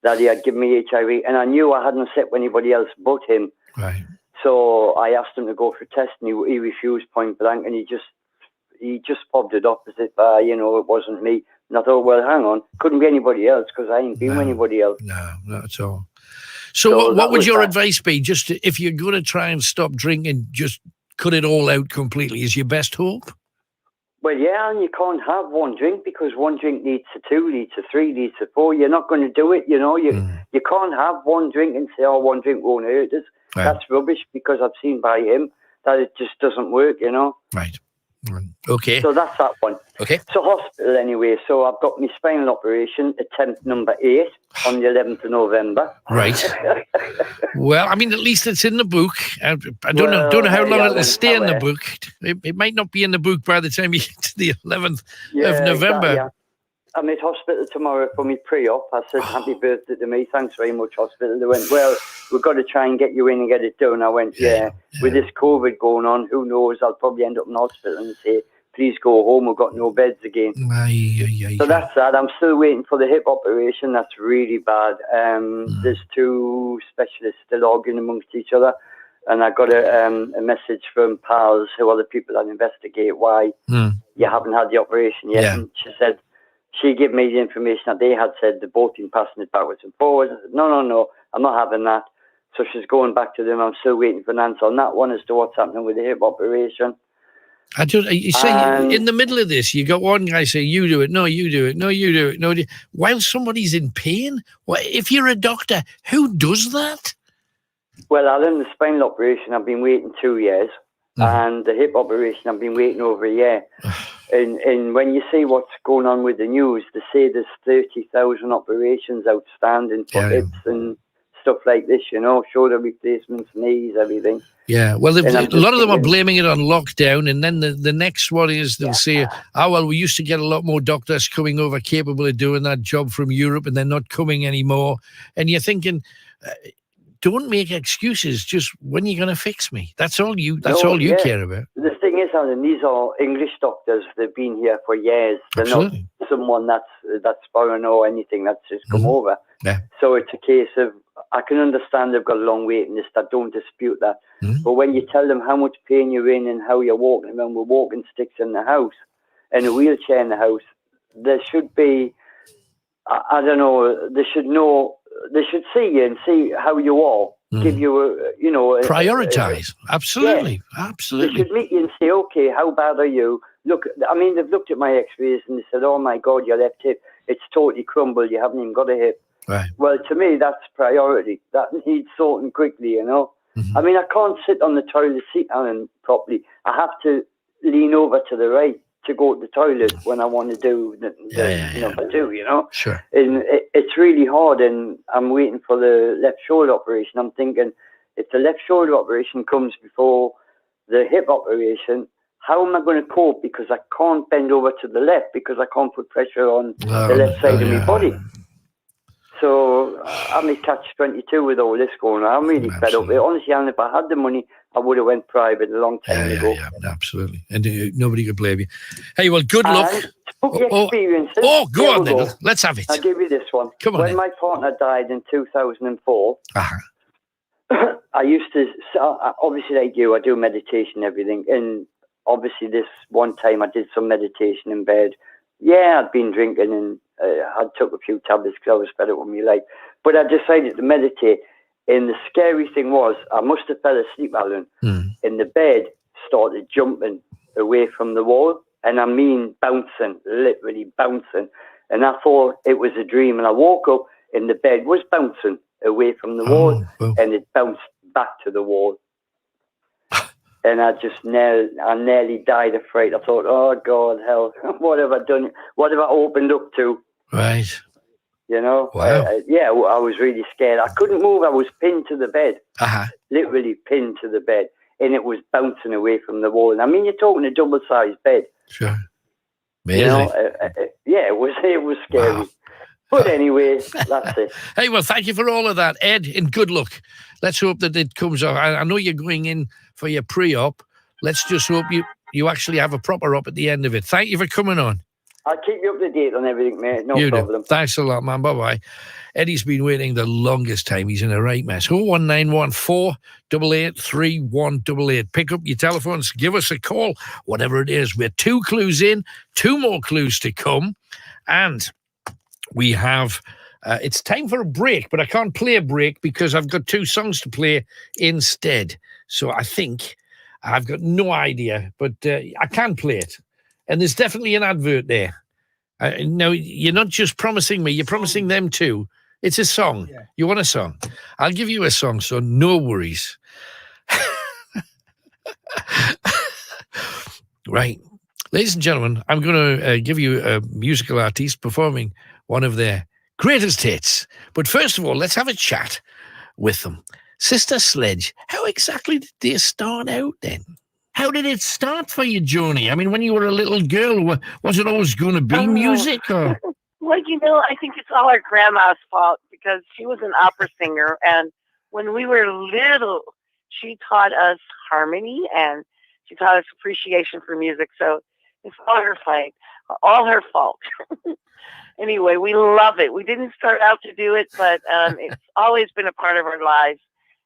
that he had given me HIV, and I knew I hadn't slept with anybody else but him. Right. So I asked him to go for a test, and he refused point blank, and he just fobbed it up as if, it wasn't me. And I thought, well, hang on, couldn't be anybody else because I ain't been with anybody else. No, not at all. So what would your advice be? Just if you're going to try and stop drinking, just cut it all out completely is your best hope? Well, yeah, and you can't have one drink because one drink leads to 2, leads to 3, leads to 4. You're not going to do it, You can't have one drink and say, one drink won't hurt us. Right. That's rubbish because I've seen by him that it just doesn't work, Right. Okay. So that's that one. Okay. So hospital anyway. So I've got my spinal operation, attempt number 8 on the 11th of November. Right. Well, I mean, at least it's in the book. I don't know how long it'll stay in the book. It might not be in the book by the time you get to the 11th of November. Exactly. I'm at hospital tomorrow for my pre-op. I said, happy birthday to me. Thanks very much, hospital. They went, well, we've got to try and get you in and get it done. I went, yeah. With this COVID going on, who knows? I'll probably end up in hospital and say, please go home. We've got no beds again. So that's that. I'm still waiting for the hip operation. That's really bad. There's 2 specialists still arguing amongst each other. And I got a message from pals who are the people that investigate why you haven't had the operation yet. Yeah. And she said, she gave me the information that they had said they've both been passing it backwards and forwards. I said, no, I'm not having that. So she's going back to them. I'm still waiting for an answer on that one as to what's happening with the hip operation. You say in the middle of this, you got one guy say, you do it, no, you do it, no, you do it, no. While somebody's in pain? Well, if you're a doctor, who does that? Well, Alan, the spinal operation, I've been waiting 2 years. And the hip operation, I've been waiting over a year. And when you see what's going on with the news, they say there's 30,000 operations outstanding for hips and stuff like this, shoulder replacements, knees, everything. Yeah, well, a lot of them are blaming it on lockdown, and then the next one is they'll say, we used to get a lot more doctors coming over capable of doing that job from Europe, and they're not coming anymore. And you're thinking, don't make excuses. Just when you're going to fix me. That's all you care about. The thing is, Alan, these are English doctors. They've been here for years. They're not someone that's foreign or anything that's just come over. Yeah. So it's a case of, I can understand they've got a long waiting list. I don't dispute that. But when you tell them how much pain you're in and how you're walking around with walking sticks in the house and a wheelchair in the house, there should be, I don't know, they should know. They should see you and see how you are. Give you prioritise. Absolutely. Absolutely. They should meet you and say, okay, how bad are you? Look, I mean, they've looked at my x-rays and they said, oh my God, your left hip, it's totally crumbled. You haven't even got a hip. Right. Well, to me, that's priority. That needs sorting quickly, I mean, I can't sit on the toilet seat, Alan, properly. I have to lean over to the right to go to the toilet when I want to do number 2, Sure. And it's really hard, and I'm waiting for the left shoulder operation. I'm thinking, if the left shoulder operation comes before the hip operation, how am I going to cope? Because I can't bend over to the left because I can't put pressure on the left side of my body. So I'm in catch-22 with all this going on. I'm really fed up. Honestly, Alan, if I had the money, I would have went private a long time ago. Yeah, absolutely. And nobody could blame you. Hey, well, good luck. Experiences. Go on then. Let's have it. I'll give you this one. Come on. When my partner died in 2004, I used to, obviously like you, I do meditation and everything. And obviously this one time I did some meditation in bed. Yeah, I'd been drinking and I took a few tablets because I was fed up with my life. But I decided to meditate. And the scary thing was, I must have fell asleep, Alan, and the bed started jumping away from the wall. And I mean bouncing, literally bouncing. And I thought it was a dream. And I woke up and the bed was bouncing. away from the wall, and it bounced back to the wall. And I nearly died of fright. I thought, oh God, hell, what have I done? What have I opened up to? Right. You know? Wow. I was really scared. I couldn't move. I was pinned to the bed. Literally pinned to the bed. And it was bouncing away from the wall. And I mean, you're talking a double-sized bed. Sure. Amazing. You know, it was scary. Wow. But anyway, that's it. Hey, well, thank you for all of that, Ed, and good luck. Let's hope that it comes off. I know you're going in for your pre-op. Let's just hope you actually have a proper op at the end of it. Thank you for coming on. I'll keep you up to date on everything, mate. No problem. Thanks a lot, man. Bye-bye. Eddie's been waiting the longest time. He's in a right mess. 01914 883188. Pick up your telephones. Give us a call. Whatever it is. We're 2 clues in. 2 more clues to come. And we have... it's time for a break, but I can't play a break because I've got 2 songs to play instead. So I think I've got no idea, but I can play it. And there's definitely an advert there. No, you're not just promising me, you're promising them too. It's a song. Yeah. You want a song? I'll give you a song, so no worries. Right. Ladies and gentlemen, I'm going to give you a musical artist performing one of their greatest hits. But first of all, let's have a chat with them. Sister Sledge, how exactly did they start out then? How did it start for you, Joni? I mean, when you were a little girl, was it always going to be music? Or? Well, I think it's all our grandma's fault because she was an opera singer. And when we were little, she taught us harmony and she taught us appreciation for music. So it's all her fight, all her fault. Anyway, we love it. We didn't start out to do it, but it's always been a part of our lives.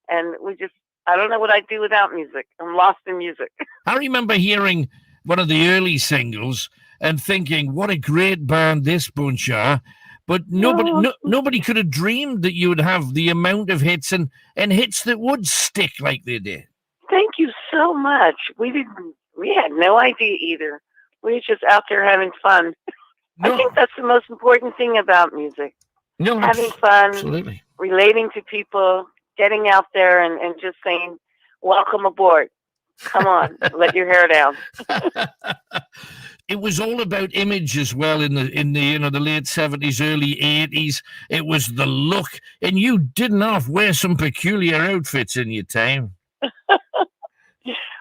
And I don't know what I'd do without music. I'm lost in music. I remember hearing one of the early singles and thinking, what a great band this bunch are. But nobody could have dreamed that you would have the amount of hits and hits that would stick like they did. Thank you so much. We had no idea either. We were just out there having fun. I think that's the most important thing about music. Having fun, absolutely. Relating to people, getting out there and just saying, welcome aboard. Come on, let your hair down. It was all about image as well in the the late 70s, early 80s. It was the look, and you didn't have to wear some peculiar outfits in your time.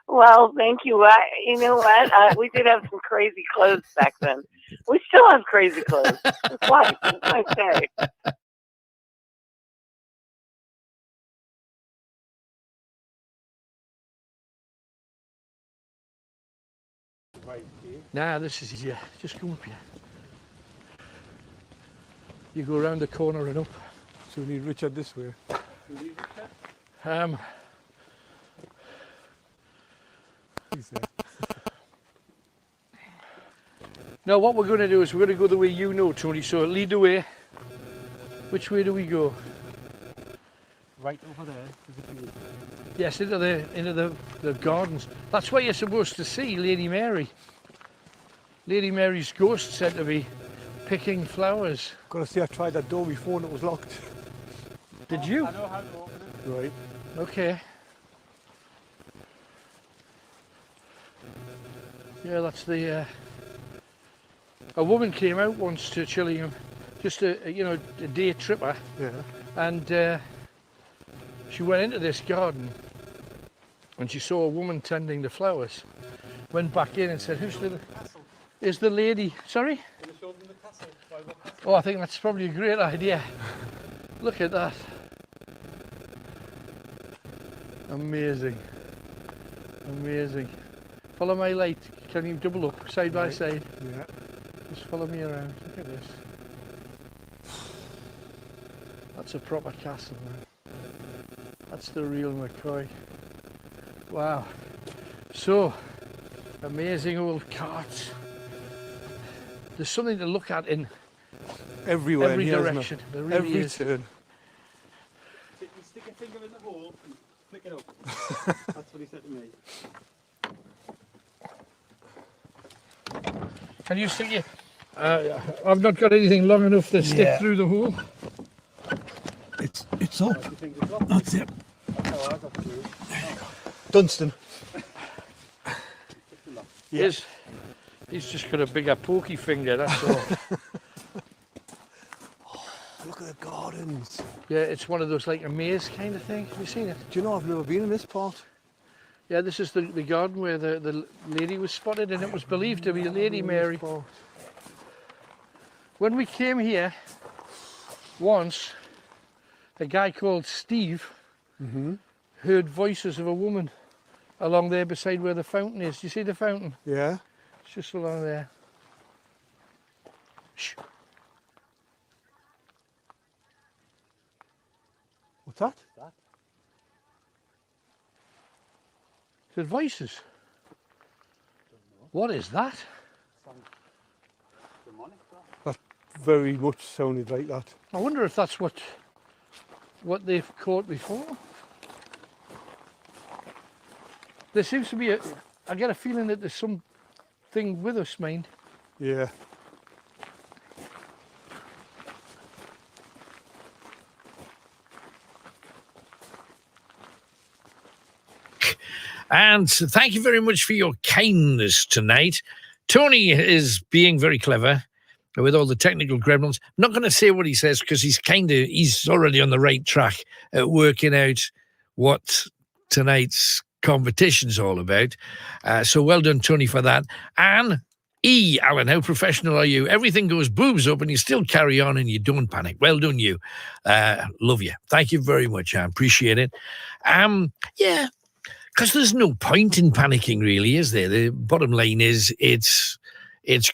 Well, thank you. You know what? We did have some crazy clothes back then. We still have crazy clothes. What can I say? Nah, this is easier. Just come up here. You go around the corner and up. So we need Richard this way. Now what we're going to do is we're going to go the way you know, Tony. So lead the way. Which way do we go? Right over there. Yes, into the gardens. That's where you're supposed to see Lady Mary. Lady Mary's ghost said to be picking flowers. Gotta say, I tried that door before and it was locked. Did you? I know how to open it. Right. Okay. Yeah, that's the. A woman came out once to Chillingham, just a day tripper. Yeah. And she went into this garden, and she saw a woman tending the flowers. Went back in and said, "Is the lady?" Sorry. Oh, I think that's probably a great idea. Look at that. Amazing. Amazing. Follow my light. Can you double up side by side? Yeah. Just follow me around. Look at this. That's a proper castle, man. That's the real McCoy. Wow. So, amazing old carts. There's something to look at in everywhere, every direction. There really every is. turn. You stick a finger in the hole and flick it up. That's what he said to me. Can you stick your... I've not got anything long enough to stick through the hole. It's up. That's it. Dunstan. Yes. He's just got a bigger pokey finger, that's all. Look at the gardens. Yeah, it's one of those like a maze kind of thing. Have you seen it? Do you know, I've never been in this part. Yeah, this is the garden where the lady was spotted, and it was believed to be Lady Mary. When we came here once, a guy called Steve heard voices of a woman along there beside where the fountain is. Do you see the fountain? Yeah. It's just along there. Shh. What's that? The voices. What is that? That very much sounded like that. I wonder if that's what they've caught before. There seems to be I get a feeling that there's something with us, mate. Yeah. And thank you very much for your kindness tonight. Tony is being very clever with all the technical gremlins. I'm not going to say what he says because he's already on the right track at working out what tonight's competition's all about. So well done, Tony, for that. And Alan, how professional are you? Everything goes boobs up and you still carry on and you don't panic. Well done, you. Love you. Thank you very much. I appreciate it. Yeah. Because there's no point in panicking, really, is there? The bottom line is it's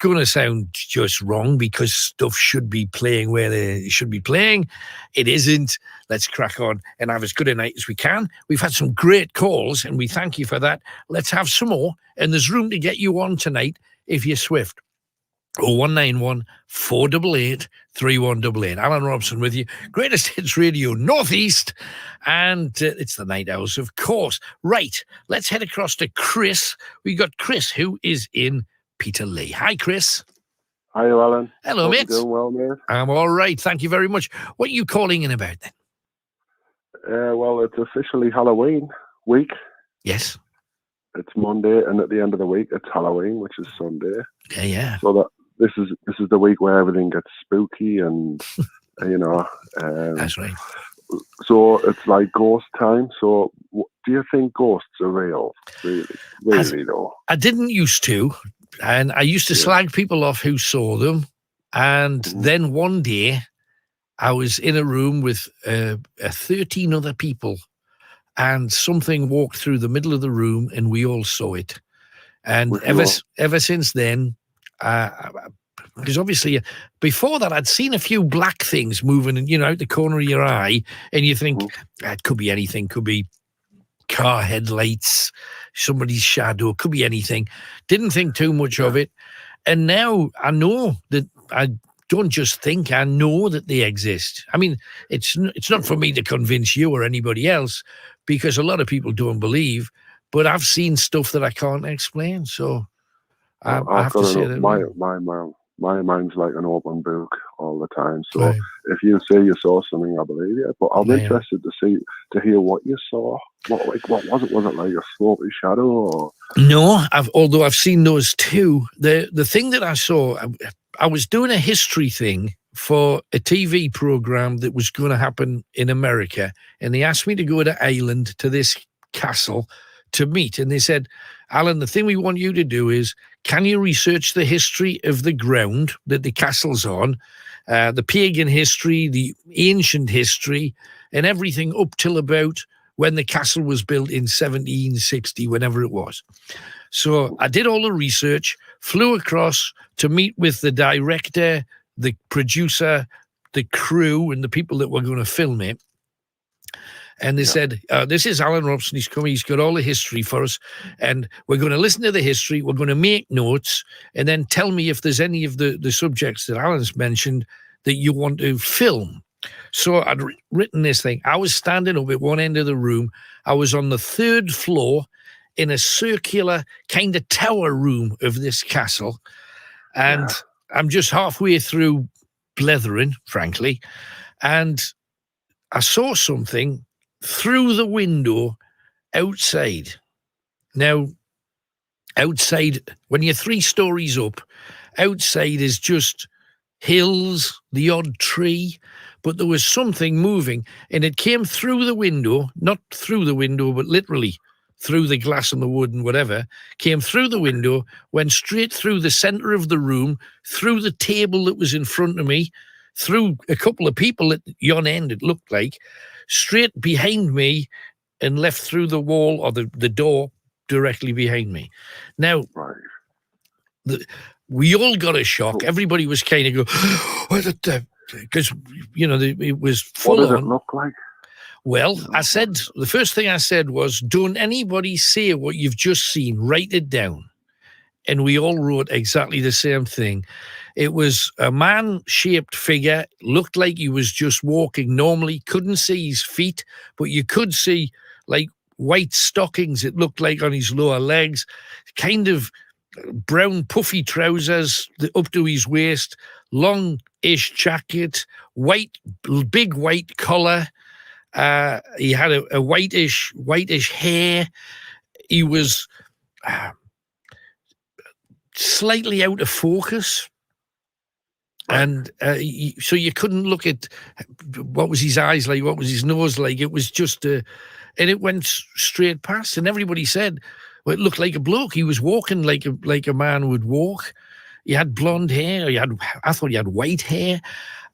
going to sound just wrong because stuff should be playing where they should be playing. It isn't. Let's crack on and have as good a night as we can. We've had some great calls, and we thank you for that. Let's have some more, and there's room to get you on tonight if you're swift. 0191 488 3188. Alan Robson with you. Greatest Hits Radio Northeast. And it's the Night Owls, of course. Right, let's head across to Chris. We got Chris, who is in Peterlee. Hi, Chris. Hi, Alan. Hello, Hope mate. you're doing well, mate. I'm all right. Thank you very much. What are you calling in about then? Well, it's officially Halloween week. Yes. It's Monday, and at the end of the week, it's Halloween, which is Sunday. Yeah. So that this is the week where everything gets spooky, and That's right. So it's like ghost time. So do you think ghosts are real? Really, though. I didn't used to, and I used to slag people off who saw them, and then one day I was in a room with 13 other people, and something walked through the middle of the room, and we all saw it. And ever since then, because obviously before that I'd seen a few black things moving, out the corner of your eye, and you think it could be anything, could be car headlights, somebody's shadow, could be anything. Didn't think too much of it, and now I know that I don't just think, I know that they exist. I mean, it's not for me to convince you or anybody else, because a lot of people don't believe, but I've seen stuff that I can't explain. So I have to say that my mind's like an open book all the time. So if you say you saw something, I believe you. But I'm interested to hear what you saw. What was it? Was it like a slopey shadow? Or? No, although I've seen those too. The thing that I saw, I was doing a history thing for a TV program that was going to happen in America, and they asked me to go to Ireland to this castle to meet, and they said, Alan, the thing we want you to do is, can you research the history of the ground that the castle's on, the pagan history, the ancient history, and everything up till about when the castle was built in 1760, whenever it was. So I did all the research, flew across to meet with the director, the producer, the crew, and the people that were going to film it. And they said, this is Alan Robson, he's coming, he's got all the history for us, and we're going to listen to the history, we're going to make notes, and then tell me if there's any of the subjects that Alan's mentioned that you want to film. So I'd written this thing. I was standing up at one end of the room. I was on the 3rd floor in a circular kind of tower room of this castle, and I'm just halfway through blethering, frankly, and I saw something through the window outside. Now, outside, when you're 3 stories up, outside is just hills, the odd tree, but there was something moving, and it came through the window, not through the window, but literally through the glass and the wood and whatever, came through the window, went straight through the centre of the room, through the table that was in front of me, through a couple of people at yon end, it looked like, straight behind me, and left through the wall or the door directly behind me. Now, we all got a shock. Everybody was kind of going, because, it was full on. What did it look like? Well, I said, the first thing I said was, don't anybody say what you've just seen, write it down. And we all wrote exactly the same thing. It was a man-shaped figure, looked like he was just walking normally, couldn't see his feet, but you could see like white stockings, it looked like, on his lower legs, kind of brown puffy trousers up to his waist, long-ish jacket, big white collar. He had a whitish hair. He was slightly out of focus. And so you couldn't look at what was his eyes like, what was his nose like. It was just, and it went straight past. And everybody said, well, it looked like a bloke. He was walking like a man would walk. He had blonde hair. I thought he had white hair.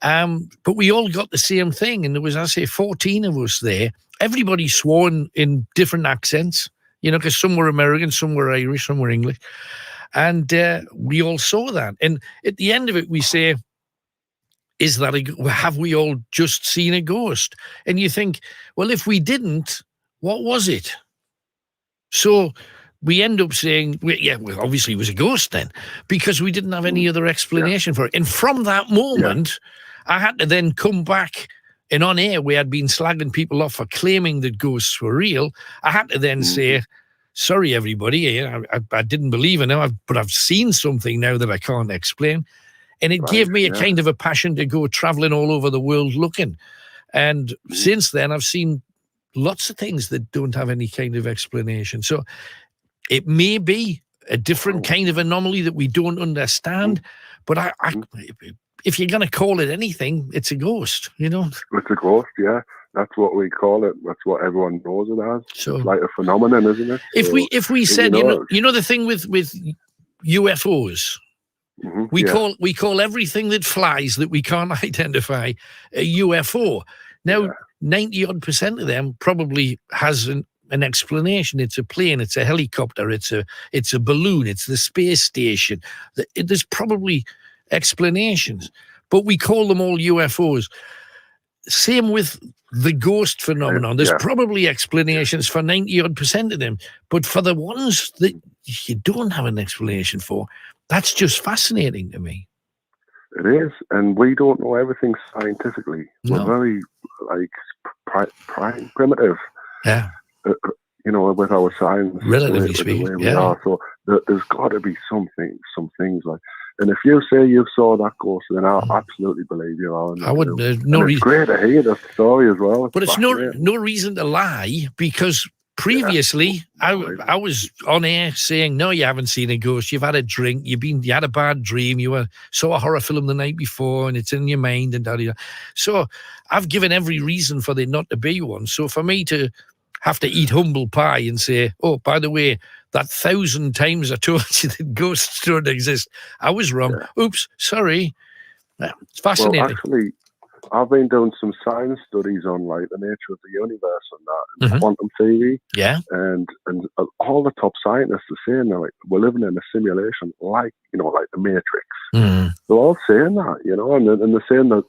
But we all got the same thing. And there was, I say, 14 of us there. Everybody swore in different accents, because some were American, some were Irish, some were English. And we all saw that. And at the end of it, we say, have we all just seen a ghost? And you think, well, if we didn't, what was it? So we end up saying, well, obviously it was a ghost then, because we didn't have any other explanation for it. And from that moment, I had to then come back, and on air, we had been slagging people off for claiming that ghosts were real. I had to then say, sorry, everybody, I didn't believe in it, but I've seen something now that I can't explain. And it gave me a kind of a passion to go traveling all over the world looking. And since then, I've seen lots of things that don't have any kind of explanation. So it may be a different kind of anomaly that we don't understand, but if you're going to call it anything, it's a ghost, It's a ghost, yeah. That's what we call it. That's what everyone knows it as. So, it's like a phenomenon, isn't it? If we said, the thing with UFOs, we call everything that flies that we can't identify a UFO. Now, 90-odd% of them probably has an explanation. It's a plane, it's a helicopter, it's a balloon, it's the space station. There's probably explanations, but we call them all UFOs. Same with the ghost phenomenon. There's probably explanations for 90-odd% of them, but for the ones that you don't have an explanation for, that's just fascinating to me. It is, and we don't know everything scientifically. We're very primitive. Yeah. With our science, relatively speaking, the way we are. So there's got to be some things like. And if you say you saw that ghost, then I'll absolutely believe you. I wouldn't. It's great to hear the story as well. But it's no reason to lie, because previously I was on air saying, no, you haven't seen a ghost. You've had a drink. You had a bad dream. You saw a horror film the night before, and it's in your mind and da-da-da. So I've given every reason for there not to be one. So for me to have to eat humble pie and say, oh, by the way, that 1,000 times I told you that ghosts don't exist, I was wrong. Oops, sorry. It's fascinating. Well, actually, I've been doing some science studies on the nature of the universe and that, and quantum theory. Yeah. And all the top scientists are saying that we're living in a simulation like the Matrix. They're all saying that, and they're saying that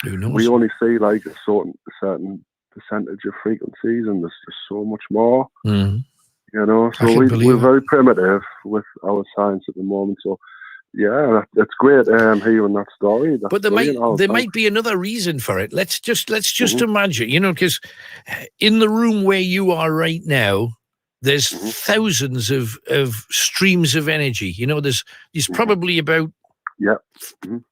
we only see a certain percentage of frequencies, and there's just so much more. So we're very primitive with our science at the moment. So yeah, that's great hearing that story. But there might be another reason for it. Let's just imagine, because in the room where you are right now, there's thousands of streams of energy. There's probably about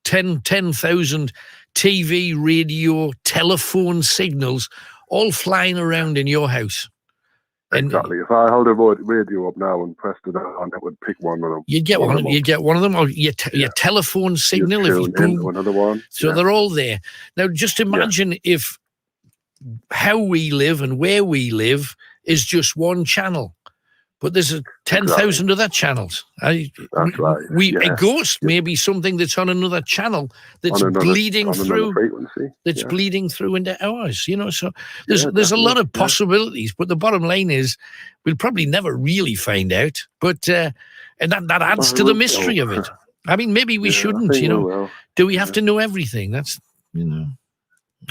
10,000 TV, radio, telephone signals all flying around in your house. And exactly. If I held a radio up now and pressed it on, it would pick one of them. You'd get one. You'd get one of them, or your telephone signal. If you into another one. So they're all there. Now, just imagine if how we live and where we live is just one channel, but there's 10,000 other channels. That's right. A ghost may be something that's on another channel that's bleeding through. Frequency. That's bleeding through into ours. You know, so there's a lot of possibilities. But the bottom line is, we'll probably never really find out. But and that adds to the mystery of it. I mean, maybe we shouldn't. You know, do we have to know everything? That's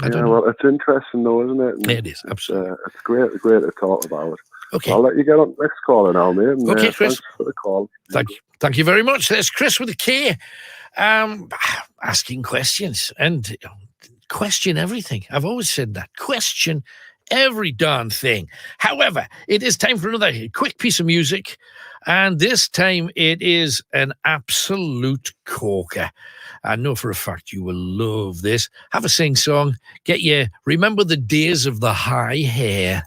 I don't know. Well, it's interesting though, isn't it? It is, absolutely. It's great to talk about. Okay. I'll let you get on next caller now, mate. And, okay, Chris. Thanks for the call. Thank you very much. There's Chris with a K, asking questions and question everything. I've always said that. Question every darn thing. However, it is time for another quick piece of music, and this time it is an absolute corker. I know for a fact you will love this. Have a sing song. Get your Remember the Days of the High Hair.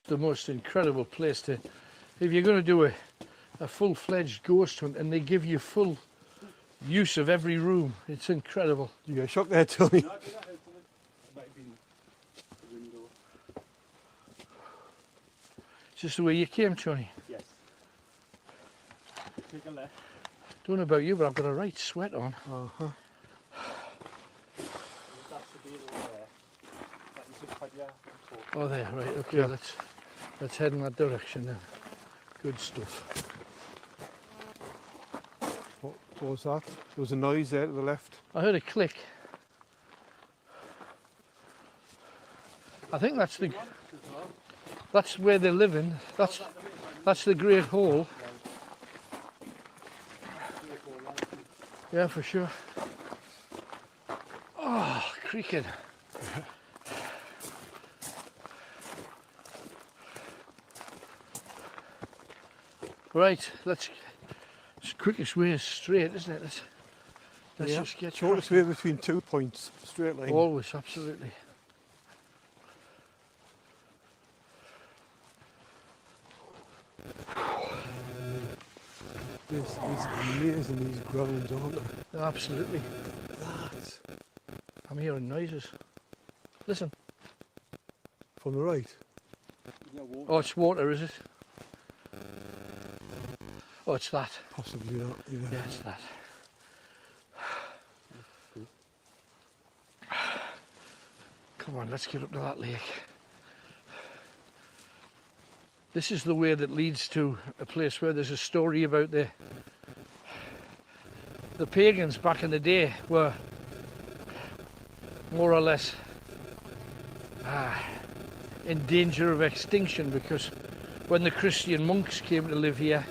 The most incredible place to, if you're going to do a full-fledged ghost hunt and they give you full use of every room, it's incredible. You got shocked there, Tony? Just the way you came, Tony? Yes. Take a left. Don't know about you, but I've got a right sweat on. Uh-huh. That's the deal over there. That is just like Oh, there, right, okay, yeah. Let's head in that direction then. Good stuff. What was that? There was a noise there to the left. I heard a click. I think that's where they're living. That's the Great Hall. Yeah, for sure. Oh, creaking. Right, it's quickest way is straight, isn't it? Let's just get shortest way between 2 points, straight line. Always, absolutely. This is amazing, these grounds, aren't they? Absolutely. I'm hearing noises. Listen. From the right? Oh, it's water, is it? Oh, it's that. Possibly not, yeah it's that. Come on, let's get up to that lake. This is the way that leads to a place where there's a story about the pagans back in the day were more or less in danger of extinction, because when the Christian monks came to live here,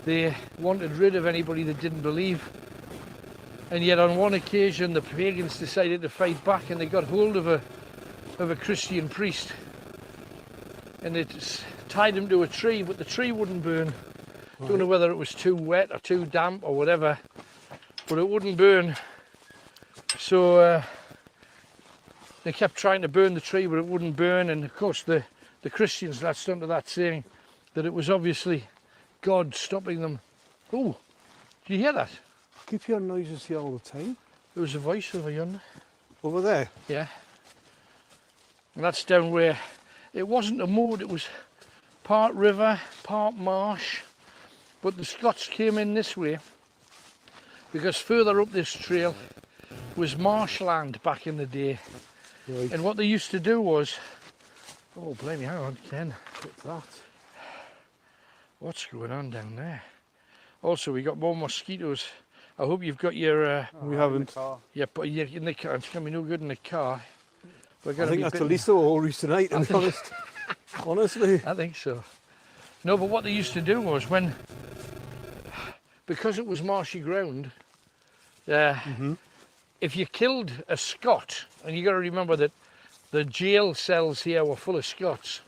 they wanted rid of anybody that didn't believe. And yet on one occasion the pagans decided to fight back, and they got hold of a Christian priest, and it tied him to a tree, but the tree wouldn't burn. Right. Don't know whether it was too wet or too damp or whatever, but it wouldn't burn. So they kept trying to burn the tree, but it wouldn't burn. And of course the Christians latched onto that, saying that it was obviously God stopping them. Oh, do you hear that? I keep hearing noises here all the time. There was a voice over yonder. Over there? Yeah. And that's down where it wasn't a moat, it was part river, part marsh. But the Scots came in this way because further up this trail was marshland back in the day. Right. And what they used to do was, oh blimey, hang on, Ken. What's that? What's going on down there? Also, we got more mosquitoes. I hope you've got your... we haven't. Yeah, but you're in the car. It's going to be no good in the car. I think that's the least of worries tonight, to be honest. Honestly. I think so. No, but what they used to do was because it was marshy ground, if you killed a Scot, and you got to remember that the jail cells here were full of Scots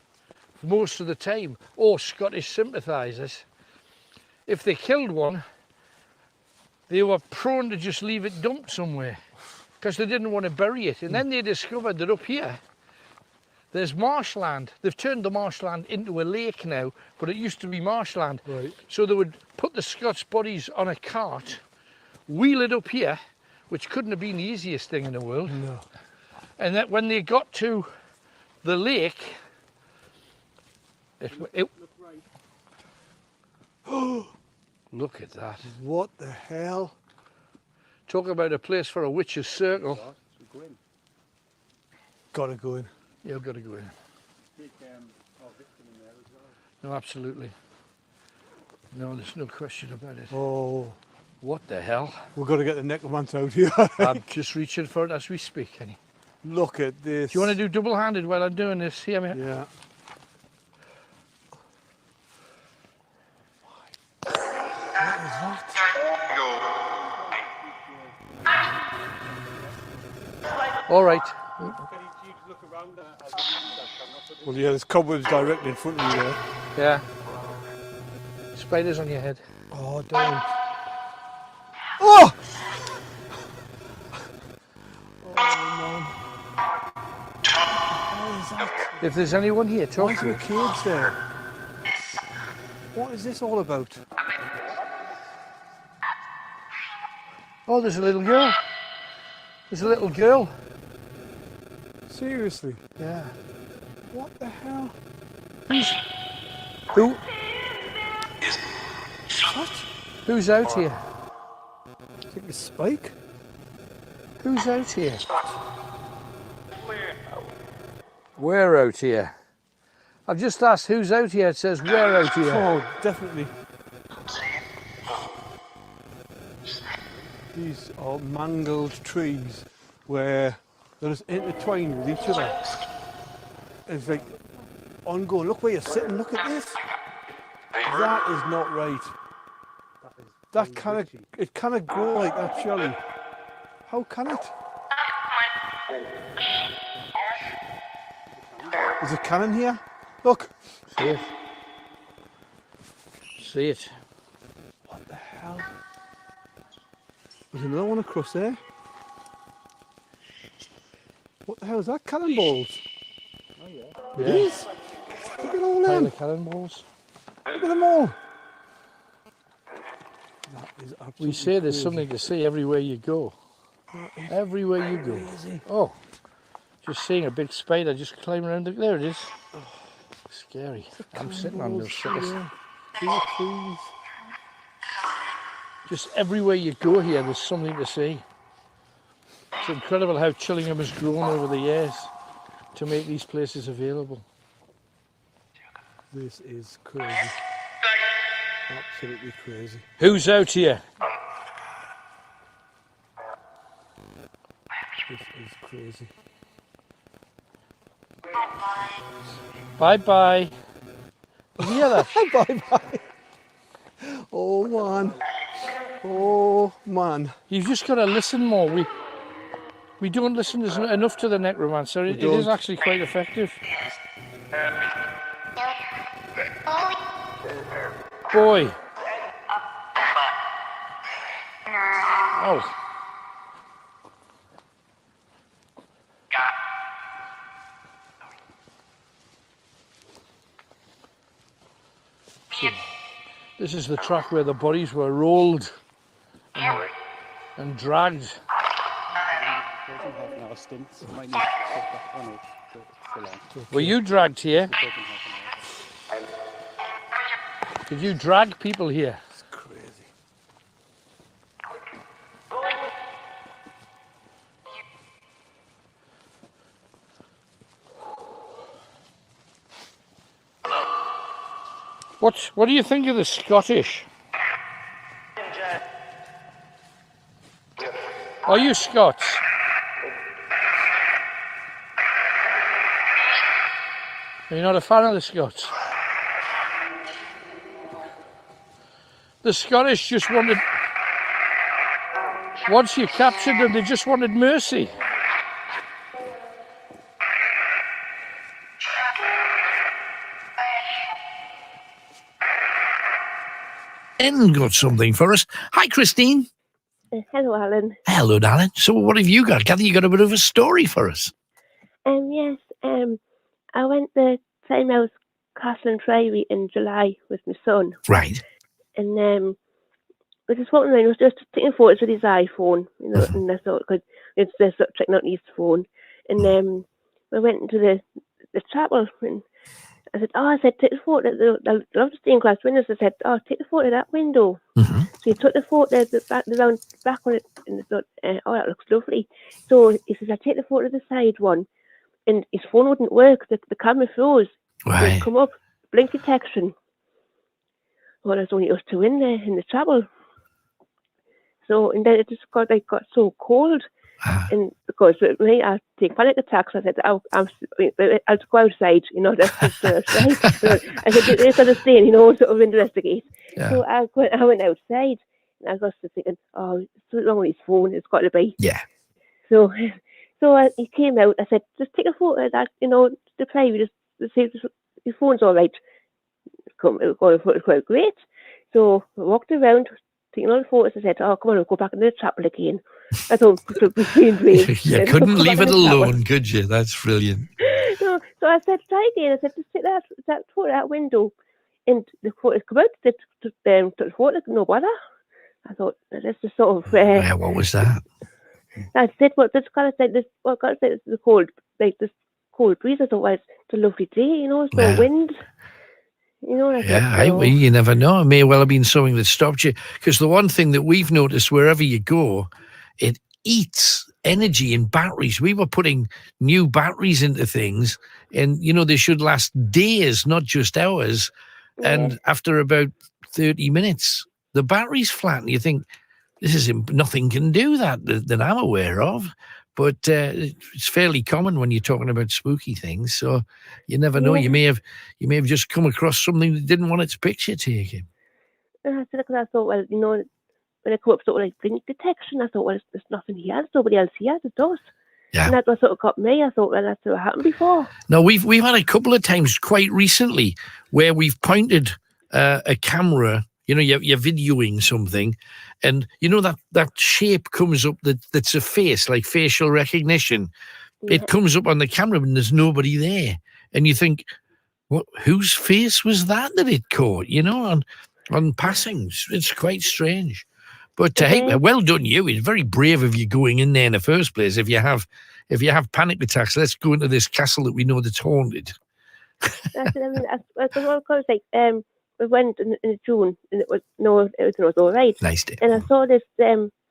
most of the time, or Scottish sympathisers. If they killed one, they were prone to just leave it dumped somewhere because they didn't want to bury it. And then they discovered that up here, there's marshland. They've turned the marshland into a lake now, but it used to be marshland. Right. So they would put the Scots bodies on a cart, wheel it up here, which couldn't have been the easiest thing in the world. No. And that when they got to the lake, look at that. What the hell? Talk about a place for a witch's circle. Gotta go in. You've got to go in. No, absolutely. No, there's no question about it. Oh. What the hell? We've got to get the necromancer out here. I'm just reaching for it as we speak, Kenny. Look at this. Do you want to do double-handed while I'm doing this here, mate? Yeah. What is that? All right. Well, yeah, there's cobwebs directly in front of you there. Yeah. Spiders on your head. Oh, don't. Oh! If there's anyone here, talk to me. me. Kids there. What is this all about? Oh, there's a little girl. There's a little girl. Seriously? Yeah. What the hell? Who? What? Who's out here? I think it's Spike. Who's out here? We're out here. I've just asked who's out here. It says we're out here. Oh, definitely. These are mangled trees where they're just intertwined with each other. It's like ongoing. Look where you're sitting. Look at this. That is not right. That it cannot go like that, surely. How can it? There's a cannon here. Look. See it. See it. What the hell? There's another one across there. What the hell is that? Cannonballs. Oh yeah. It is. Look at all them. The cannonballs. Look at them all. That is absolutely We say there's crazy. something to see everywhere you go. Everywhere you go. Crazy. Oh, just seeing a big spider just climb around. There it is. Oh, scary. I'm sitting on those suckers. Please. Just everywhere you go here, there's something to see. It's incredible how Chillingham has grown over the years to make these places available. This is crazy. Absolutely crazy. Who's out here? This is crazy. Bye-bye. Did you hear that? Bye-bye. Oh, man. Oh, man. You've just got to listen more. We don't listen enough to the necromancer. It is actually quite effective. Boy. Oh. This is the track where the bodies were rolled and dragged. Were you dragged here? Did you drag people here? It's crazy. What do you think of the Scottish? Are you Scots? Are you not a fan of the Scots? The Scottish just wanted, once you captured them, they just wanted mercy. Got something for us. Hi, Christine. Hello, Alan. Hello, Alan. So what have you got? Gather you got a bit of a story for us. Yes. I went to Plymouth Castle and Priory in July with my son. Right. And we just walking around. He was just taking photos with his iPhone, you know. And I thought, because it's this sort of technology his phone. And we went into the chapel, and I said, take a photo. I love the stained glass windows. I said, take a photo of that window. Mm-hmm. So he took the photo, the round back on it, and I thought, that looks lovely. So he says, I'll take the photo of the side one. And his phone wouldn't work. The camera froze. Right. It'd come up, blink detection. Well, there's only us two in there in the chapel. So, and then it just got so cold. And because with me, I take panic attacks. I said, I'll go outside, you know, that's just outside. So I said, it's on a stain, you know, sort of investigate. Yeah. So I went outside, and I was just thinking, it's wrong with his phone, it's got to be. Yeah. So he came out. I said, just take a photo of that, you know, the play. Just see if his phone's all right. It's quite great. So I walked around, taking all the photos. I said, come on, we'll go back in the chapel again. I thought it would be brave. You couldn't leave it alone, could you? That's brilliant. No, so I said, try again. I said, just take that photo out window. And the photos come out, took the photo, no bother. I thought, that's just sort of... what was that? I said, this the cold, like this cold breeze. I thought, well, it's a lovely day, you know, it's no wind. You know, You never know. It may well have been something that stopped you. Because the one thing that we've noticed wherever you go, it eats energy in batteries. We were putting new batteries into things, and you know they should last days, not just hours. Yeah. And after about 30 minutes, the battery's flat, and you think nothing can do that I'm aware of. But it's fairly common when you're talking about spooky things. So you never know. You may have just come across something that didn't want its picture taken. I thought, well, you know, when I come up sort of like blink detection, I thought, well, there's nothing here. There's nobody else here. It does. Yeah. And that was sort of got me. I thought, well, that's what happened before. No, we've had a couple of times quite recently where we've pointed a camera. You know, you're videoing something, and you know that shape comes up that's a face, like facial recognition. Yeah. It comes up on the camera when there's nobody there, and you think, whose face was that it caught? You know, on passings. It's quite strange. But hey, well done you. It's very brave of you going in there in the first place. If you have panic attacks, let's go into this castle that we know that's haunted. That's what I mean. Of course, like we went in June, and everything was all right. Nice day. And I saw this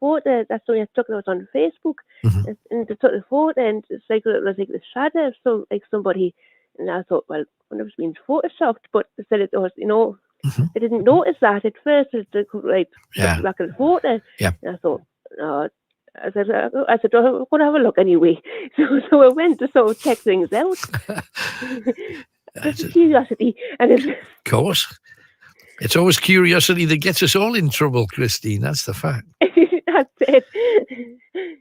photo that's something I took that was on Facebook, and I took the photo, and it was like the shadow of somebody, and I thought, well, I wonder if it's been photoshopped, but they said it was, you know. I didn't notice that at first. Back at the photo. Yeah. And I thought, no. I said, I'm going to have a look anyway. So I went to sort of check things out. Just curiosity. Of course. It's always curiosity that gets us all in trouble, Christine. That's the fact. That's it.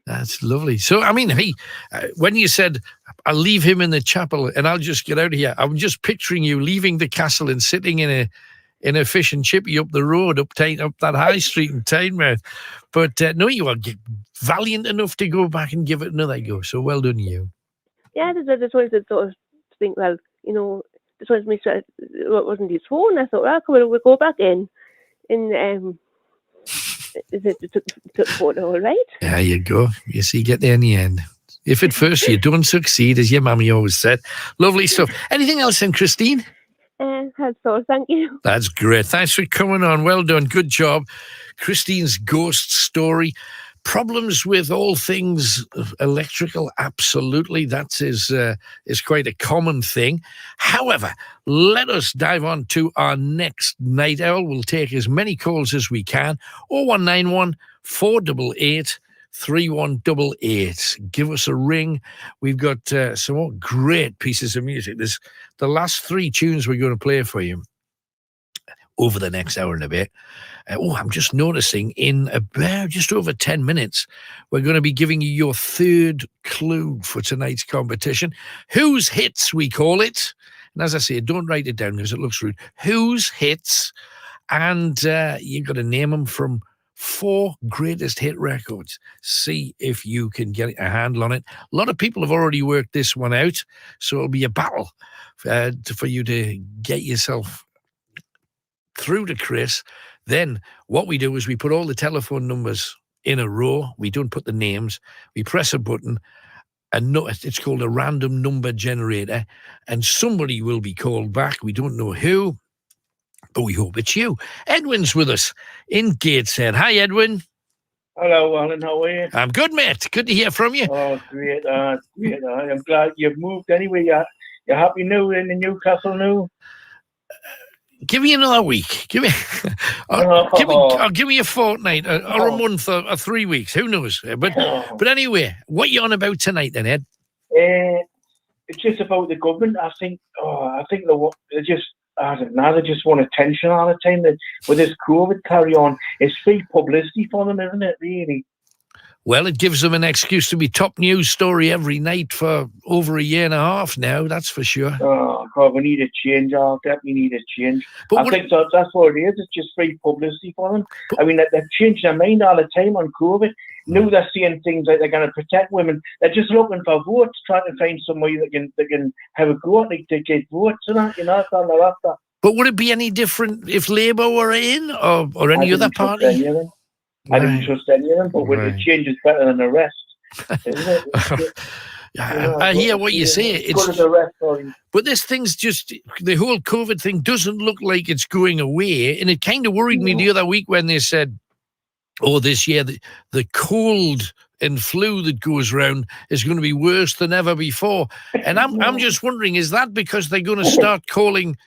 That's lovely. So, I mean, hey, when you said, I'll leave him in the chapel and I'll just get out of here, I'm just picturing you leaving the castle and sitting in a fish and chippy up the road, up that high street in Tynemouth. But no, you are valiant enough to go back and give it another go. So well done, you. Yeah, there's always a sort of think, well, you know, this was me. It wasn't his phone. I thought, we'll go back in. And took the photo, all right? There you go. You see, get there in the end. If at first you don't succeed, as your mummy always said. Lovely stuff. Anything else then, Christine? That's all. Thank you. That's great. Thanks for coming on. Well done. Good job. Christine's ghost story. Problems with all things electrical, absolutely. That is quite a common thing. However, let us dive on to our next night owl. We'll take as many calls as we can. 0191 488 3188. Give us a ring. We've got some more great pieces of music. There's the last 3 tunes we're going to play for you over the next hour and a bit. I'm just noticing in about just over 10 minutes, we're going to be giving you your 3rd clue for tonight's competition. Whose Hits, we call it. And as I say, don't write it down because it looks rude. Whose Hits? And you've got to name them from 4 greatest hit records. See if you can get a handle on it. A lot of people have already worked this one out, so it'll be a battle for you to get yourself through to Chris. Then what we do is we put all the telephone numbers in a row. We don't put the names. We press a button, and it's called a random number generator, and somebody will be called back. We don't know who, but we hope it's you. Edwin's with us in Gateshead. Hi, Edwin. Hello, Alan. How are you? I'm good, mate. Good to hear from you. Oh, great. Great. I'm glad you've moved anyway. You're happy now in the Newcastle now? Give me another week. Give me a fortnight or a month or 3 weeks. Who knows? But anyway, what are you on about tonight then, Ed? It's just about the government. I think they just want attention all the time. That with this COVID carry on, it's free publicity for them, isn't it? Really. Well, it gives them an excuse to be top news story every night for over a year and a half now, that's for sure. Oh, God, we need a change. I definitely need a change. But I think that's what it is. It's just free publicity for them. I mean, they've changed their mind all the time on COVID. Now they're saying things like they're going to protect women. They're just looking for votes, trying to find somebody that can have a go at, like, to get votes and that, that's all they're after. But would it be any different if Labour were in or any other party? I didn't trust any of them, but when the change is better than the rest, isn't it? I hear what you say. But this thing's just, the whole COVID thing doesn't look like it's going away. And it kind of worried me the other week when they said, this year, the cold and flu that goes around is going to be worse than ever before. And I'm just wondering, is that because they're going to start calling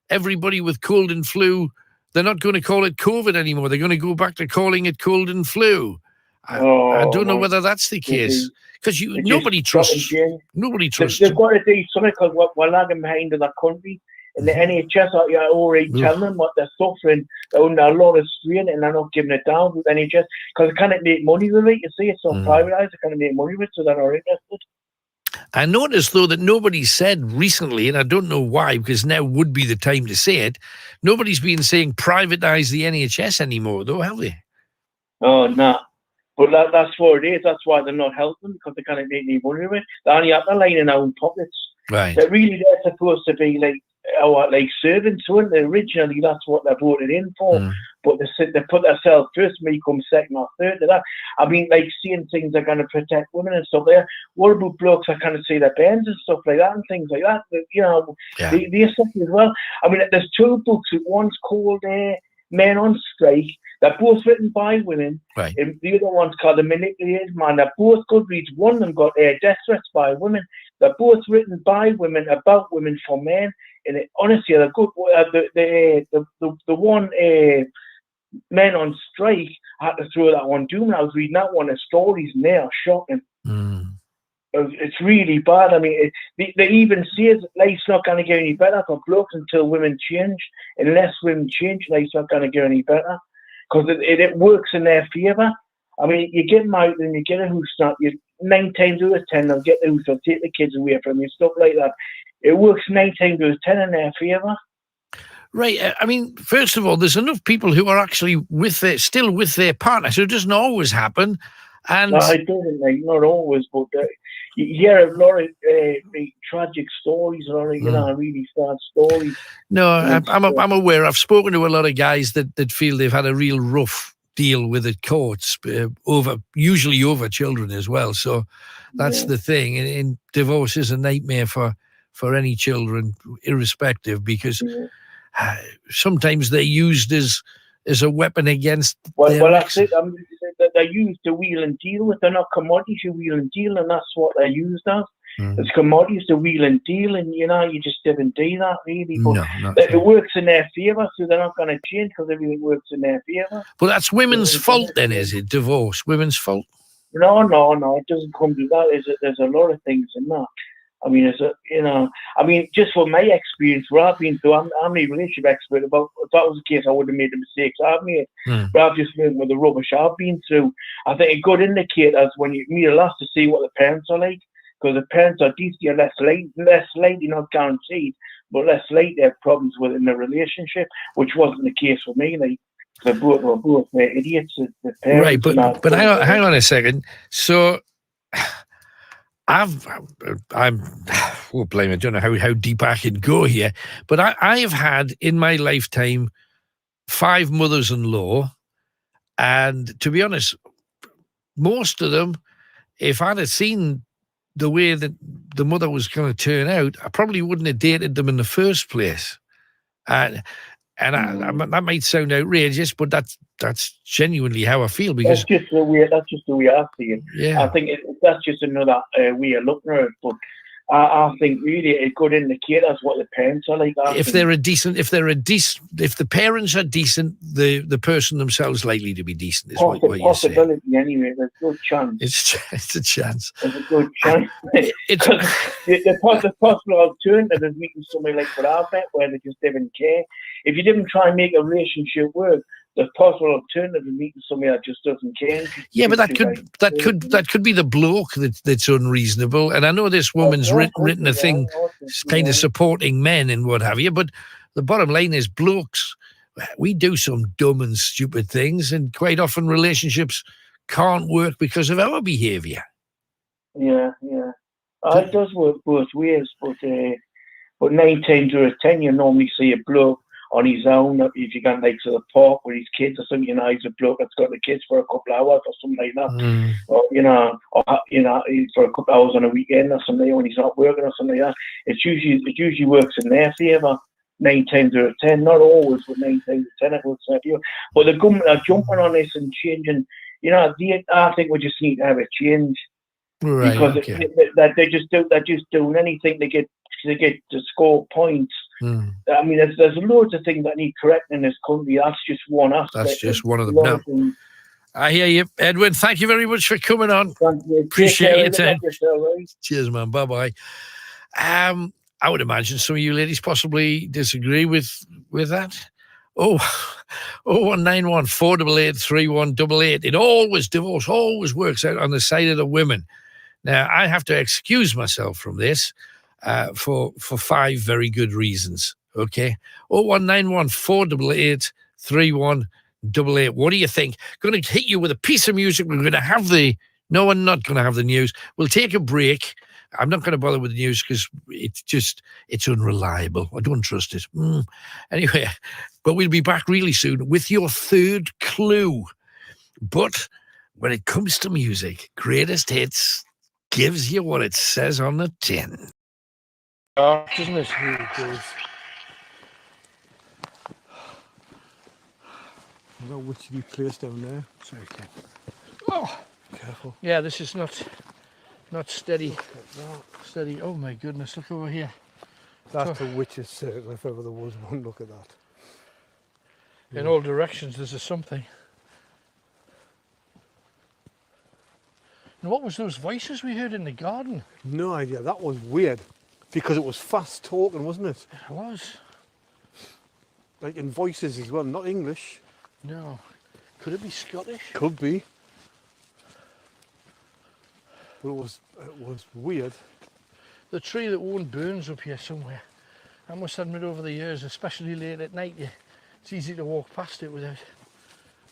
everybody with cold and flu? They're not going to call it COVID anymore. They're going to go back to calling it cold and flu. I don't know whether that's the case, because nobody trusts. Nobody trusts. They've got to do something, because we're lagging behind in the country. And the NHS are already telling them what they're suffering. They're under a lot of strain, and they're not giving it down with NHS because they can't make money with it. You see, it's so privatised. They can't make money with it, so they're not interested. I noticed, though, that nobody said recently, and I don't know why, because now would be the time to say it, nobody's been saying privatise the NHS anymore, though, have they? Oh, no. But that's what it is. That's why they're not helping, because they can't make any money with it. They're only up the line in their own pockets. Right. They're supposed to be like servants, weren't they? Originally, that's what they voted in for. But they put themselves first, me come second or third to that. I mean, like, seeing things are going to protect women and stuff there. What about blokes that kind of see their bands and stuff like that and things like that? They're something as well. I mean, there's 2 books. One's called Men on Strike. They're both written by women. Right. And the other one's called The Manipulated Man. They're both good reads. One of them got death threats by women. They're both written by women, about women for men. And honestly, they're good. The one, Men on Strike, I had to throw that one down. I was reading that one. The stories in there are shocking. It's really bad. I mean, they even say life's not going to get any better for blokes until women change. Unless women change, life's not going to get any better. Because it works in their favour. I mean, you get married and you get a hoose snap, 9 times out of 10 they'll get the hoose, they'll take the kids away from you, stuff like that. It works 9 times out of 10 in their favour. Right. I mean, first of all, there's enough people who are actually still with their partner, so it doesn't always happen. And no, it doesn't, not always, but you hear a lot of tragic stories, a lot of really sad stories. No, I'm aware. I've spoken to a lot of guys that feel they've had a real rough deal with the courts, usually over children as well. So that's the thing. And divorce is a nightmare for any children, irrespective, because sometimes they're used as a weapon against. Well, that's it. I mean, they're used to wheel and deal with. They're not commodities. You wheel and deal, and that's what they're used as. It's commodities to wheel and deal, and you just didn't do that really. But it works in their favour, so they're not going to change because everything works in their favour. Well, that's women's fault then, is it? Divorce, women's fault? No, it doesn't come to that. There's a lot of things in that. I mean, just from my experience, where I've been through, I'm a relationship expert. If that was the case, I would have made the mistakes I've made. But I've just learned with the rubbish I've been through. I think a good indicator is when you meet a lass to see what the parents are like. Because the parents are decent, less likely, not guaranteed, but less likely to have problems within the relationship, which wasn't the case for me. They're both idiots. The Right, parents but hang on a second. So I'm oh blame, I don't know how deep I can go here, but I have had in my lifetime 5 mothers-in-law, and to be honest, most of them, if I'd have seen the way that the mother was going to turn out, I probably wouldn't have dated them in the first place. And that might sound outrageous, but that's genuinely how I feel, because that's just the way I see it. Yeah. I think that's just another way of looking at it. But I think really it could indicate that's what the parents are like. if the parents are decent, the person themselves likely to be decent. Is what you're saying. Possibility anyway. There's a good chance. It's a chance. There's a good chance. the possible alternative is meeting somebody like what I've met, where they just didn't care. If you didn't try and make a relationship work, the possible alternative is meeting somebody that just doesn't care. Yeah, but that could be the bloke that's unreasonable. And I know this woman's written a thing kind of supporting men and what have you, but the bottom line is blokes, we do some dumb and stupid things, and quite often relationships can't work because of our behaviour. Yeah. It does work both ways, but 9 times out of 10 you normally see a bloke on his own. If you can, like, to the park with his kids or something, he's a bloke that's got the kids for a couple of hours or something like that. Or for a couple of hours on a weekend or something when he's not working or something like that. It usually works in their favour 9 times out of 10. Not always, but 9 times out of 10 it works in their favour. But the government are jumping on this and changing. I think we just need to have a change. Right, because they're just doing anything to get to score points. I mean, there's loads of things that need correcting in this country. That's just one aspect. That's just one of them. No. I hear you, Edwin. Thank you very much for coming on. Appreciate your time. Cheers, man. Bye-bye. I would imagine some of you ladies possibly disagree with that. 0191 488 3188. Divorce always works out on the side of the women. Now, I have to excuse myself from this for 5 very good reasons. Okay? 0191 488 3188. What do you think? Going to hit you with a piece of music. We're going to have no, we're not going to have the news. We'll take a break. I'm not going to bother with the news because it's unreliable. I don't trust it. Anyway, but we'll be back really soon with your third clue. But when it comes to music, Greatest Hits gives you what it says on the tin. Doesn't it? Really does. There's a witchy place down there. Sorry, Ken. Oh, careful. Yeah, this is not steady. Steady. Oh my goodness! Look over here. That's a witch's circle. If ever there was one, look at that. In all directions, there's something. And what was those voices we heard in the garden? No idea. That was weird because it was fast talking, wasn't it? It was. Like in voices as well, not English. No. Could it be Scottish? Could be. But it was weird. The tree that won't burns up here somewhere. I must admit, over the years, especially late at night, it's easy to walk past it without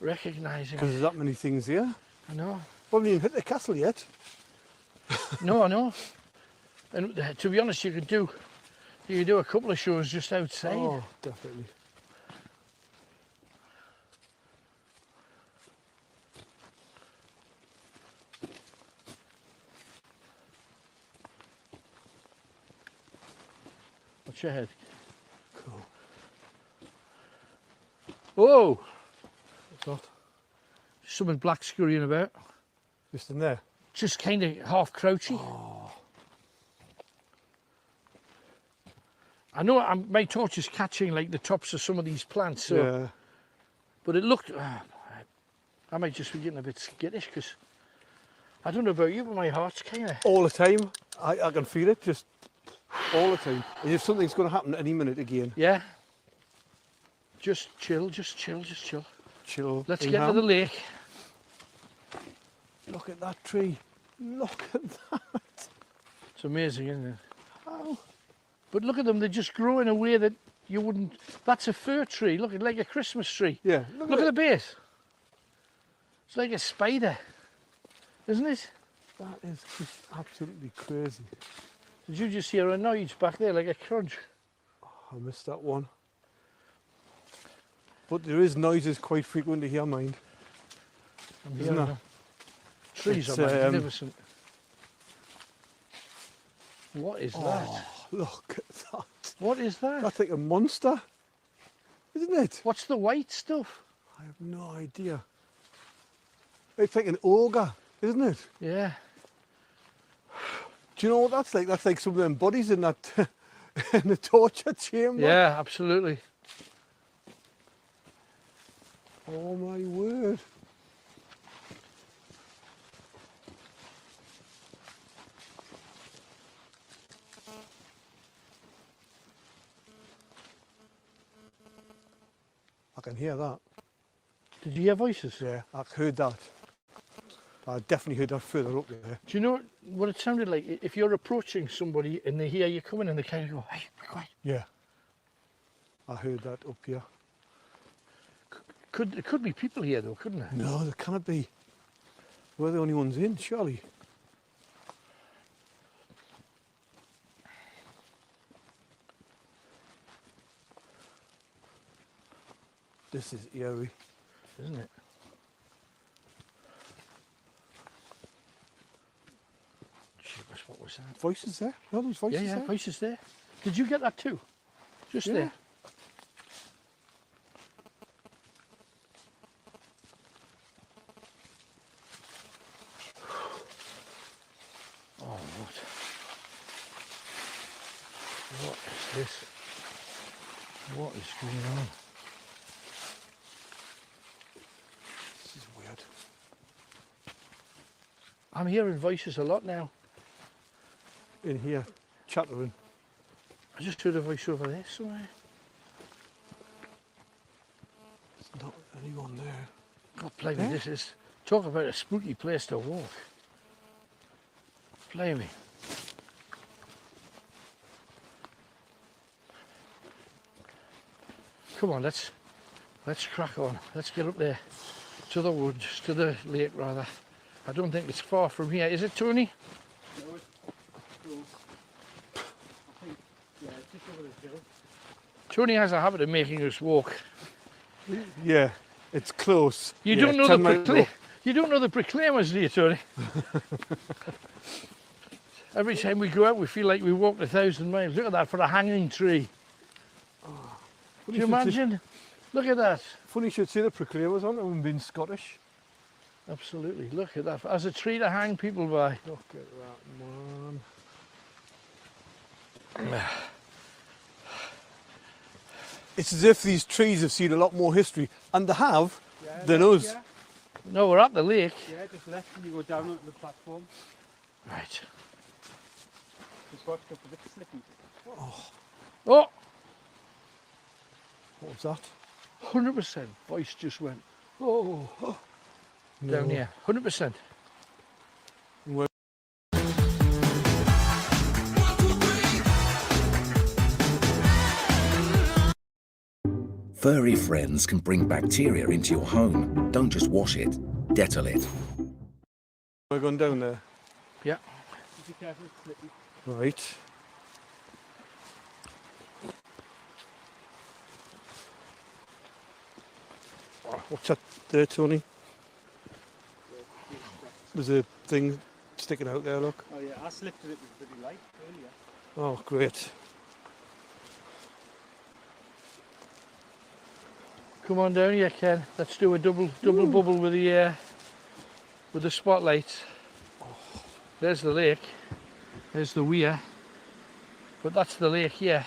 recognising it. Because there's that many things here. I know. We haven't even hit the castle yet. No, I know. And to be honest, you could do a couple of shows just outside. Oh, definitely. Watch your head. Cool. Whoa! What's that? Something black scurrying about. Just in there? Just kind of half crouchy. Oh. I know my torch is catching like the tops of some of these plants. So, yeah. But it looked... I might just be getting a bit skittish because I don't know about you, but my heart's kind of... All the time. I can feel it just all the time. As if something's going to happen any minute again. Yeah. Just chill, just chill, just chill. Chill. Let's get to the lake. Look at that tree. Look at that. It's amazing, isn't it? How? But look at them, they just grow in a way that you wouldn't. That's a fir tree. Look, it's like a Christmas tree. Yeah. Look at the base. It's like a spider, isn't it? That is just absolutely crazy. Did you just hear a noise back there, like a crunch? Oh, I missed that one. But there is noises quite frequently here, mind. Isn't there? Trees It's, are magnificent. What is that? Look at that. What is that? That's like a monster, isn't it? What's the white stuff? I have no idea. It's like an ogre, isn't it? Yeah. Do you know what that's like? That's like some of them bodies in that in the torture chamber. Yeah, absolutely. Oh my word. I can hear that. Did you hear voices? Yeah, I heard that. I definitely heard that further up there. Do you know what it sounded like? If you're approaching somebody and they hear you coming and they kind of go, hey, be quiet. Yeah. I heard that up here. It could be people here though, couldn't it? No, there can't be. We're the only ones in, surely. This is eerie, isn't it? Jeepers, what was that? Voices there? No, there was voices yeah, there. Voices there. Did you get that too? Just there? Oh, what is this? What is going on? This is weird. I'm hearing voices a lot now. In here, chattering. I just heard a voice over there somewhere. There's not anyone there. God, blimey, this is... Talk about a spooky place to walk. Blimey. Come on, let's crack on. Let's get up there to the woods, to the lake rather. I don't think it's far from here, is it, Tony? No, it's close. I think, yeah, it's just over the hill. Tony has a habit of making us walk. Yeah, it's close. You Yeah, don't know 10 the miles up. you don't know the proclaimers, do you, Tony? Every time we go out, we feel like we walked 1,000 miles. Look at that for a hanging tree. Do you imagine? Look at that. Funny you should say the proclaimers on them being Scottish. Absolutely. Look at that. As a tree to hang people by. Look at that, man. It's as if these trees have seen a lot more history, and they have, than us. Yeah. No, we're at the lake. Yeah, just left and you go down onto the platform. Right. Just watch up a bit slippy. Oh, Oh! what was that? 100%. Voice just went, oh, down No. here. 100%. Where- Furry friends can bring bacteria into your home. Don't just wash it, Dettol it. We're going down there. Yeah. Be careful, it's slippy. Right. What's that there, Tony? There's a thing sticking out there, look. Oh yeah, I slipped it, it was pretty light earlier. Oh, great. Come on down here, Ken. Let's do a double bubble with the spotlight. There's the lake. There's the weir. But that's the lake here.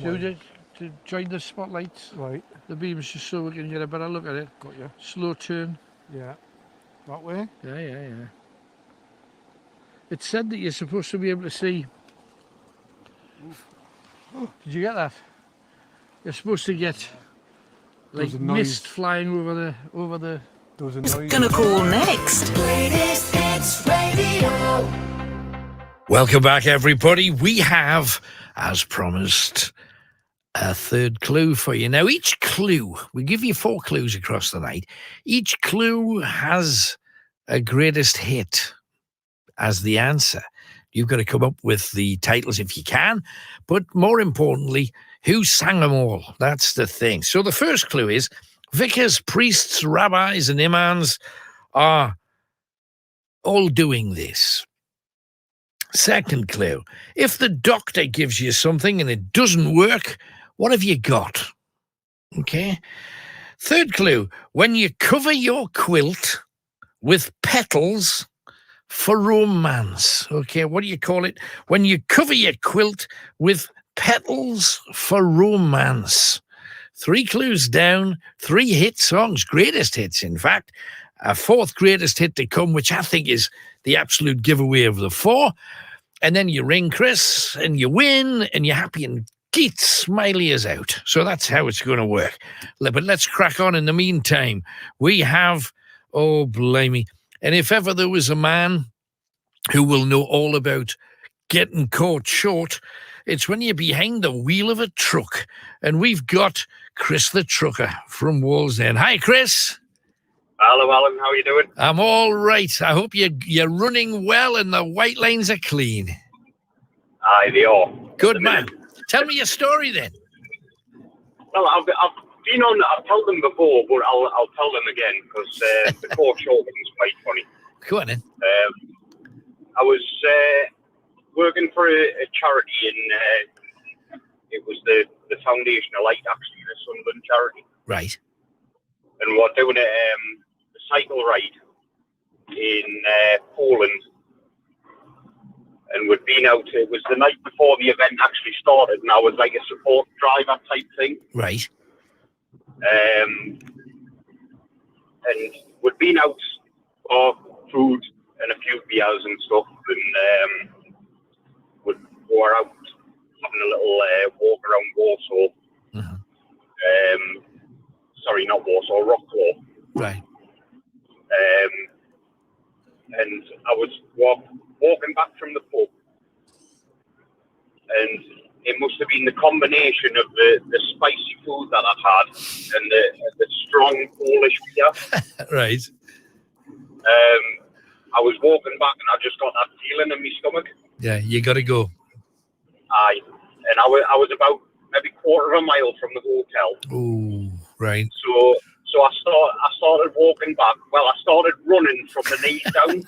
to join the spotlights. Right. The beams just so we can get a better look at it. Got you. Slow turn. Yeah. That way? Yeah. It said that you're supposed to be able to see. Did you get that? You're supposed to get like mist flying over the. Who's gonna call next? Greatest Hits Radio. Welcome back, everybody. We have, as promised, a third clue for you. Now, each clue, we give you 4 clues across the night. Each clue has a greatest hit as the answer. You've got to come up with the titles if you can, but more importantly, who sang them all? That's the thing. So the first clue is vicars, priests, rabbis, and imams are all doing this. Second clue, if the doctor gives you something and it doesn't work, what have you got? Okay. Third clue, when you cover your quilt with petals for romance. Okay, what do you call it? When you cover your quilt with petals for romance. 3 clues down, 3 hit songs, greatest hits, in fact. A 4th greatest hit to come, which I think is the absolute giveaway of the 4. And then you ring Chris, and you win, and you're happy, and Keith Smiley is out. So that's how it's going to work. But let's crack on. In the meantime, we have, oh, blimey. And if ever there was a man who will know all about getting caught short, it's when you're behind the wheel of a truck. And we've got Chris the trucker from Wallsend. Hi, Chris. Hello, Alan. How are you doing? I'm all right. I hope you're running well and the white lines are clean. Aye, they are. Good man. Tell me your story then. Well, I've been on. I've told them before, but I'll tell them again because the caught short one's quite funny. Go on then. I was working for a charity in. It was the Foundation of Light, actually, the Sunderland charity. Right. And we're doing a cycle ride in Poland. And we'd been out, it was the night before the event actually started, and I was like a support driver type thing. Right. And we'd been out for food and a few beers and stuff, and we were out having a little walk around Warsaw. Mm-hmm. Sorry, not Warsaw, Rocklaw. Right. And I was walking back from the pub, and it must have been the combination of the spicy food that I'd had and the strong Polish beer. Right. I was walking back, and I just got that feeling in my stomach. Yeah, you got to go. Aye. And I was about maybe quarter of a mile from the hotel. Ooh, right. So I started walking back. Well, I started running from the knees down.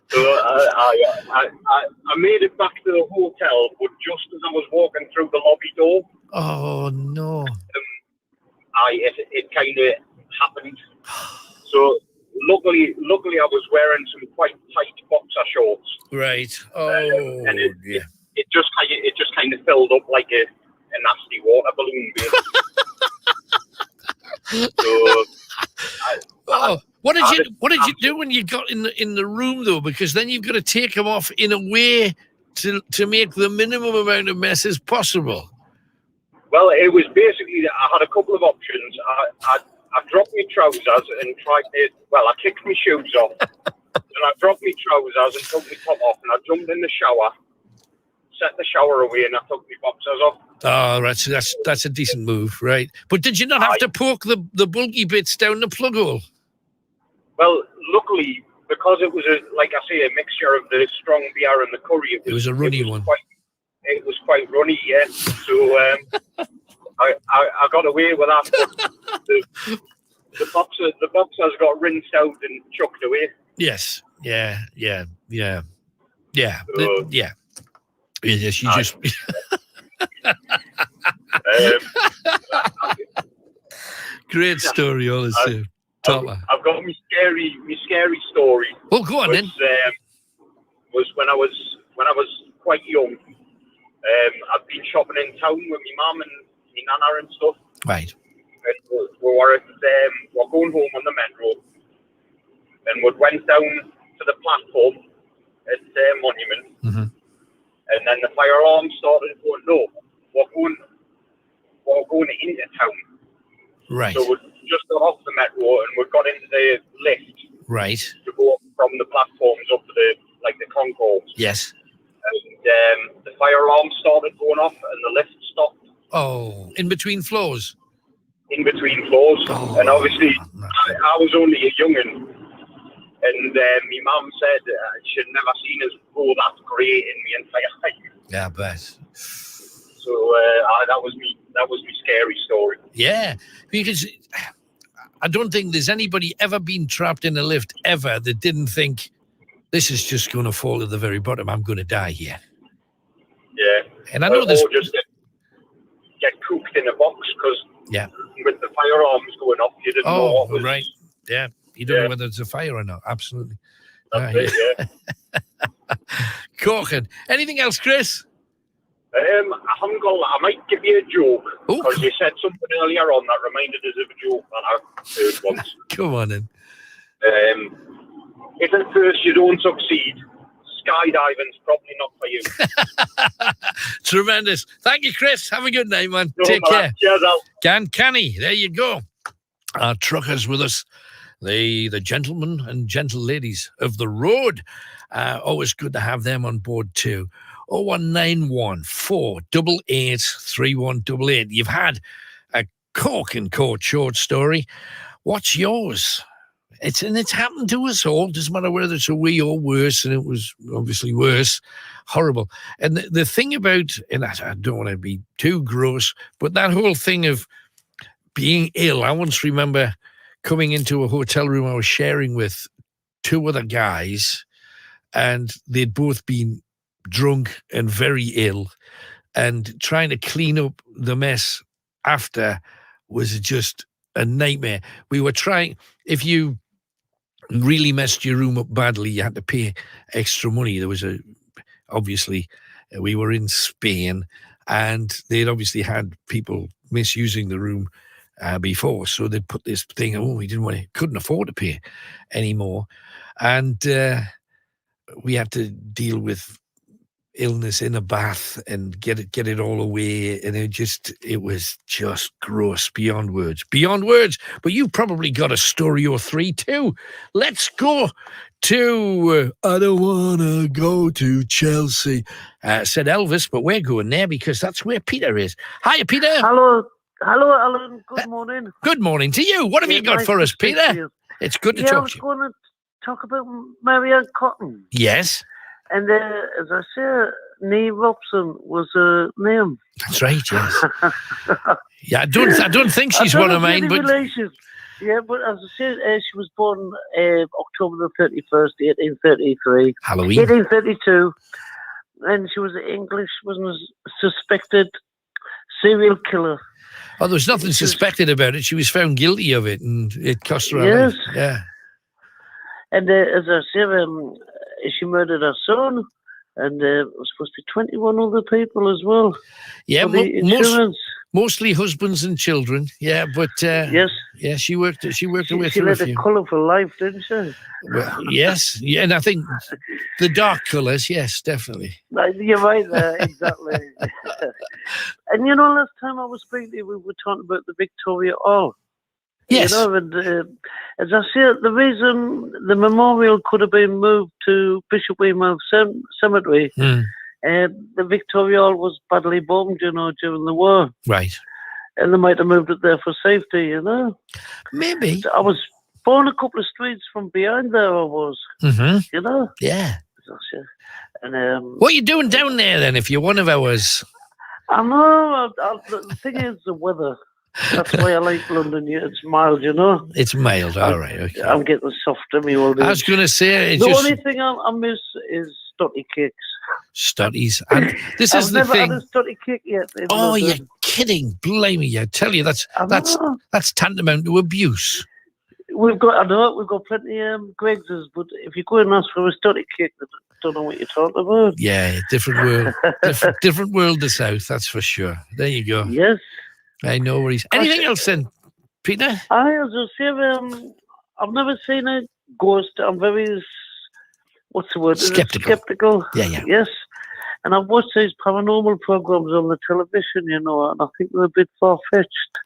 So I made it back to the hotel, but just as I was walking through the lobby door. Oh no! It kind of happened. So luckily, I was wearing some quite tight boxer shorts. Right. Oh, and it just kind of filled up like a nasty water balloon. So, what did you do when you got in the room though? Because then you've got to take them off in a way to make the minimum amount of mess as possible. Well, it was basically I had a couple of options. I dropped my trousers and tried to. Well, I kicked my shoes off, and I dropped my trousers and took my top off, and I jumped in the shower, set the shower away, and I took my boxers off. Oh, right. So that's a decent move, right? But did you not have to poke the bulky bits down the plug hole? Well, luckily, because it was like I say, a mixture of the strong beer and the curry. It was a runny one. It was quite runny, yeah. So I got away with that. But the boxers got rinsed out and chucked away. Yes. Yeah. Yes, you just. Great story, all the same. I've got my scary story. Well, go on then. Was when I was quite young. I've been shopping in town with my mum and my nana and stuff. Right. And we were going home on the metro, and we went down to the platform at Monument, and then the fire alarm started going. No, we're going into town. Right. So we just got off the metro and we got into the lift. Right. To go up from the platforms up to the concourse. Yes. And the fire alarm started going off and the lift stopped. Oh, in between floors? In between floors. Oh, and obviously, I was only a young'un. And my mum said she'd never seen us go that great in the entire life. Yeah, I bet. So that was my scary story. Yeah, because I don't think there's anybody ever been trapped in a lift ever that didn't think this is just going to fall to the very bottom. I'm going to die here. Yeah. And I know this. Or just get cooked in a box because with the fire alarms going off, you didn't know what was. Right. Yeah. You don't know whether it's a fire or not. Absolutely. That's it, yeah. Corking. Anything else, Chris? I haven't got. I might give you a joke because you said something earlier on that reminded us of a joke that I heard once. Come on in. If at first you don't succeed, skydiving's probably not for you. Tremendous. Thank you, Chris. Have a good night, man. No, Take care. Cheers out. Canny. There you go. Our truckers with us. The gentlemen and gentle ladies of the road. Always good to have them on board too. 0191 488 3188. You've had a corking court short story. What's yours? It's happened to us all. Doesn't matter whether it's a wee or worse, and it was obviously worse. Horrible. And the thing about, and I don't want to be too gross, but that whole thing of being ill. I once remember coming into a hotel room I was sharing with two other guys, and they'd both been drunk and very ill, and trying to clean up the mess after was just a nightmare. We were trying, if you really messed your room up badly, you had to pay extra money. There was obviously, we were in Spain, and they'd obviously had people misusing the room before, so they'd put this thing, couldn't afford to pay anymore, and we had to deal with illness in a bath and get it all away, and it was just gross beyond words. But you probably got a story or three too. Let's go to I don't wanna go to Chelsea, said Elvis, but we're going there because that's where Peter is. Hiya, Peter. Hello, Alan. Good morning. Good morning to you. What have you got nice for us, to speak Peter? to you. It's good to I talk was to you. going to talk about Marianne Cotton. Yes. And as I say, Nee Robson was her name. That's right, yes. Yeah, I don't think she's one of mine, but Relations. Yeah, but as I said, she was born October the 31st, 1833. Halloween. 1832. And she was an English, wasn't a suspected serial killer. Oh, there was nothing suspected about it. She was found guilty of it, and it cost her her Yes. life. Yeah. And as I said, she murdered her son, and it was supposed to be 21 other people as well. Yeah, for the insurance. mostly husbands and children. Yeah, but yes, yeah, she worked her way She through a led a few. colourful life, didn't she? Well, yes, yeah, and I think the dark colours, yes, definitely. You're right there, exactly. And last time I was speaking to you, we were talking about the Victoria Hall. Yes. And as I said, the reason the memorial could have been moved to Bishop Weymouth Cemetery, the Victoria Hall was badly bombed, during the war. Right. And they might have moved it there for safety, Maybe. I was born a couple of streets from behind there, I was. Mm-hmm. Yeah. And What are you doing down there then if you're one of ours? I know. The thing is the weather. That's why I like London. Yeah, it's mild, It's mild, all right. Okay. I'm getting softer, me old age. I was going to say, the only thing I miss is stutty cakes. Studies. And this is I've the never thing. had a stutty cake yet. Oh, you're kidding. Blame me. I tell you, that's tantamount to abuse. we've got plenty of Greg's, but if you go and ask for a study cake, they don't know what you're talking about. Yeah, different world. different world, the South, that's for sure. There you go. Yes. I know worries. Anything else then, Peter? I was just saying, I've never seen a ghost. I'm very, what's the word? Skeptical. Yeah. Yes. And I've watched these paranormal programs on the television, and I think they're a bit far-fetched.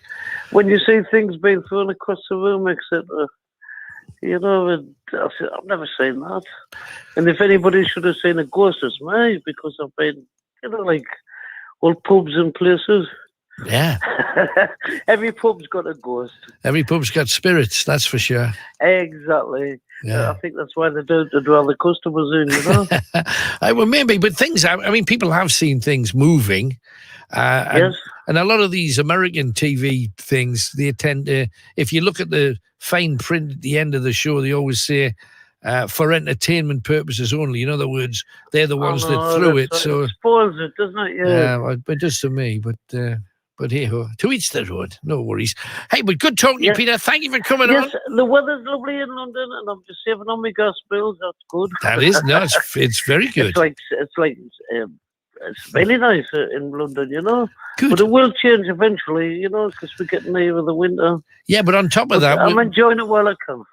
When you see things being thrown across the room, etc., I've never seen that. And if anybody should have seen a ghost, it's me, because I've been, like old pubs and places. Yeah. Every pub's got a ghost. Every pub's got spirits, that's for sure. Exactly. Yeah. I think that's why they do to draw the customers in, Well, maybe, but people have seen things moving. Yes. And a lot of these American TV things, they tend to, if you look at the fine print at the end of the show, they always say, for entertainment purposes only. In other words, they're the ones that threw it. So it spoils it, doesn't it? Yeah. well, it does to me, but hey ho, to each their own. No worries. Hey, but good talking to you, Peter. Thank you for coming on. Yes, the weather's lovely in London, and I'm just saving on my gas bills. That's good. That is nice. It's very good. It's really nice in London, Good. But it will change eventually, because we're getting near the winter. Yeah, but on top of that, I'm enjoying it while I can.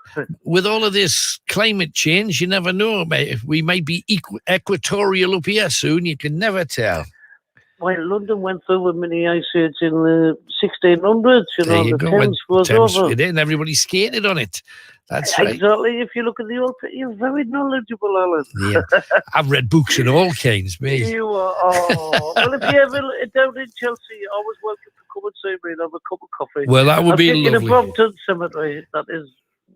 With all of this climate change, you never know. We might be equatorial up here soon. You can never tell. Well, London went through a mini ice age in the 1600s. There you the go. Thames was over. It and everybody skated on it. That's right. Exactly. If you look at the old, you're very knowledgeable, Alan. Yeah, I've read books in all kinds, me. You are. Oh. Well, if you ever down in Chelsea, I was welcome to come and see me and have a cup of coffee. Well, that would be lovely. In a Brompton Cemetery, that is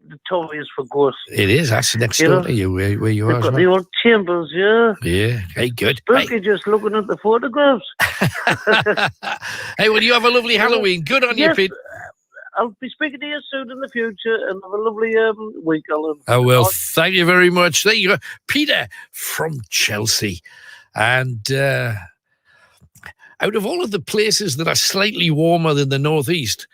notorious for ghosts. It is. That's next door to you, where you are. They've got the old chambers, yeah. Yeah, hey, good. Spooky just looking at the photographs. Hey, well, you have a lovely Halloween. Good on you, Pete. I'll be speaking to you soon in the future, and have a lovely week, Alan. Oh, well, thank you very much. There you go. Peter from Chelsea. And out of all of the places that are slightly warmer than the northeast,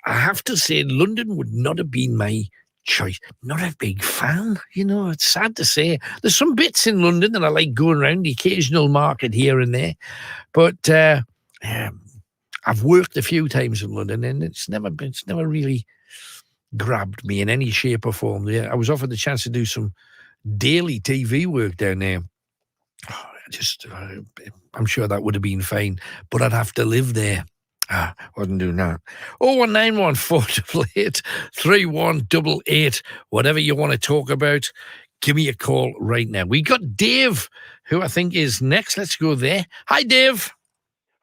I have to say London would not have been my choice. Not a big fan, it's sad to say. There's some bits in London that I like going around, the occasional market here and there. But I've worked a few times in London, and it's never really grabbed me in any shape or form. Yeah, I was offered the chance to do some daily TV work down there. I'm sure that would have been fine, but I'd have to live there. Wasn't doing that. 01914 488 3188. Whatever you want to talk about, give me a call right now. We got Dave, who I think is next. Let's go there. Hi, Dave.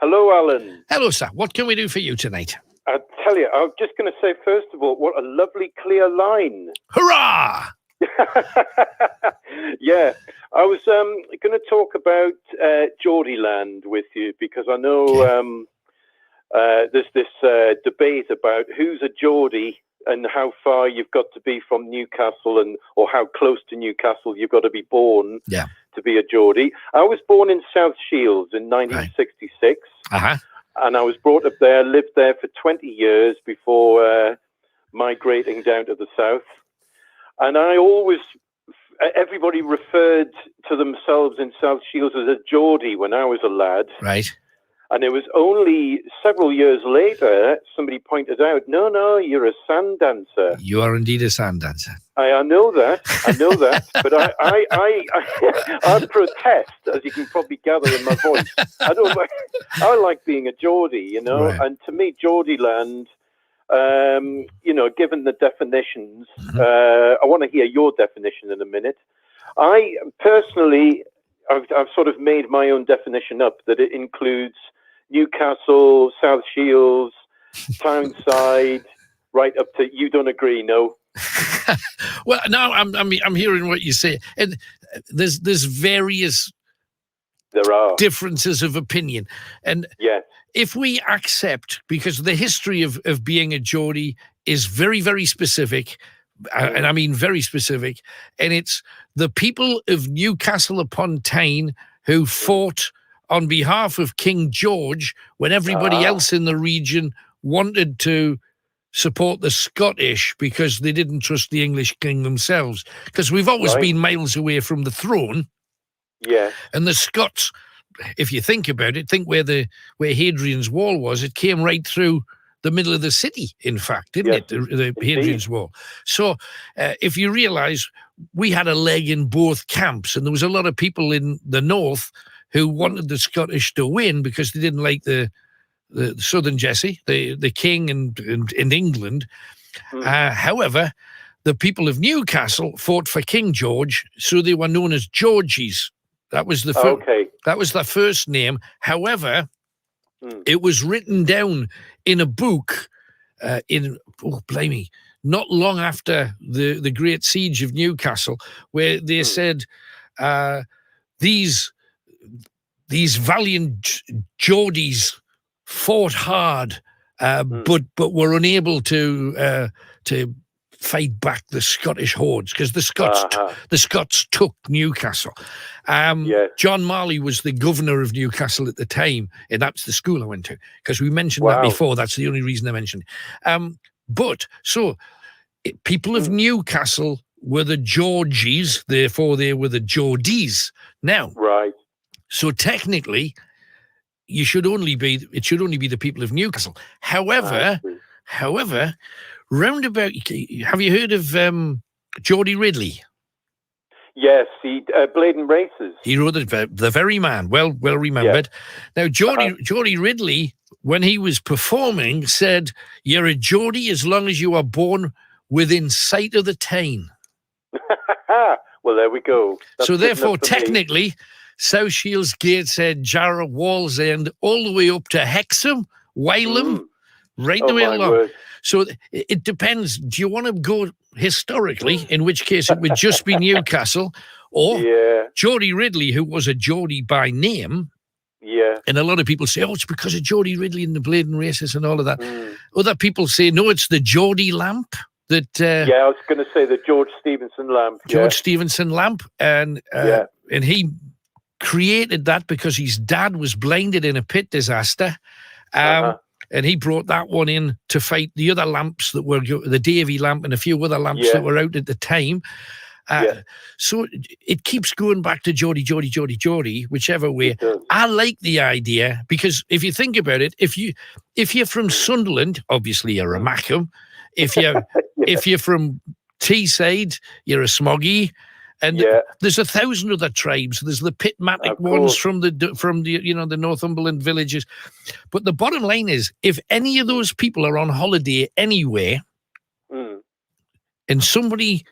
Hello, Alan. Hello, sir. What can we do for you tonight? I tell you, I'm just going to say, first of all, what a lovely clear line. Hurrah! Yeah, I was going to talk about Geordie land with you, because I know there's this debate about who's a Geordie and how far you've got to be from Newcastle, or how close to Newcastle you've got to be born to be a Geordie. I was born in South Shields in 1966, and I was brought up there, lived there for 20 years before migrating down to the south. And everybody referred to themselves in South Shields as a Geordie when I was a lad. Right. And it was only several years later somebody pointed out, no, you're a sand dancer. You are indeed a sand dancer. I know that, but I protest, as you can probably gather in my voice. I like being a Geordie, Right. and to me, Geordie land, given the definitions, I want to hear your definition in a minute. I personally, I've sort of made my own definition up, that it includes Newcastle, South Shields, Townside, right up to, you don't agree, no? Well, no, I'm hearing what you say, and there's various differences of opinion, and if we accept, because the history of being a Geordie is very, very specific, and I mean very specific, and it's the people of Newcastle upon Tyne who fought on behalf of King George when everybody else in the region wanted to support the Scottish because they didn't trust the English king themselves. Because we've always been miles away from the throne. Yeah. And the Scots, if you think about it, think where Hadrian's Wall was. It came right through the middle of the city, in fact, didn't it? The Hadrian's Wall. So if you realise, we had a leg in both camps, and there was a lot of people in the north who wanted the Scottish to win because they didn't like the Southern Jesse, the king and England. However, the people of Newcastle fought for King George, so they were known as Georgies. That was the that was their first name. However, it was written down in a book not long after the Great Siege of Newcastle, where they said these valiant Geordies fought hard, but were unable to fight back the Scottish hordes because the Scots took Newcastle. John Marley was the governor of Newcastle at the time, and that's the school I went to because we mentioned that before. That's the only reason I mentioned it. People of Newcastle were the Georgies, therefore they were the Geordies. Now, so technically, it should only be the people of Newcastle. However, roundabout, have you heard of Geordie Ridley? Yes, Blade and Races. He wrote the very man, well remembered. Now, Geordie Ridley, when he was performing, said, "You're a Geordie as long as you are born within sight of the Tyne." Well, there we go. That's so therefore, technically, South Shields, Gateshead, Jarrow, Wallsend, all the way up to Hexham, Wylam, right the way along. Word. So it depends. Do you want to go historically, in which case it would just be Newcastle, or Geordie Ridley, who was a Geordie by name? Yeah. And a lot of people say, oh, it's because of Geordie Ridley and the Blade and Races and all of that. Other people say, no, it's the Geordie lamp. That I was going to say the George Stephenson lamp. George Stephenson lamp. And he created that because his dad was blinded in a pit disaster. And he brought that one in to fight the other lamps that were the Davy lamp and a few other lamps that were out at the time. So it keeps going back to Geordie, whichever way. I like the idea because if you think about it, if you're from Sunderland, obviously you're a Mackham. If you're from Teesside, you're a Smoggy. And there's 1,000 other tribes. There's the Pitmatic ones from the Northumberland villages. But the bottom line is, if any of those people are on holiday anywhere, and somebody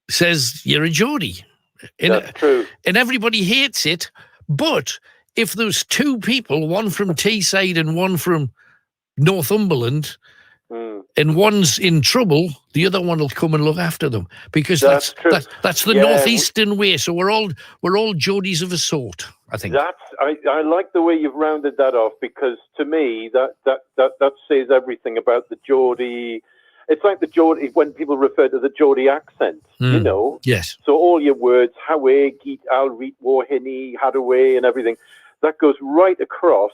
says you're a Geordie, that's true, and everybody hates it, but if there's two people, one from Teesside and one from Northumberland, and one's in trouble, the other one will come and look after them because that's the northeastern way. So we're all Geordies of a sort, I think. I like the way you've rounded that off because to me that says everything about the Geordie. It's like the Geordie when people refer to the Geordie accent, you know. Yes. So all your words, Hawe, Geet, Alreet, Warhinny, Hadaway, and everything, that goes right across.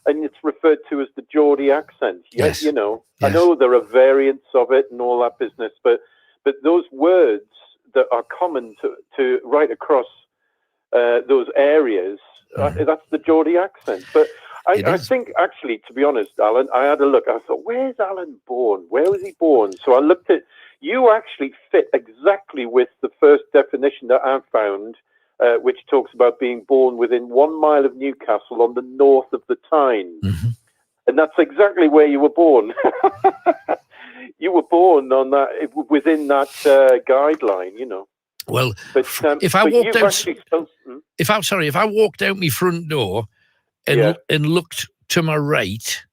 And it's referred to as the Geordie accent. Yes. You know, I know there are variants of it and all that business, but those words that are common to right across those areas, that's the Geordie accent. But I think, actually, to be honest, Alan, I had a look. I thought, where's Alan born? Where was he born? So I looked at, you actually fit exactly with the first definition that I found, which talks about being born within 1 mile of Newcastle on the north of the Tyne. And that's exactly where you were born. You were born on that, within that guideline, you know. Well, but, if I walked out, if I walked out my front door and looked to my right,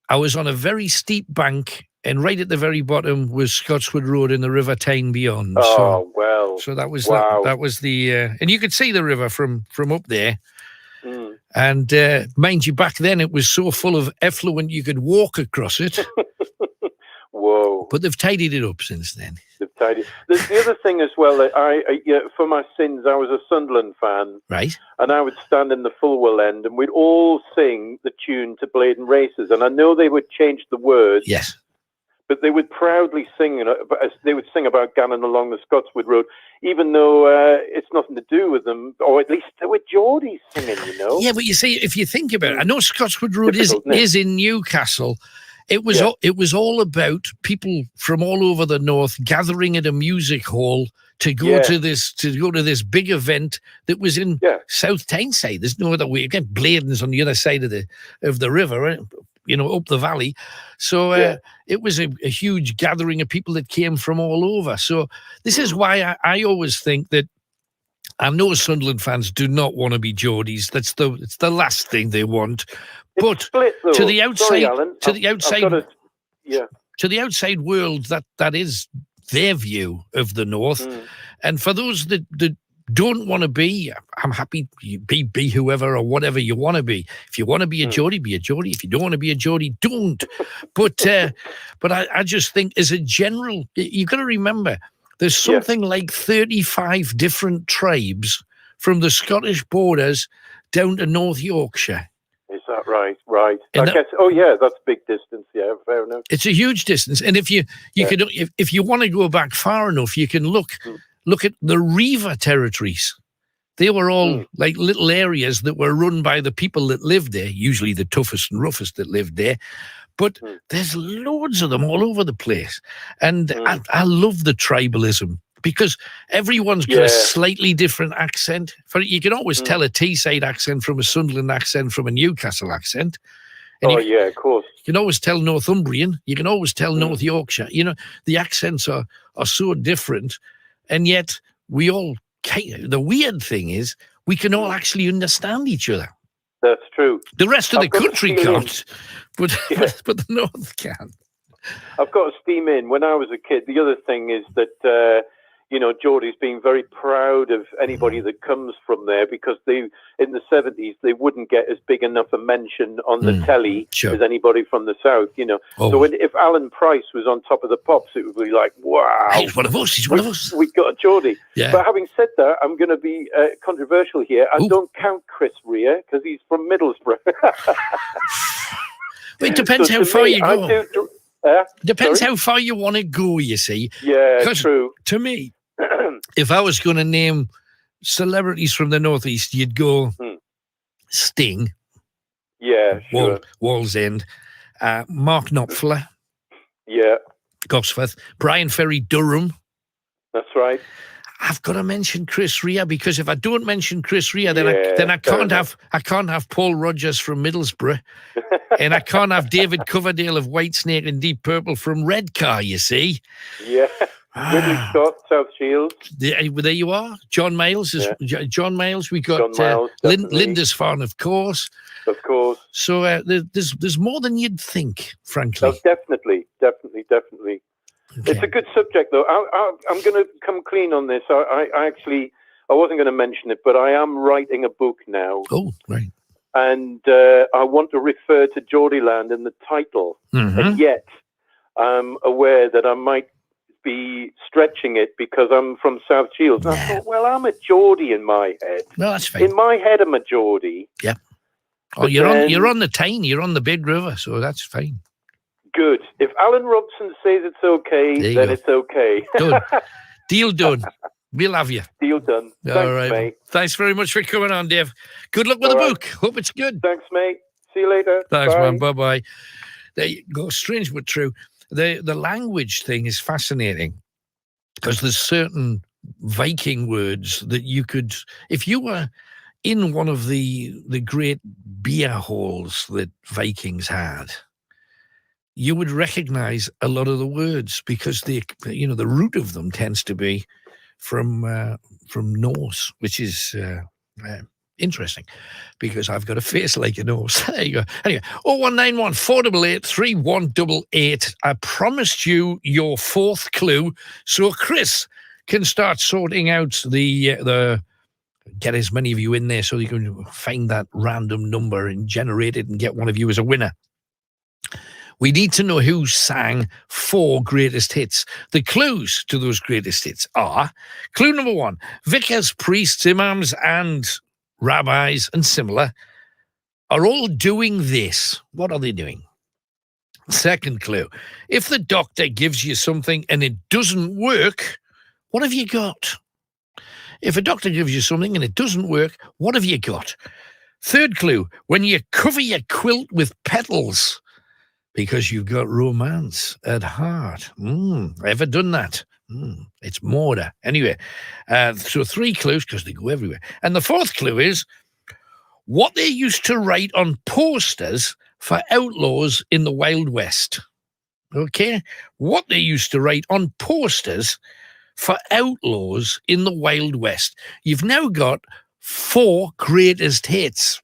I was on a very steep bank. And right at the very bottom was Scotswood Road and the River Tyne beyond. So that was that was the and you could see the river from up there. And mind you, back then it was so full of effluent you could walk across it. Whoa! But they've tidied it up since then. They've tidied. There's the other thing as well. That I for my sins, I was a Sunderland fan, right? And I would stand in the Fulwell end, and we'd all sing the tune to Blade and Races. And I know they would change the words. Yes. but they would proudly sing. They would sing about Gannon along the Scotswood Road, even though it's nothing to do with them, or at least they were Geordies singing. Yeah, but you see, if you think about it, I know Scotswood Road is in Newcastle. It was all about people from all over the north gathering at a music hall to go to this big event that was in South Tyneside. There's no other way. Again, Bladen's on the other side of the river, right? Up the valley. So it was a huge gathering of people that came from all over. So this is why I always think that I know Sunderland fans do not want to be Geordies. It's the last thing they want. But split, to the outside, Alan, to the outside world, that is their view of the North. And for those that don't want to be, I'm happy be whoever or whatever you want to be. If you want to be a Geordie, be a Geordie. If you don't want to be a Geordie, don't. But I just think as a general, you've got to remember there's something like 35 different tribes from the Scottish borders down to North Yorkshire. Is that right? Right. I guess. Oh, yeah, that's big distance. Yeah, fair enough. It's a huge distance, and if you could, if you want to go back far enough, you can look at the Reaver territories. They were all like little areas that were run by the people that lived there, usually the toughest and roughest that lived there. But there's loads of them all over the place, and I love the tribalism. Because everyone's got a slightly different accent. You can always tell a Teesside accent from a Sunderland accent from a Newcastle accent. And of course. You can always tell Northumbrian. You can always tell North Yorkshire. The accents are so different. And yet the weird thing is we can all actually understand each other. That's true. The rest of the country can't, but the North can. I've got a steam in. When I was a kid, the other thing is that, Geordie's being very proud of anybody that comes from there, because in the 70s, they wouldn't get as big enough a mention on the telly as anybody from the South, So if Alan Price was on Top of the Pops, it would be like, wow. Hey, he's one of us. He's one of us. We've got a Geordie. Yeah. But having said that, I'm going to be controversial here. I don't count Chris Rea because he's from Middlesbrough. It depends how far you go. Depends how far you want to go, you see. Yeah, true. To me, if I was going to name celebrities from the Northeast, you'd go Sting. Yeah, sure. Wallsend. Mark Knopfler. Yeah. Gosforth. Brian Ferry Durham. That's right. I've got to mention Chris Rea, because if I don't mention Chris Rea, then I can't have Paul Rogers from Middlesbrough, and I can't have David Coverdale of Whitesnake and Deep Purple from Redcar. You see? Yeah. Ridley Scott, South Shields. There you are. John Miles is John Miles. We got Lindisfarne, of course. Of course. So there's more than you'd think, frankly. Oh, definitely. Okay. It's a good subject, though. I'm going to come clean on this. I wasn't going to mention it, but I am writing a book now. Oh, right. And I want to refer to Geordieland in the title. And yet I'm aware that I might be stretching it because I'm from South Shields. And I thought, well, I'm a Geordie in my head. No, that's fine. In my head, I'm a Geordie. Yeah. Oh, you're on the Tyne. You're on the big river, so that's fine. Good. If Alan Robson says it's okay, then it's okay. Done. Deal done. We'll have you. Deal done. All Thanks, right, mate. Thanks very much for coming on, Dave. Good luck with the book. Hope it's good. Thanks, mate. See you later. Thanks, Bye. man. Bye-bye. There you go. Strange but true. The language thing is fascinating, because there's certain Viking words that you could, if you were in one of the great beer halls that Vikings had, you would recognize a lot of the words, because the root of them tends to be from Norse, which is interesting, because I've got a face like a Norse. There you go. Anyway, 0191 488 3188. I promised you your fourth clue, so Chris can start sorting out the get as many of you in there so you can find that random number and generate it and get one of you as a winner. We need to know who sang 4 greatest hits. The clues to those greatest hits are: clue number 1, vicars, priests, imams, and rabbis and similar are all doing this. What are they doing? Second clue. If the doctor gives you something and it doesn't work, what have you got? If a doctor gives you something and it doesn't work, what have you got? Third clue. When you cover your quilt with petals because you've got romance at heart. Ever done that? It's murder. Anyway, so 3 clues because they go everywhere. And the fourth clue is what they used to write on posters for outlaws in the Wild West. Okay? What they used to write on posters for outlaws in the Wild West. You've now got 4 greatest hits.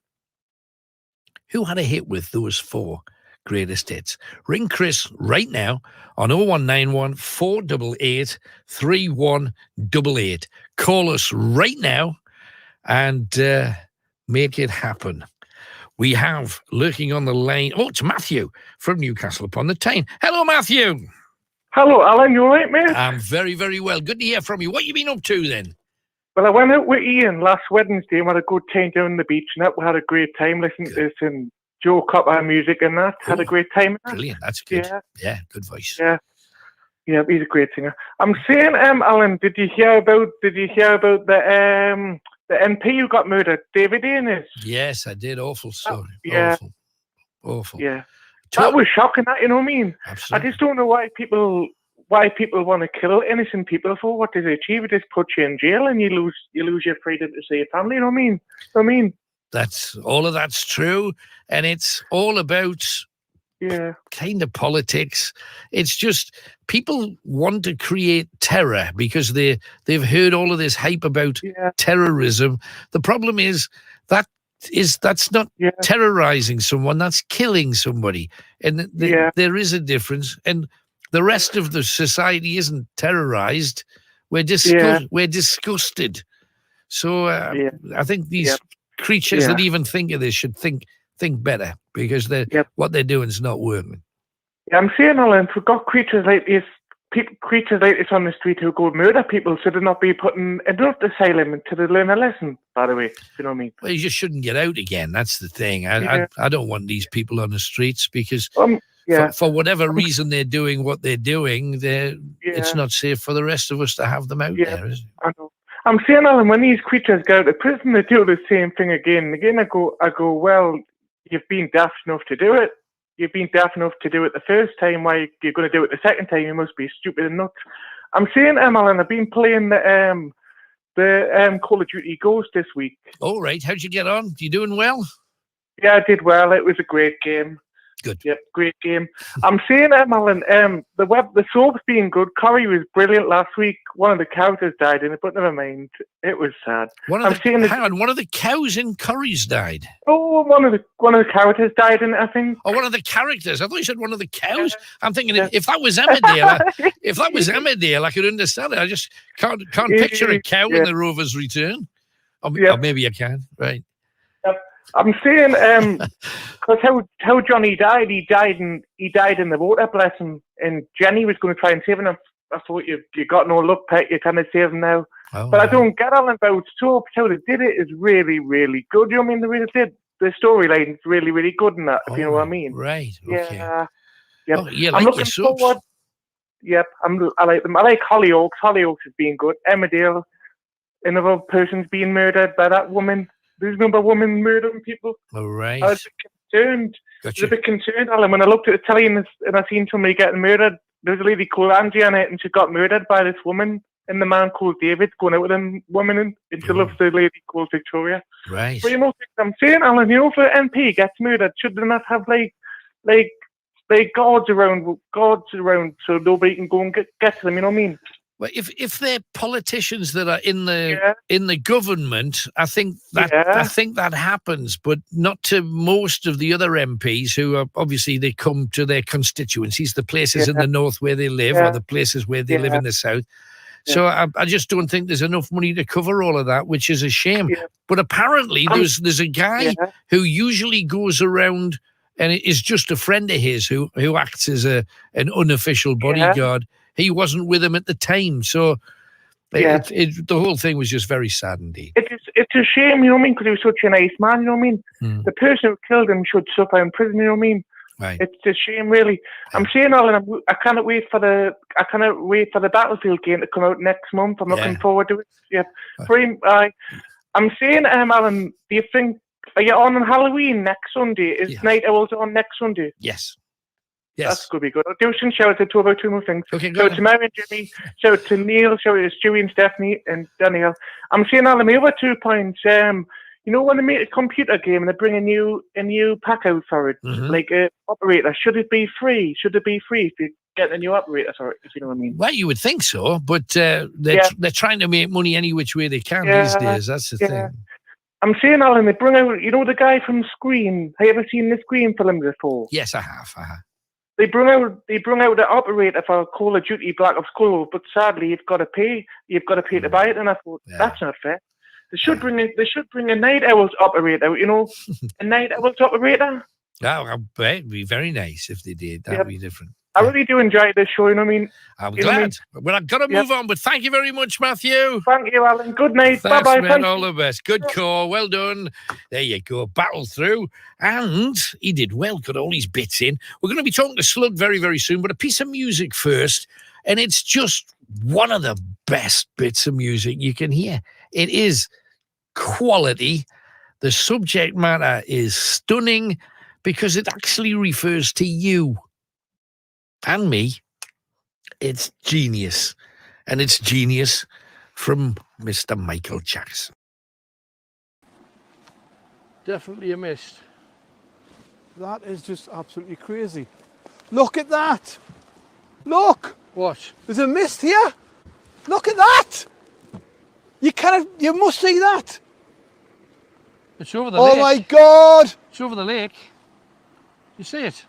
Who had a hit with those 4 greatest hits? Ring Chris right now on 0191 488 3188. Call us right now and make it happen. We have lurking on the line. Oh, it's Matthew from Newcastle upon the Tyne. Hello, Matthew. Hello, Alan. You all right, mate? I'm very, very well. Good to hear from you. What you been up to then? Well, I went out with Ian last Wednesday and we had a good time down the beach and that. We had a great time listening to some Joe Copper music and that. Had a great time. Brilliant. That's good. Yeah, good voice. Yeah, he's a great singer. I'm saying, Alan, did you hear about the MP who got murdered, David Innes? Yes, I did. Awful story. Awful. Yeah. That was shocking, that, you know what I mean? Absolutely. I just don't know why people want to kill innocent people for. What does it achieve? It just puts you in jail and you lose your freedom to see your family, you know what I mean? All of that's true, and it's all about kind of politics. It's just people want to create terror because they've heard all of this hype about terrorism. The problem is that's not terrorizing someone, that's killing somebody. And there is a difference. And the rest of the society isn't terrorized. We're disgusted. So I think these creatures that even think of this should think better because what they're doing is not working. Yeah, I'm saying, Alan, if we've got creatures like this on the street who go murder people, should they not be put in an adult asylum until they learn a lesson, by the way? You know what I mean? Well, you just shouldn't get out again. That's the thing. I don't want these people on the streets because for whatever reason they're doing what they're doing, it's not safe for the rest of us to have them out there, is it? I know. I'm saying, Alan, when these creatures go out of prison, they do the same thing again and again. I go, well, you've been daft enough to do it. You've been daft enough to do it the first time. Why you're going to do it the second time? You must be stupid and nuts. I'm saying, Alan, I've been playing the Call of Duty Ghost this week. All right. How'd you get on? You doing well? Yeah, I did well. It was a great game. Good. Yep, great game. I'm saying, Alan, the soap's been good. Corrie was brilliant last week. One of the characters died in it, but never mind. It was sad. One of the cows in Corrie's died. Oh, one of the characters died in it, I think. Oh, one of the characters. I thought you said one of the cows. I'm thinking if that was Emmerdale, I could understand it. I just can't picture a cow in the Rover's Return. Or maybe I can. Right. I'm saying, because how Johnny died, he died in the water, bless him. And Jenny was going to try and save him. I thought you got no luck, Pet. You're trying to save him now. But I don't get on about soap. How they did it is really, really good. You know what I mean? They really did. The storyline is really, really good in that. If you know what I mean? Right. Okay. Yeah. Oh, you I'm like looking your soaps? forward. Yep. I like them. I like Hollyoaks. Hollyoaks has been good. Emmerdale. Another person's being murdered by that woman. There's a number of women murdering people. All right. I was concerned. I was a bit concerned, Alan, when I looked at the telly and I seen somebody getting murdered. There's a lady called Angie on it, and she got murdered by this woman, and the man called David going out with a woman, and she loves the lady called Victoria. Right. But I'm saying, Alan, if an MP gets murdered, should they not have like guards around so nobody can go and get to them? You know what I mean? Well, if they're politicians that are in the government, I think that happens, but not to most of the other MPs who are obviously they come to their constituencies, the places in the north where they live, or the places where they live in the south. So I just don't think there's enough money to cover all of that, which is a shame. But apparently there's a guy who usually goes around and is just a friend of his who acts as an unofficial bodyguard. He wasn't with him at the time, so the whole thing was just very sad indeed. It's a shame, you know what I mean, because he was such a nice man, you know what I mean? The person who killed him should suffer in prison, you know what I mean? Right. It's a shame, really. I'm saying, Alan, I cannot wait for the Battlefield game to come out next month. I'm looking forward to it. Yeah, I'm saying, Alan, do you think are you on Halloween next Sunday? Is Night Owls on next Sunday? Yes. That's going to be good. I'll do some shout out to about 2 more things. Okay, shout out to Mary and Jimmy, shout out to Neil, shout out to Stewie and Stephanie and Danielle. I'm saying, Alan, my other 2 points. You know, when they make a computer game and they bring a new pack out for it, like an operator, should it be free? Should it be free if you get a new operator for it, if you know what I mean? Well, you would think so, but they're trying to make money any which way they can these days. That's the thing. I'm saying, Alan, they bring out, you know, the guy from Scream. Have you ever seen the Scream film before? Yes, I have. They bring out the operator for Call of Duty Black Ops Cold, but sadly you've got to pay to buy it, and I thought that's not fair. They should bring a Night Owls operator, you know, a Night Owls operator. It'd be very nice if they did. That'd be different. I really do enjoy this show, you know what I mean? I'm glad. Well, I've got to move on, but thank you very much, Matthew. Thank you, Alan. Good night. Thanks, Bye-bye. man. All the best. Good call. Well done. There you go. Battle through. And he did well. Got all his bits in. We're going to be talking to Slug very, very soon, but a piece of music first. And it's just one of the best bits of music you can hear. It is quality. The subject matter is stunning because it actually refers to you and me. It's genius. And it's genius from Mr. Michael Jackson. Definitely a mist. That is just absolutely crazy. Look at that. Look. What? There's a mist here. Look at that. You must see that. It's over the lake. Oh my God. It's over the lake. You see it?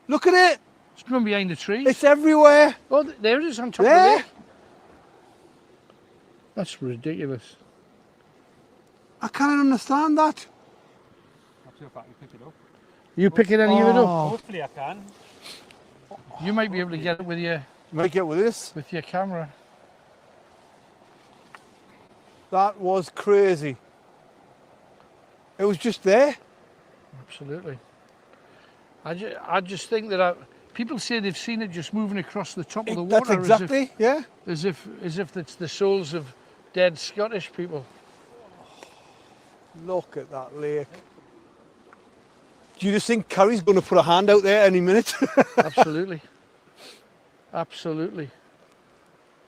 Look at it. It's going behind the trees. It's everywhere. Oh, there it is on top of the lake. That's ridiculous. I can't understand that. I'll see if I can pick it up. You picking any of it up? Hopefully I can. You might be able to get it with your... You might get with this? With your camera. That was crazy. It was just there. Absolutely. I just think that people say they've seen it just moving across the top of the water. That's exactly, as if it's the souls of dead Scottish people. Look at that lake. Do you just think Carrie's going to put a hand out there any minute? Absolutely. Absolutely.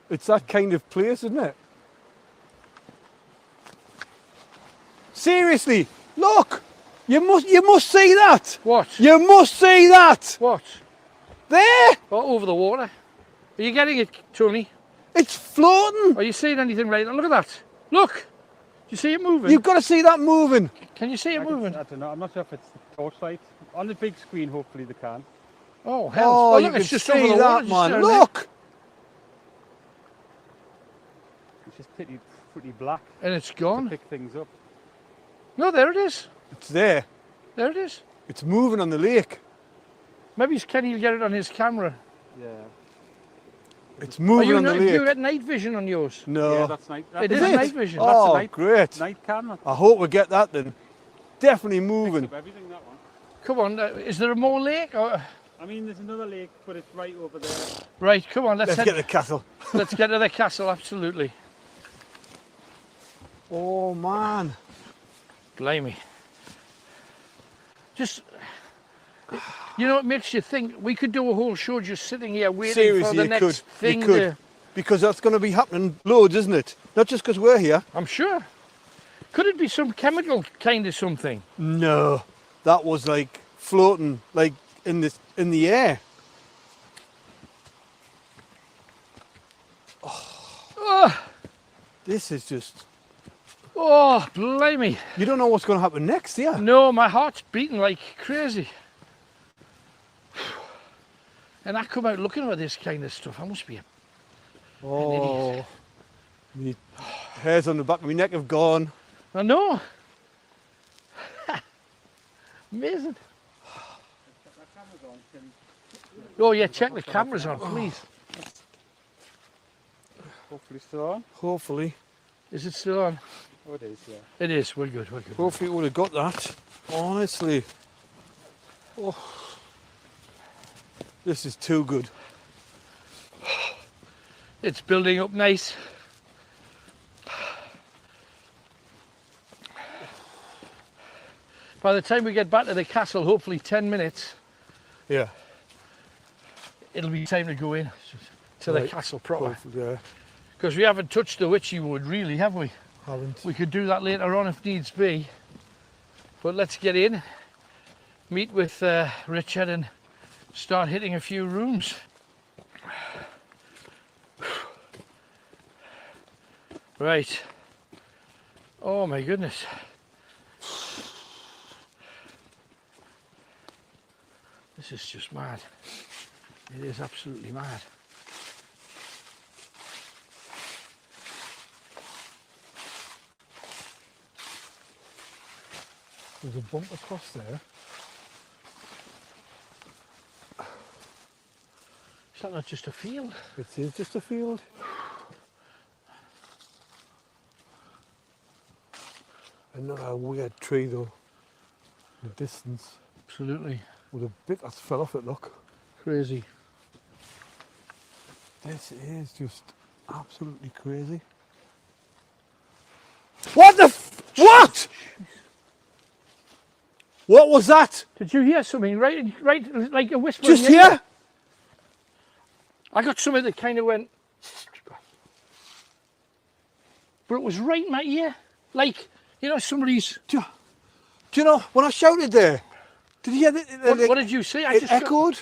It's that kind of place, isn't it? Seriously, look! You must see that! What? You must see that! What? There! Oh, over the water. Are you getting it, Tony? It's floating! Are you seeing anything right now? Look at that. Look! Do you see it moving? You've got to see that moving. Can you see it moving? I don't know. I'm not sure if it's the torchlight. On the big screen, hopefully they can. Oh, hell. Oh, well, you look, can it's just see over the that, water, man. Look! It's just pretty black. And it's gone. To pick things up. No, there it is. It's there. There it is. It's moving on the lake. Maybe Kenny will get it on his camera. Yeah. It's moving on the lake. You got night vision on yours? No. Yeah, that's night. It is night vision. Oh, that's great. Night camera. I hope we get that then. Definitely moving. Picks up everything, that one. Come on, is there a more lake? Or... I mean, there's another lake, but it's right over there. Right, come on, let's get to the castle. Let's get to the castle, absolutely. Oh, man. Blimey. Just, you know, it makes you think we could do a whole show just sitting here waiting Seriously, for the next thing. You could. Because that's going to be happening loads, isn't it? Not just because we're here. I'm sure. Could it be some chemical kind of something? No, that was like floating, like in the air. Oh. This is just... Oh, blimey. You don't know what's going to happen next, yeah? No, my heart's beating like crazy. And I come out looking at this kind of stuff. I must be an idiot. My hairs on the back of my neck have gone. I know. Amazing. Oh yeah, check the cameras on, please. Hopefully still on. Hopefully. Is it still on? Oh, it is, yeah. It is, we're good, we're good. Hopefully we would have got that. Honestly. Oh. This is too good. It's building up nice. By the time we get back to the castle, hopefully 10 minutes, Yeah. it'll be time to go in to the Right. castle proper. Yeah. Because we haven't touched the Witchy wood really, have we? Haven't. We could do that later on if needs be. But let's get in, meet with Richard and start hitting a few rooms. Right. Oh my goodness. This is just mad. It is absolutely mad. There's a bump across there. Is that not just a field? It is just a field. Another weird tree though. In the distance. Absolutely. With a bit that's fell off it, look. Crazy. This is just absolutely crazy. What the what? What was that? Did you hear something? Right, like a whisper. Just in your ear? here? I got something that kind of went, but it was right in my ear. Like, you know, somebody's. Do you know when I shouted there? Did you hear that? What did you say? It echoed.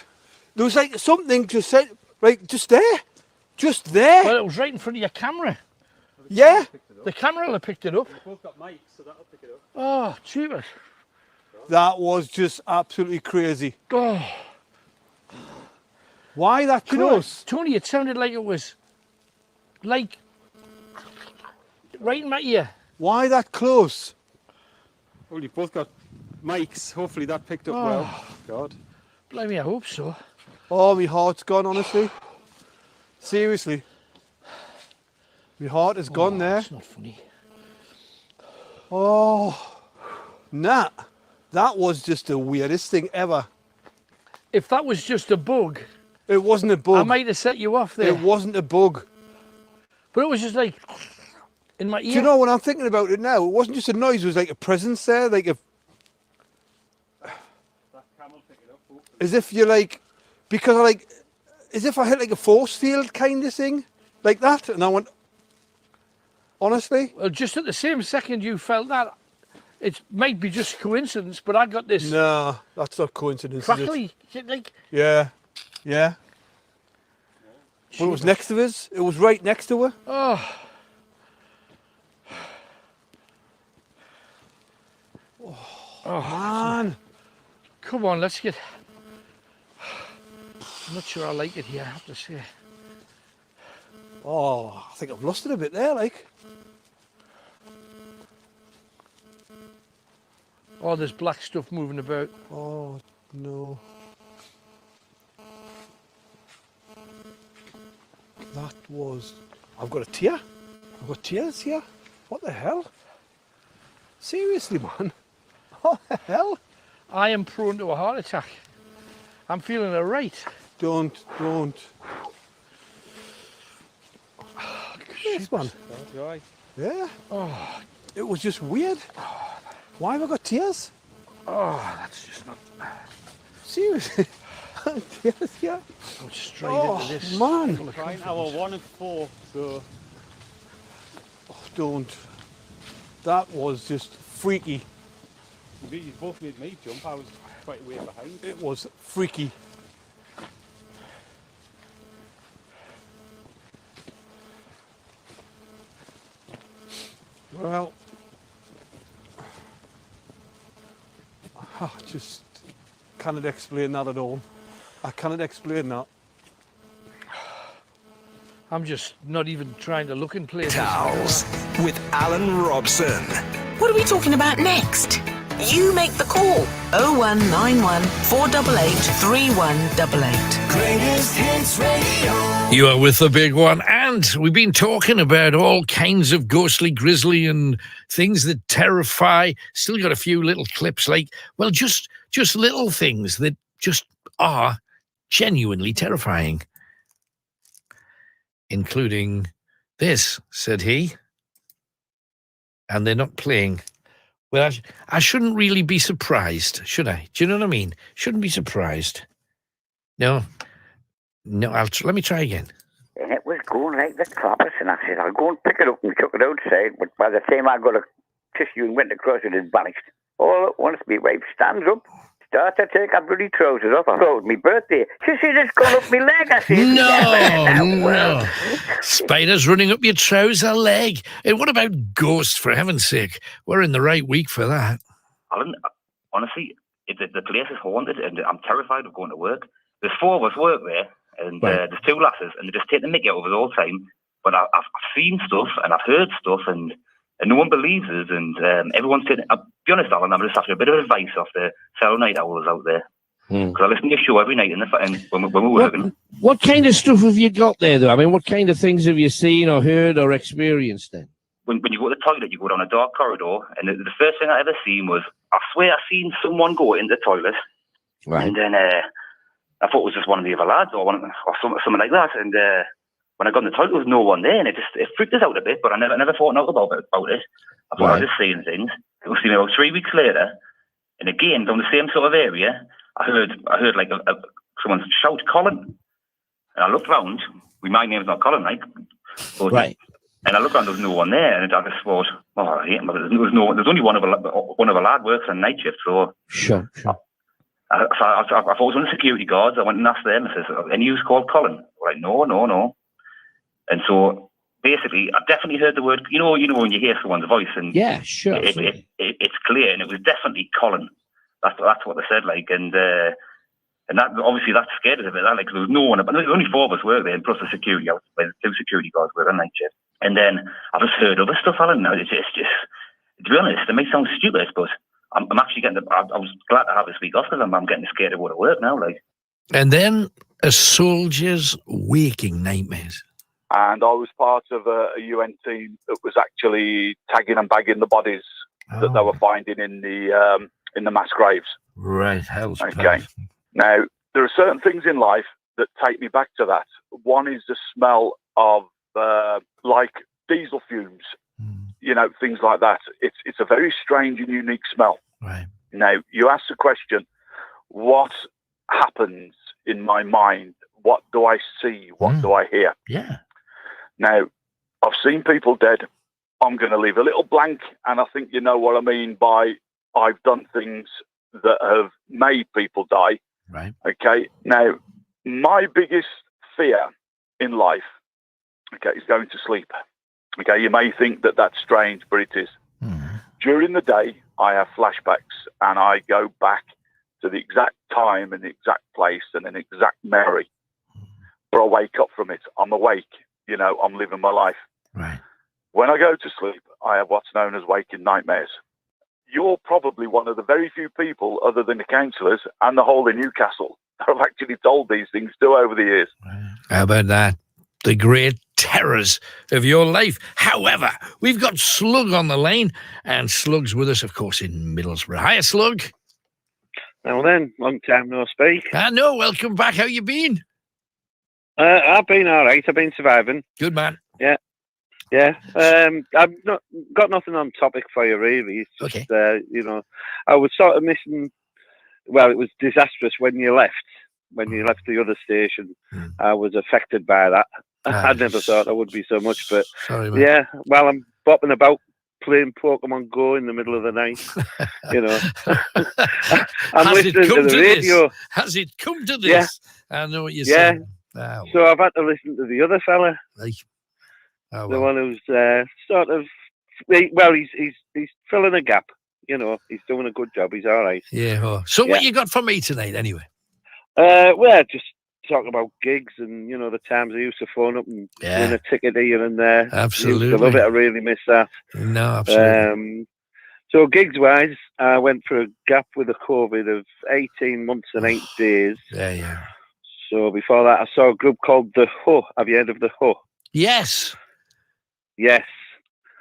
There was like something just said, like just there, just there. Well, it was right in front of your camera. Yeah. The camera will have picked it up. We've both got mics, so that'll pick it up. Oh, cheapers. That was just absolutely crazy. Oh. Why that Do you know close? what, Tony, it sounded like it was like right in my ear. Why that close? Well, you've both got mics. Hopefully that picked up Oh. well. God. Blimey, I hope so. Oh, my heart's gone, honestly. Seriously. My heart is gone there. That's not funny. Oh, nah. That was just the weirdest thing ever. If that was just a bug, it wasn't a bug. I might have set you off there. It wasn't a bug. But it was just like in my ear. Do you know when I'm thinking about it now? It wasn't just a noise. It was like a presence there, like a. As if you're like, because I like, as if I hit like a force field kind of thing, like that, and I went. Honestly. Well, just at the same second you felt that, it might be just coincidence, but I got this. No, that's not coincidence. Is it? Crackly, like. Yeah, yeah. But it was next to us. It was right next to her. Oh. Oh man. Come on, let's get. I'm not sure I like it here, I have to say. Oh, I think I've lost it a bit there, like. Oh, there's black stuff moving about. Oh, no. That was... I've got a tear. I've got tears here. What the hell? Seriously, man. What the hell? I am prone to a heart attack. I'm feeling it right. Don't. Yes, man. Yeah. Oh. It was just weird. Why have I got tears? Oh, that's just not... Seriously. Tears here. I'm straight into this. Man. Trying hour 1 and 4, so... Oh, don't. That was just freaky. You both made me jump. I was quite way behind. It was freaky. Well, I just cannot explain that at all. I cannot explain that. I'm just not even trying to look in places. Towels with Alan Robson. What are we talking about next? You make the call. 0191 488 3188. Greatest Hits Radio. You are with the big one, and we've been talking about all kinds of ghostly, grisly, and things that terrify. Still got a few little clips, like, well, just little things that just are genuinely terrifying. Including this, said he. And they're not playing. Well, I shouldn't really be surprised, should I? Do you know what I mean? Shouldn't be surprised. No, let me try again. And it was going like the clappers, and I said, I'll go and pick it up and chuck it outside. But by the time I got a tissue and went across it, had vanished. All at once, my wife stands up, starts to take her bloody trousers off. I thought it was my birthday. She said, it's gone up my leg. I said, No. Spiders running up your trouser leg. And what about ghosts, for heaven's sake? We're in the right week for that. Alan, honestly, the place is haunted, and I'm terrified of going to work. There's 4 of us work there, and there's 2 lasses, and they're just taking the mickey out of us all the time. But I've seen stuff, and I've heard stuff, and no one believes us, and everyone's taking... I'll be honest, Alan, I'm just after a bit of advice off the fellow night owls out there. Because I listen to your show every night when we're working. What kind of stuff have you got there, though? I mean, what kind of things have you seen or heard or experienced then? When you go to the toilet, you go down a dark corridor, and the first thing I ever seen was, I swear I seen someone go into the toilet, right. And then I thought it was just one of the other lads or something like that, and when I got in the toilet, there was no one there, and it freaked us out a bit, but I never thought out about it. I thought I was just seeing things. It was about 3 weeks later, and again, down the same sort of area, I heard like someone shout, Colin. And I looked round. My name's not Colin, like. But, right. And I looked around, there was no one there, and I just thought, oh, there's only one of a lad works on night shift, so. Sure. I thought it was one of the security guards. I went and asked them, I says, any use called Colin? They're like, no. And so basically, I definitely heard the word, you know when you hear someone's voice, and yeah, sure. It's clear, and it was definitely Colin. That's what they said, like, and that obviously that scared us a bit. That, like, there was no one, but there was only 4 of us work there, and plus the security, the 2 security guards were on night shift. And then I just heard other stuff, Alan. Now it's just, to be honest, it may sound stupid, but I'm actually getting. I was glad to have this week off because I'm getting scared of go to work now, like. And then a soldier's waking nightmares. And I was part of a UN team that was actually tagging and bagging the bodies that they were finding in the mass graves. Right, hell's okay. Now, there are certain things in life that take me back to that. One is the smell of like diesel fumes, things like that. It's a very strange and unique smell. Right. Now, you ask the question, what happens in my mind? What do I see? What do I hear? Yeah. Now, I've seen people dead. I'm going to leave a little blank, and I think you know what I mean by I've done things that have made people die. Right. Okay. Now, my biggest fear in life, is going to sleep. Okay. You may think that that's strange, but it is. During the day, I have flashbacks, and I go back to the exact time and the exact place and an exact memory. But I wake up from it. I'm awake. I'm living my life. Right. When I go to sleep, I have what's known as waking nightmares. You're probably one of the very few people, other than the councillors and the whole of Newcastle, that have actually told these things to over the years. How about that? The great terrors of your life. However, we've got Slug on the line, and Slug's with us, of course, in Middlesbrough. Hiya, Slug. Now then, long time no speak. I know, welcome back. How you been? I've been all right. I've been surviving. Good man. Yeah. I've not got nothing on topic for you really. It's just, I was sort of missing. Well, it was disastrous when you left. When you left the other station, I was affected by that. I never thought I would be so much, but sorry, man. Yeah. Well, I'm bopping about playing Pokemon Go in the middle of the night. I'm listening to the radio. Has it come to this? Yeah. I know what you're saying. Yeah. So I've had to listen to the other fella. The one who's sort of, he's filling a gap. He's doing a good job. He's all right. Yeah. So what you got for me tonight, anyway? Well, just talking about gigs and the times I used to phone up and win a ticket here and there. Absolutely. Used to love it. I really miss that. No, absolutely. So gigs wise, I went for a gap with a COVID of 18 months and 8 days. Yeah. So before that, I saw a group called The Huh. Have you heard of The Huh? Yes. Yes.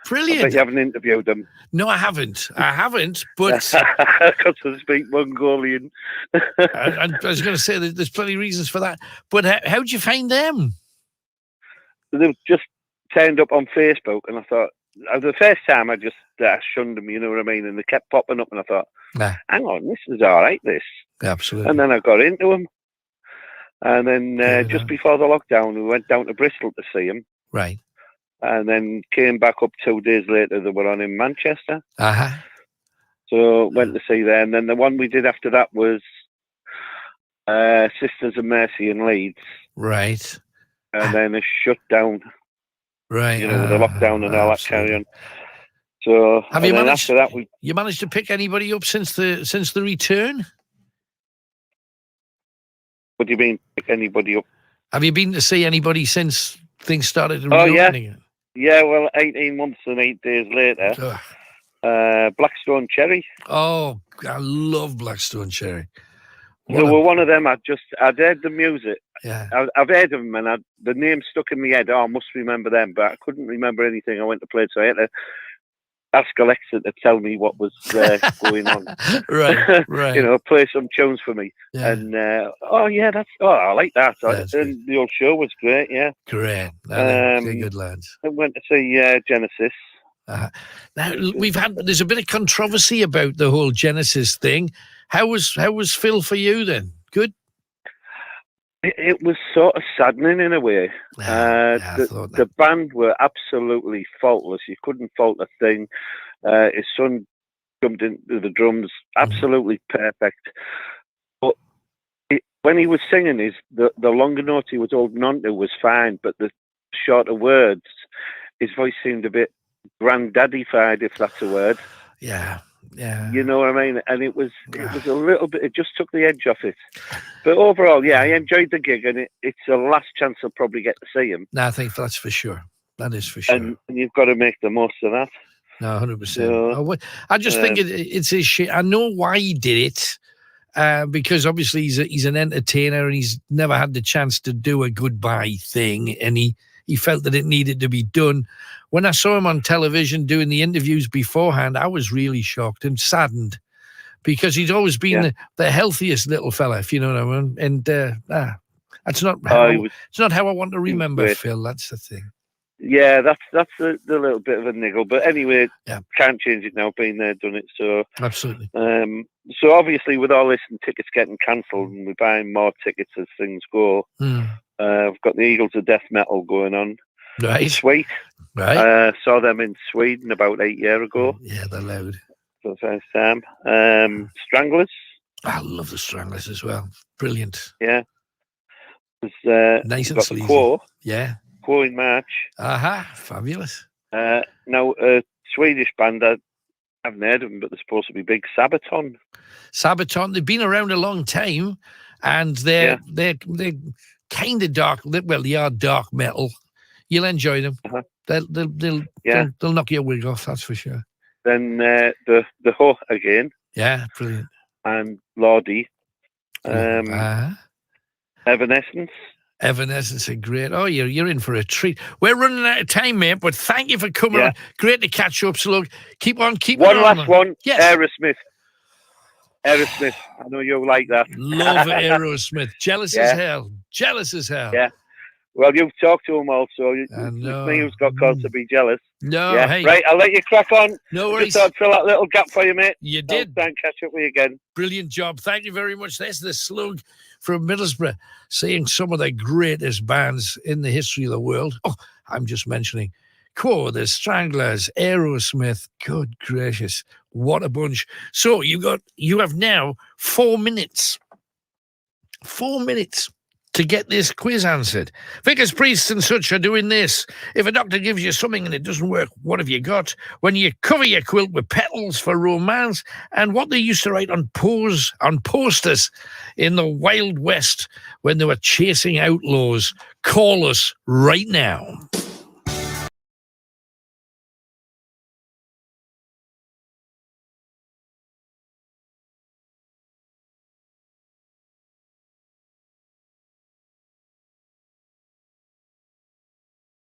Brilliant. I bet you haven't interviewed them. No, I haven't, but... Because they speak Mongolian. I was going to say that there's plenty of reasons for that. But how'd you find them? They just turned up on Facebook, and I thought, the first time I just shunned them, you know what I mean? And they kept popping up, and I thought, hang on, this is all right, this. Absolutely. And then I got into them. And then just before the lockdown, we went down to Bristol to see them. Right. And then came back up 2 days later, they were on in Manchester. Uh-huh. So went to see them. And then the one we did after that was Sisters of Mercy in Leeds. Right. And then a shutdown. Right. You know, with the lockdown and all that carry on. So have you managed? After that, you managed to pick anybody up since the return? What do you mean, pick anybody up? Have you been to see anybody since things started? Oh yeah. Well, 18 months and 8 days later, Blackstone Cherry. Oh, I love Blackstone Cherry. They were one of them. I'd heard the music. Yeah. I've heard of them, and the name stuck in my head. Oh, I must remember them, but I couldn't remember anything I went to play, so I had to ask Alexa to tell me what was going on. Right. You know, play some tunes for me. Yeah. And I like that. And the old show was great. Yeah. Great. They're good lads. I went to see Genesis. Now there's a bit of controversy about the whole Genesis thing. How was Phil for you then? Good. It was sort of saddening in a way. The band were absolutely faultless. You couldn't fault a thing. His son jumped into the drums, absolutely perfect. But when he was singing, the longer notes he was holding on to was fine, but the shorter words, his voice seemed a bit granddaddy-fied, if that's a word. Yeah. You know what I mean? And it was a little bit, it just took the edge off it. But overall, I enjoyed the gig, and it's the last chance I'll probably get to see him. No, I think that's for sure. That is for sure. And you've got to make the most of that. No, 100%. I just think it's his shit. I know why he did it, because obviously he's an entertainer, and he's never had the chance to do a goodbye thing, and he felt that it needed to be done. When I saw him on television doing the interviews beforehand, I was really shocked and saddened, because he's always been the healthiest little fella, if you know what I mean. And that's not it's not how I want to remember Phil. That's the thing. Yeah, that's the little bit of a niggle. But anyway, can't change it now. Been there, done it. So absolutely. So obviously, with all this and tickets getting cancelled, and we're buying more tickets as things go. I've got the Eagles of Death Metal going on. Right. Sweet. Right. Saw them in Sweden about 8 years ago. Yeah, they're loud. For the first time. Stranglers. I love the Stranglers as well. Brilliant. Yeah. Nice and got sleazy. The Quo. Yeah. Quo in March. Fabulous. Now, a Swedish band, I haven't heard of them, but they're supposed to be big. Sabaton. They've been around a long time, and they're kind of dark. Well, they are dark metal. You'll enjoy them. They'll knock your wig off, that's for sure. Then the Ho again. Yeah, brilliant. And Lordy. Evanescence. Evanescence are great. Oh, you're in for a treat. We're running out of time, mate, but thank you for coming on. Great to catch up. So look, keep on. One last one. Yes. Aerosmith. I know you'll like that. Love Aerosmith. Jealous as hell. Yeah. Well, you've talked to him also. It's me who's got cause to be jealous. No, hey. Right, I'll let you crack on. No worries. Just thought I'd fill that little gap for you, mate. You did. Try and catch up with you again. Brilliant job. Thank you very much. There's the Slug from Middlesbrough, seeing some of the greatest bands in the history of the world. Oh, I'm just mentioning Quo, the Stranglers, Aerosmith. Good gracious. What a bunch. So you have now 4 minutes. 4 minutes to get this quiz answered. Vicars, priests and such are doing this. If a doctor gives you something and it doesn't work, what have you got? When you cover your quilt with petals for romance, and what they used to write on posters in the Wild West when they were chasing outlaws. Call us right now.